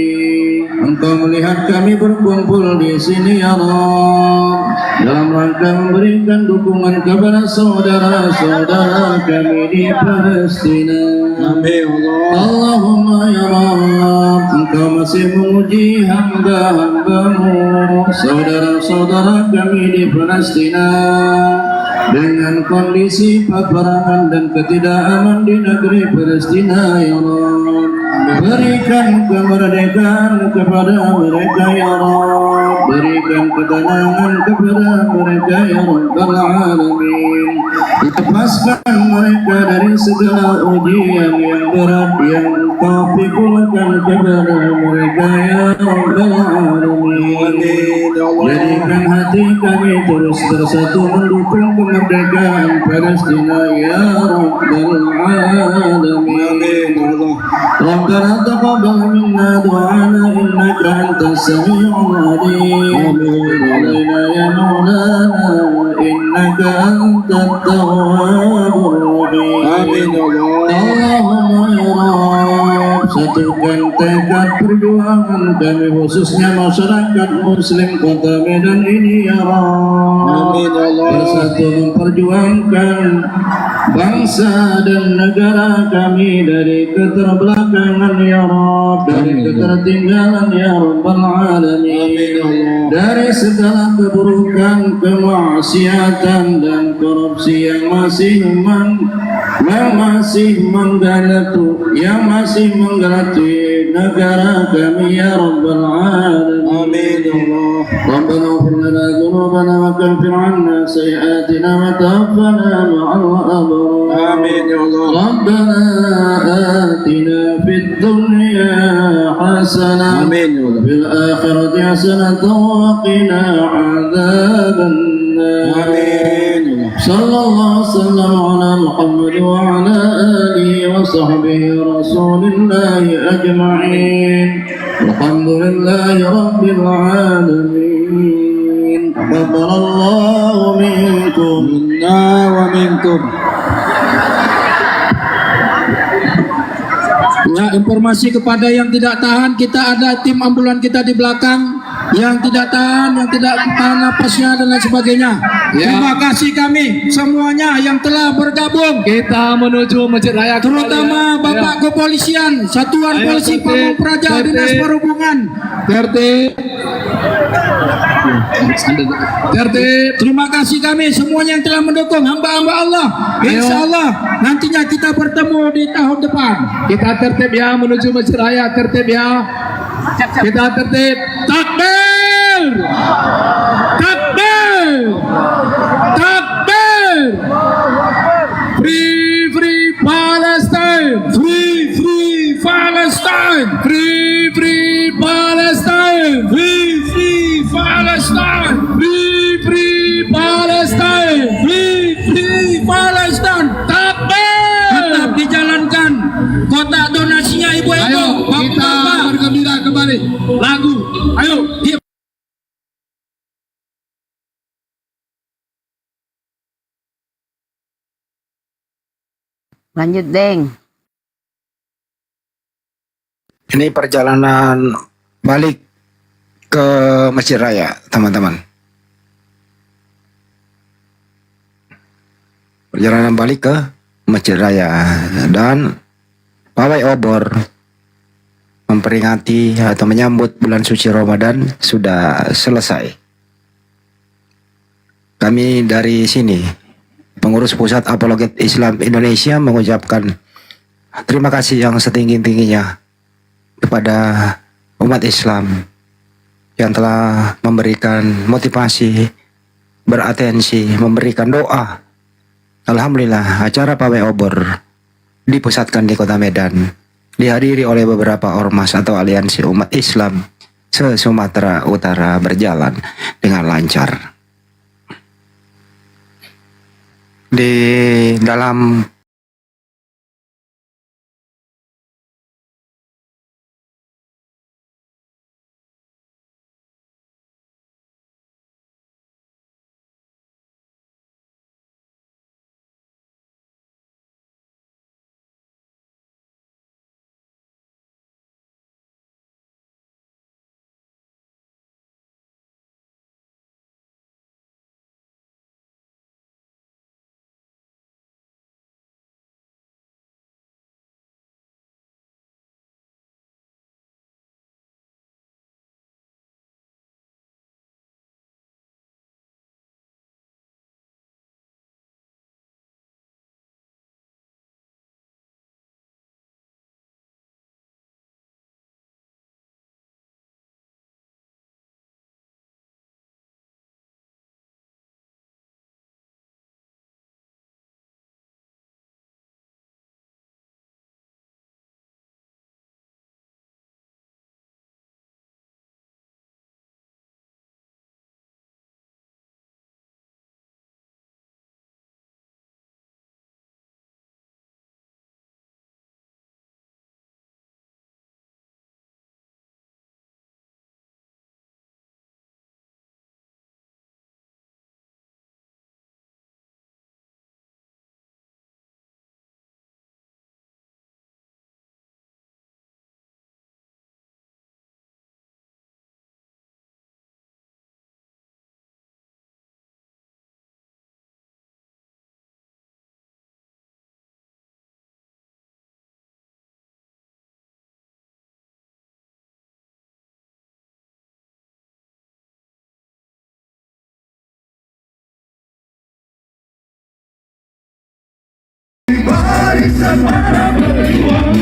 Engkau melihat kami berkumpul di sini ya Rabb, dalam rangka memberikan dukungan kepada saudara-saudara kami di Palestina. Amin Allah. Allahumma ya Rabb, Engkau masih menguji hamba-hambamu, saudara-saudara kami di Palestina, dengan kondisi peperangan dan ketidakaman di negeri Palestina ya Rabb. Berikan kemerdekaan kepada mereka ya Rabb, berikan ketenangan kepada mereka ya Rabbal Alamin. Lepaskan mereka dari segala ujian yang berat yang Kau pikulkan kepada mereka ya Rabbal Alamin. Jadikan hati kami terus bersatu mendukung kemerdekaan Palestina ya Rabbal Alamin. Rabbana taqabbal minna du'ana innaka antas sami'ul 'alim. Alaina ya maulana innaka antat tawwabur rahim. Amin Allahumma ya Rabb, satukan tekad perjuangan kami khususnya masyarakat muslim kota Medan ini ya Rabb. Amin Allah. Bersatu memperjuangkan bangsa dan negara kami dari keterbelakangan ya Rabb, dari ketertinggalan ya Rabbal Alamin, dari segala keburukan, kemaksiatan dan korupsi yang masih menggelati negara kami ya Rabbal Alamin. Rabbana ighfir lana dhunubana wa kaffir 'anna sayyi'atina wa tawaffana ma'al abrar. Amin ya Allah. Rabbana atina fid dunya hasanah. Amin ya Allah. Fil akhirati hasanah wa qina 'adzaban nar. Amin. Sallallahu sallam ala Muhammad wa ala alihi wa sahbihi rasulillahi ajma'in. Alhamdulillahi rabbil alamin. Taqabbalallahu minkum minna wa minkum. Ya, informasi kepada yang tidak tahan, kita ada tim ambulan kita di belakang yang tidak tahan, yang tidak tahan napasnya dan lain sebagainya. Ya. Terima kasih kami semuanya yang telah bergabung. Kita menuju Masjid Raya, terutama Bapak Kepolisian, Satuan Polisi Pamung Praja, Dinas Perhubungan. Terima kasih kami semuanya yang telah mendukung hamba-hamba Allah. Insya Allah nantinya kita bertemu di tahun depan. Kita tertib ya menuju Masjid Raya, tertib ya. Kita tertib. Takbir! Takbir! Takbir! Free, free Palestine! Free, free Palestine! Free, free Palestine! Free, Lanjut, Deng. Ini perjalanan balik ke Masjid Raya, teman-teman. Perjalanan balik ke Masjid Raya dan pawai obor memperingati atau menyambut bulan suci Ramadan sudah selesai. Kami dari sini, pengurus Pusat Apologet Islam Indonesia, mengucapkan terima kasih yang setinggi-tingginya kepada umat Islam yang telah memberikan motivasi, beratensi, memberikan doa. Alhamdulillah, acara pawai obor dipusatkan di Kota Medan, dihadiri oleh beberapa ormas atau aliansi umat Islam se-Sumatera Utara berjalan dengan lancar. Di dalam barisan para berjuang,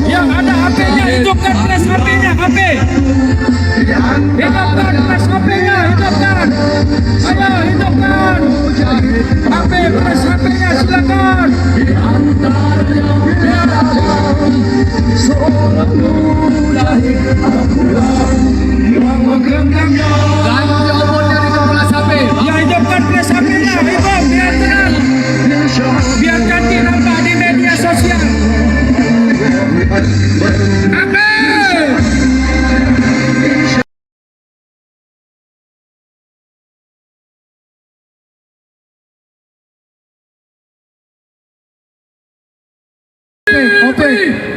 Yang ada HP-nya, hidupkan flash HP-nya, HP. Hidupkan flash HP-nya, hidupkan. Ayo, hidupkan. HP, flash HP-nya, silakan. Ya, hidupkan flash HP-nya, hidup, biar tenang. Biar cantik nampak di media sosial.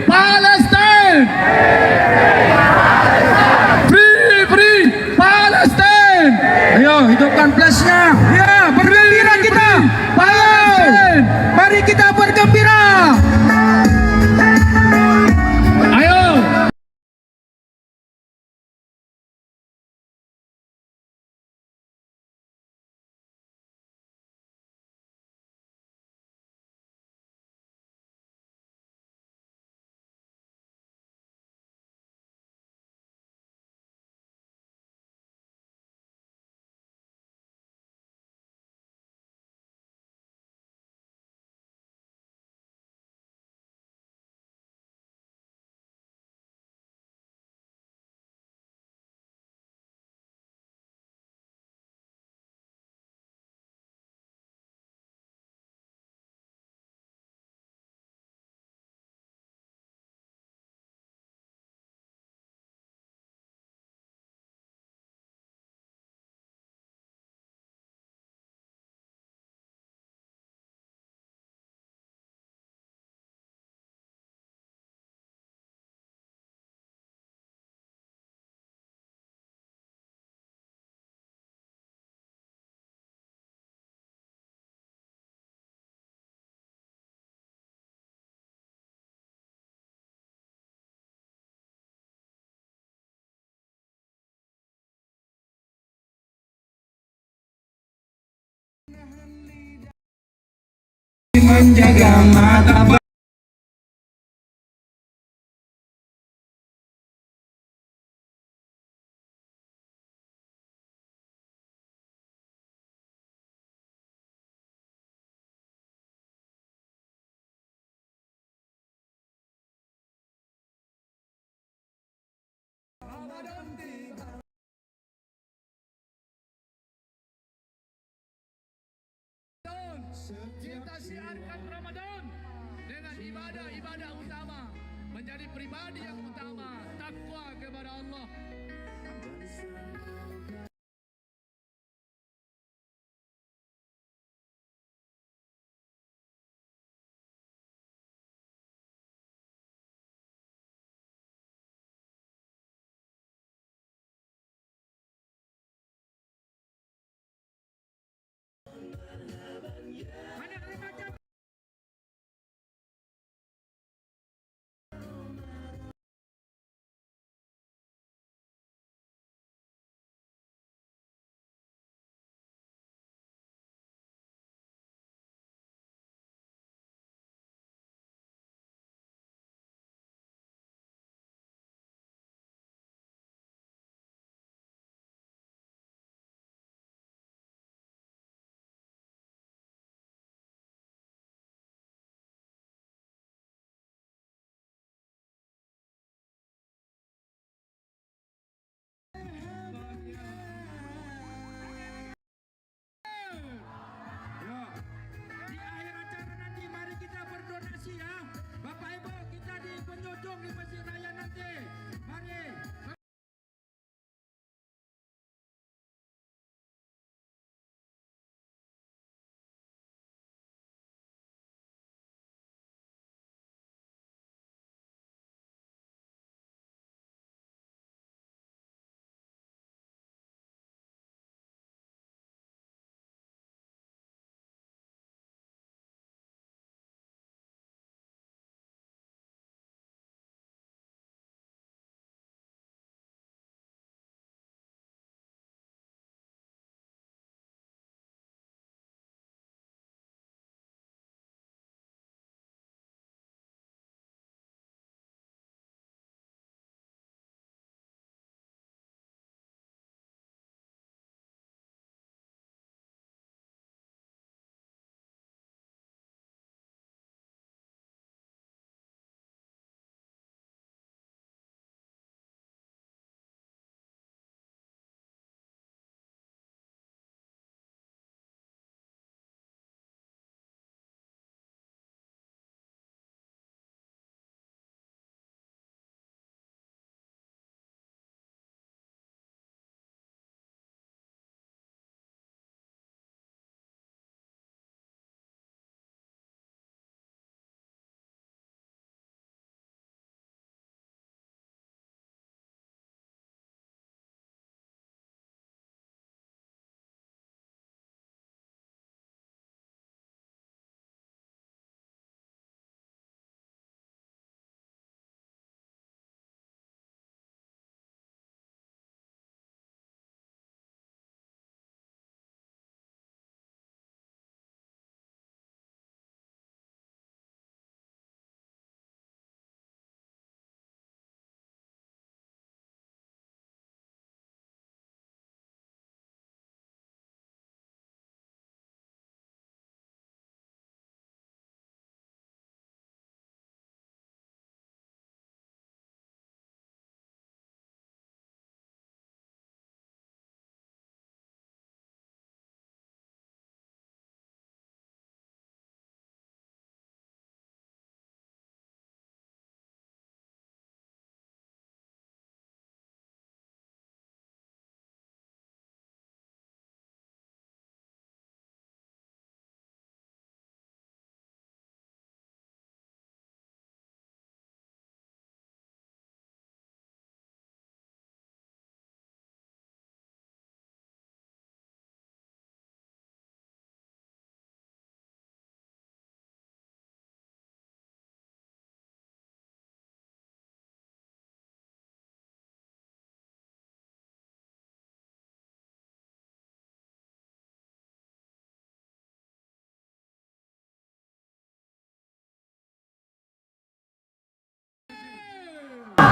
Palestine! Free Palestine! Ayo, hidupkan flashnya. Ya, bergembira kita. Palestine! Mari kita bergembira. Ayo. Menjaga mata kita siarkan Ramadan dengan ibadah-ibadah utama, menjadi pribadi yang utama, takwa kepada Allah.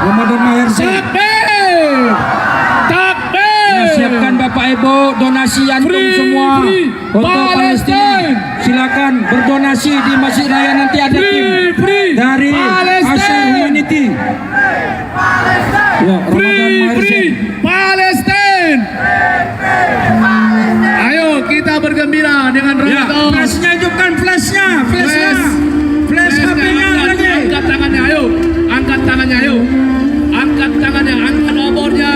Ramadan Maherdi. Takbir. Takbir. Nah, siapkan Bapak Ibu donasi antum semua untuk Palestina. Silakan berdonasi di Masjid Raya, nanti ada tim dari Asyar Humanity. Ya, Ramadan Maherdi. Palestina. Ayo kita bergembira dengan Ya, Ramadan. flashnya hidupkan flashnya, flash HP-nya lagi. Angkat tangannya, ayo. Angkat tangannya, ayo. Angkat tangannya, angkat obornya.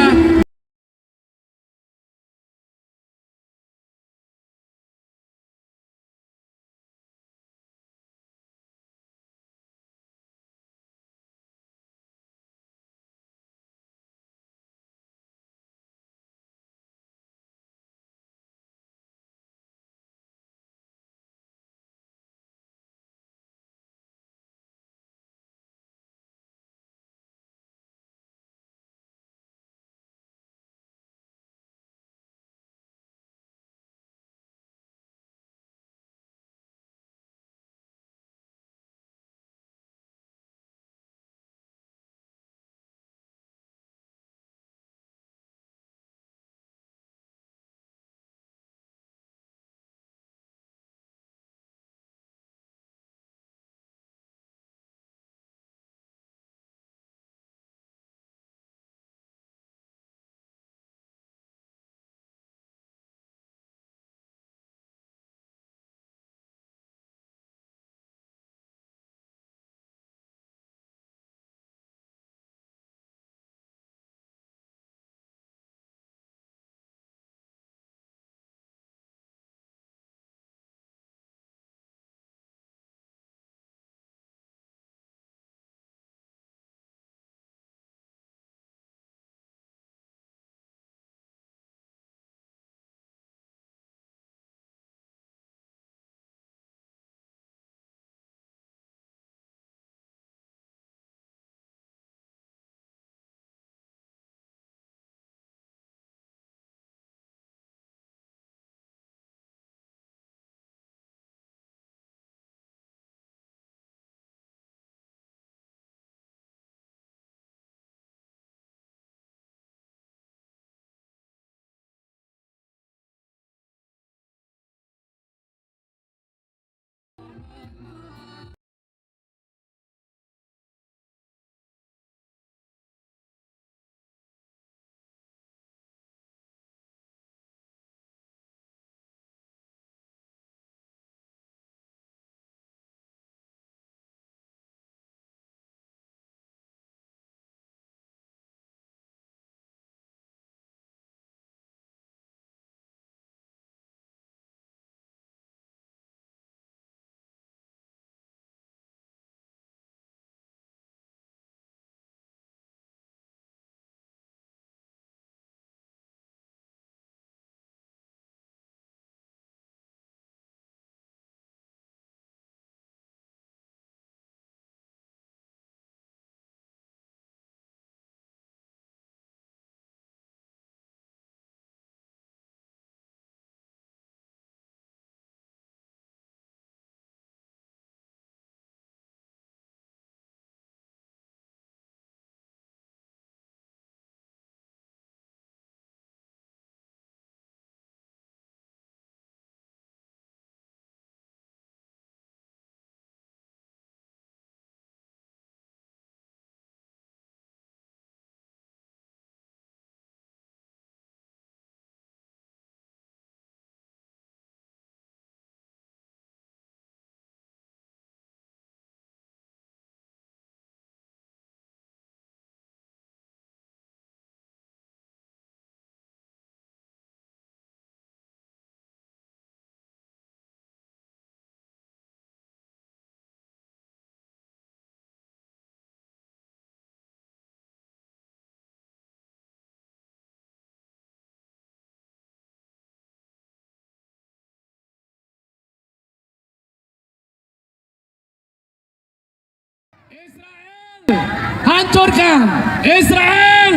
Hancurkan Israel.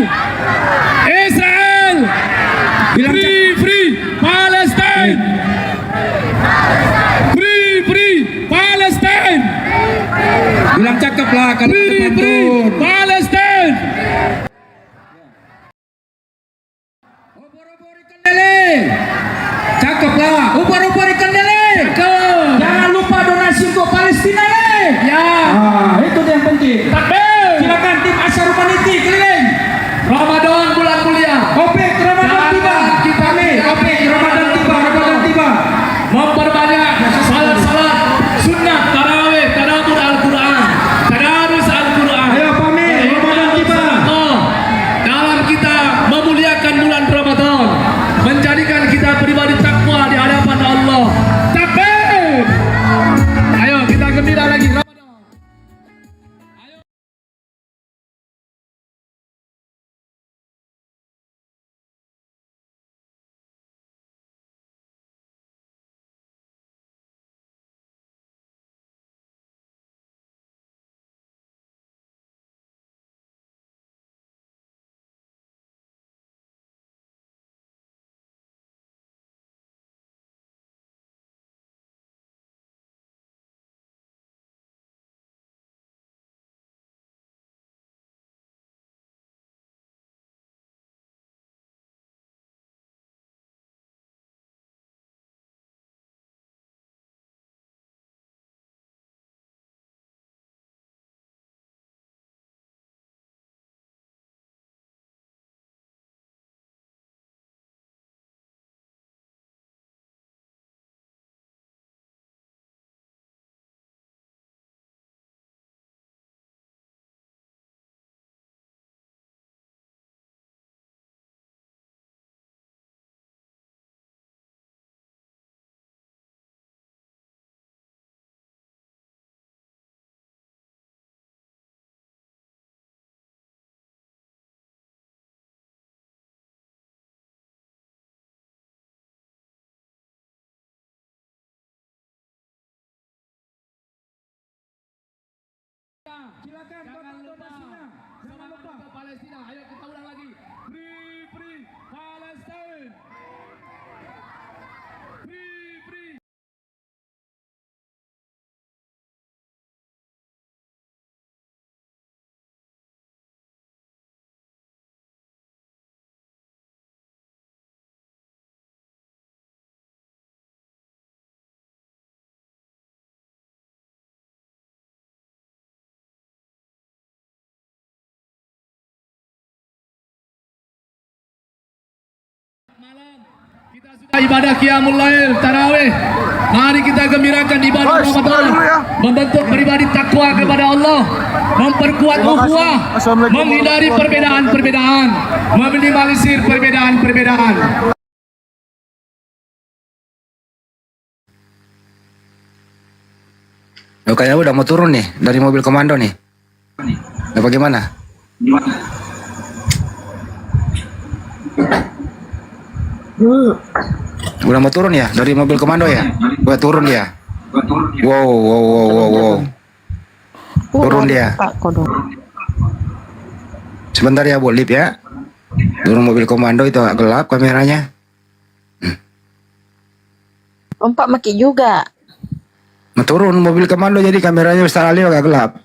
Israel. Free Palestine. Free Palestine. Bilang cakep lah kan. Free Palestine. Silakan Bapak Palestina. Jangan lupa Palestina. Ayo kita ulang lagi. Free Palestine. Free. Ibadah Qiyamul Lail Tarawih. Mari kita gembirakan ibadah Ramadan, membentuk pribadi takwa kepada Allah, memperkuat ukhuwah, menghindari perbedaan-perbedaan, meminimalisir perbedaan-perbedaan. Kayaknya udah mau turun nih dari mobil komando nih. Nah, bagaimana? Udah mau turun ya dari mobil komando ya? Udah turun dia. Wow. Turun dia. Sebentar ya, Bu, lip ya. Turun mobil komando itu agak gelap kameranya. Lompat maki juga. Mau turun mobil komando jadi kameranya Ustaz Ali agak gelap.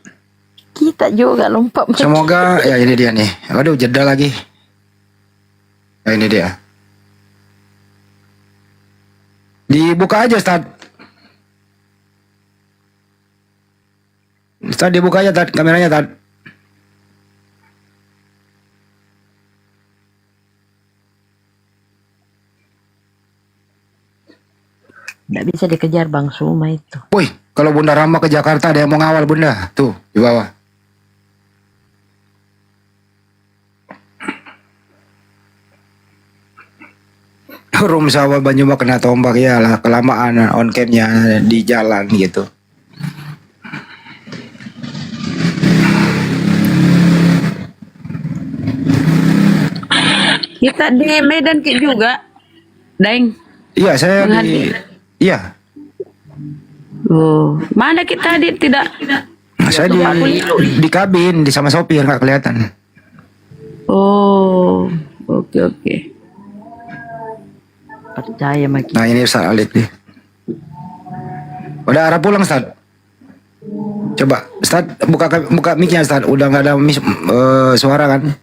Kita juga lompat maki. Semoga ya ini dia nih. Aduh, jeda lagi. Ya ini dia. Dibuka aja, Ustaz. Ustaz, dibuka aja, Tad, kameranya, Tad. Nggak bisa dikejar Bang Suma itu. Woi, kalau Bunda Rama ke Jakarta ada yang mau ngawal Bunda. Tuh, di bawah. Rum sawah Banyuma kena tombak ya lah, kelamaan on camnya di jalan gitu. Kita di Medan Ki juga, Daeng. Iya, saya di. Iya. Oh, mana kita tidak? Saya di kabin, di sama sopir nggak kelihatan. Oh, oke. Percaya Maki. Nah ini Ustaz Alif nih. Udah arah pulang, Ustaz. Coba Ustaz buka mic-nya, Ustaz. Udah nggak ada suara kan?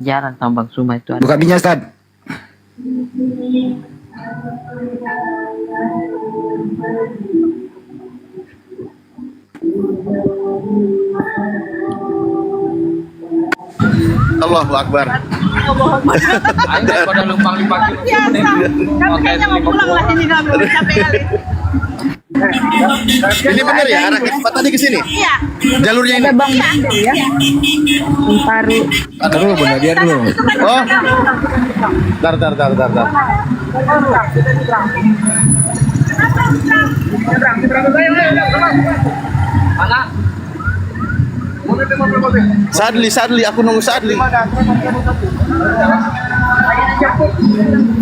Jarang tambang Suma itu ada. Buka mic-nya, Ustaz. Allahu Akbar. Pada lumpang-lumpang gitu. Kayaknya mau pulang lah ini nggak boleh capek kali. Ini benar ya arah kita tadi ke sini? Iya. Jalurnya ini. Bang ya. Paru. Dulu Bunda, biar dulu. Oh. Dar. Mana? Sadli, aku nunggu Sadli.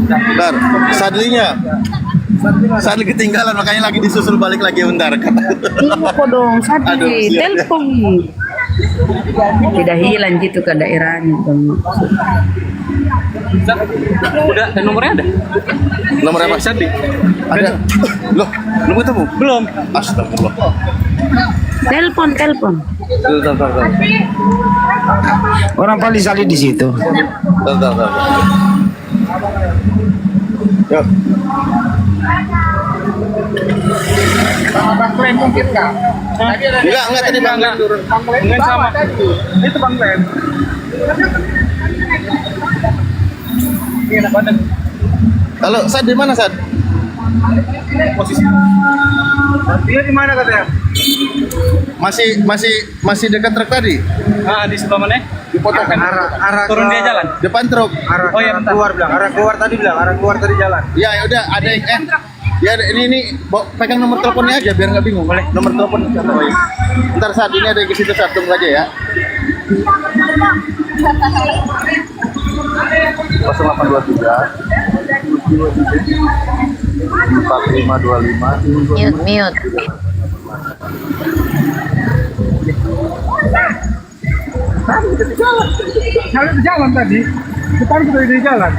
Bentar, Sadli ketinggalan makanya lagi disusul balik lagi bentar. Iya kok dong, Sadli, telepon. Tidak hilang gitu ke daerahnya. Udah, dan nomornya ada? Nomor apa? Sadli. Ada. Loh, belum ketemu? Belum. Astagfirullah. Telepon. Orang paling salih di situ. Bentar. Yuk. Bang Glenn mungkin kak? Enggak tadi Bang Glenn turun. Glenn sama. Itu Bang Glenn. Halo, Sad di mana Sad? Posisi. Dia di mana katanya? Masih dekat truk tadi? Di sebelah mana? Dipotongkan Arah turun dia jalan. Depan truk. Oh ya, keluar bilang. Arah keluar tadi jalan. Ya udah ada yang ya ini pegang nomor teleponnya aja biar nggak bingung. Boleh. Nomor telepon. Ntar saat ini ada yang ke situ, saat tunggu aja ya. 0823 4525 Mute. Kalau di jalan tadi, depan sudah di jalan.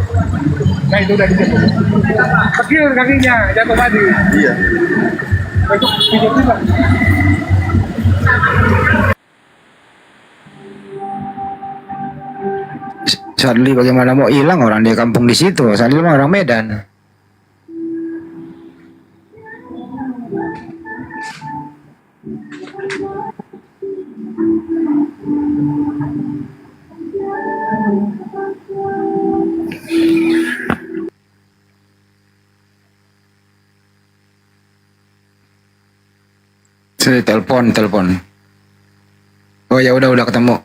Nah itu udah dijatuh. Kecil kakinya, jatuh tadi. Iya. Besok tiba-tiba. Sadli bagaimana mau hilang orang di kampung di situ? Sadli mah orang Medan. Saya telepon. Oh ya udah ketemu.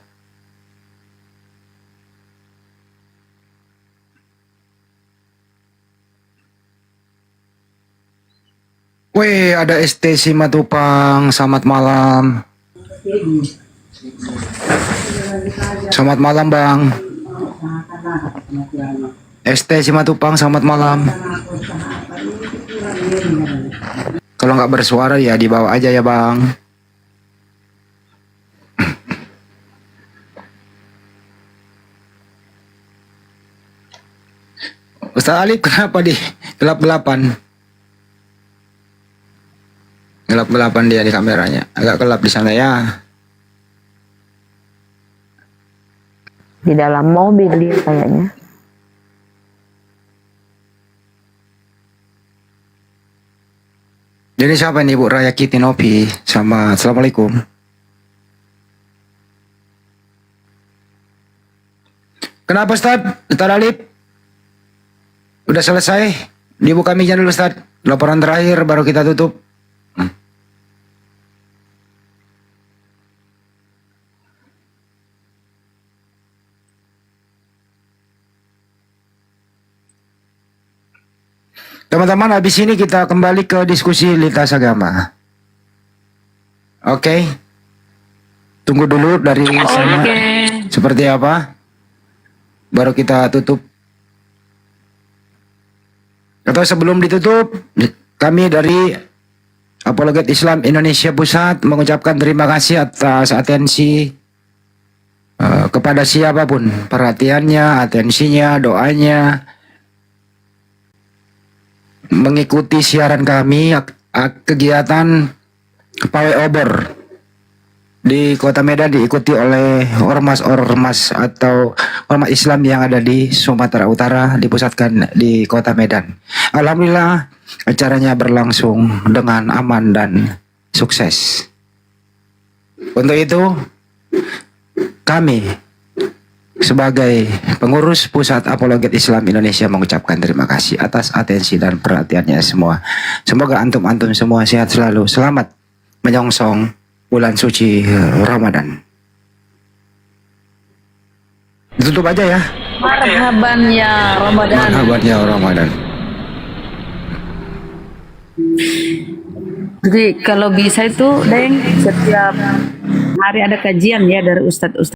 Weh, ada ST Simatupang. Selamat malam. Selamat malam, Bang. ST Simatupang, selamat malam. Kalau nggak bersuara ya dibawa aja ya, Bang. Ustaz Alif, kenapa di gelap-gelapan? Gelap-gelapan dia di kameranya. Agak gelap di sana ya. Di dalam mobil dia kayaknya. Jadi siapa nih Bu Raya Kitinopi sama Assalamualaikum. Kenapa Ustaz? Ustaz Alif? Udah selesai? Dibuka mic dulu Ustaz. Laporan terakhir baru kita tutup. Teman-teman, habis ini kita kembali ke diskusi lintas agama. Oke. Tunggu dulu dari sana. Seperti apa? Baru kita tutup. Atau sebelum ditutup, kami dari Apologet Islam Indonesia Pusat mengucapkan terima kasih atas atensi kepada siapapun, perhatiannya, atensinya, doanya, mengikuti siaran kami kegiatan pawai obor di Kota Medan diikuti oleh ormas-ormas atau ormas Islam yang ada di Sumatera Utara dipusatkan di Kota Medan. Alhamdulillah acaranya berlangsung dengan aman dan sukses. Untuk itu kami sebagai pengurus Pusat Apologet Islam Indonesia mengucapkan terima kasih atas atensi dan perhatiannya semua. Semoga antum-antum semua sehat selalu. Selamat menyongsong bulan suci Ramadan. Tutup aja ya. Marhaban ya Ramadan. Marhaban ya Ramadan. Jadi kalau bisa itu, Deng, setiap hari ada kajian ya dari ustadz-ustadz.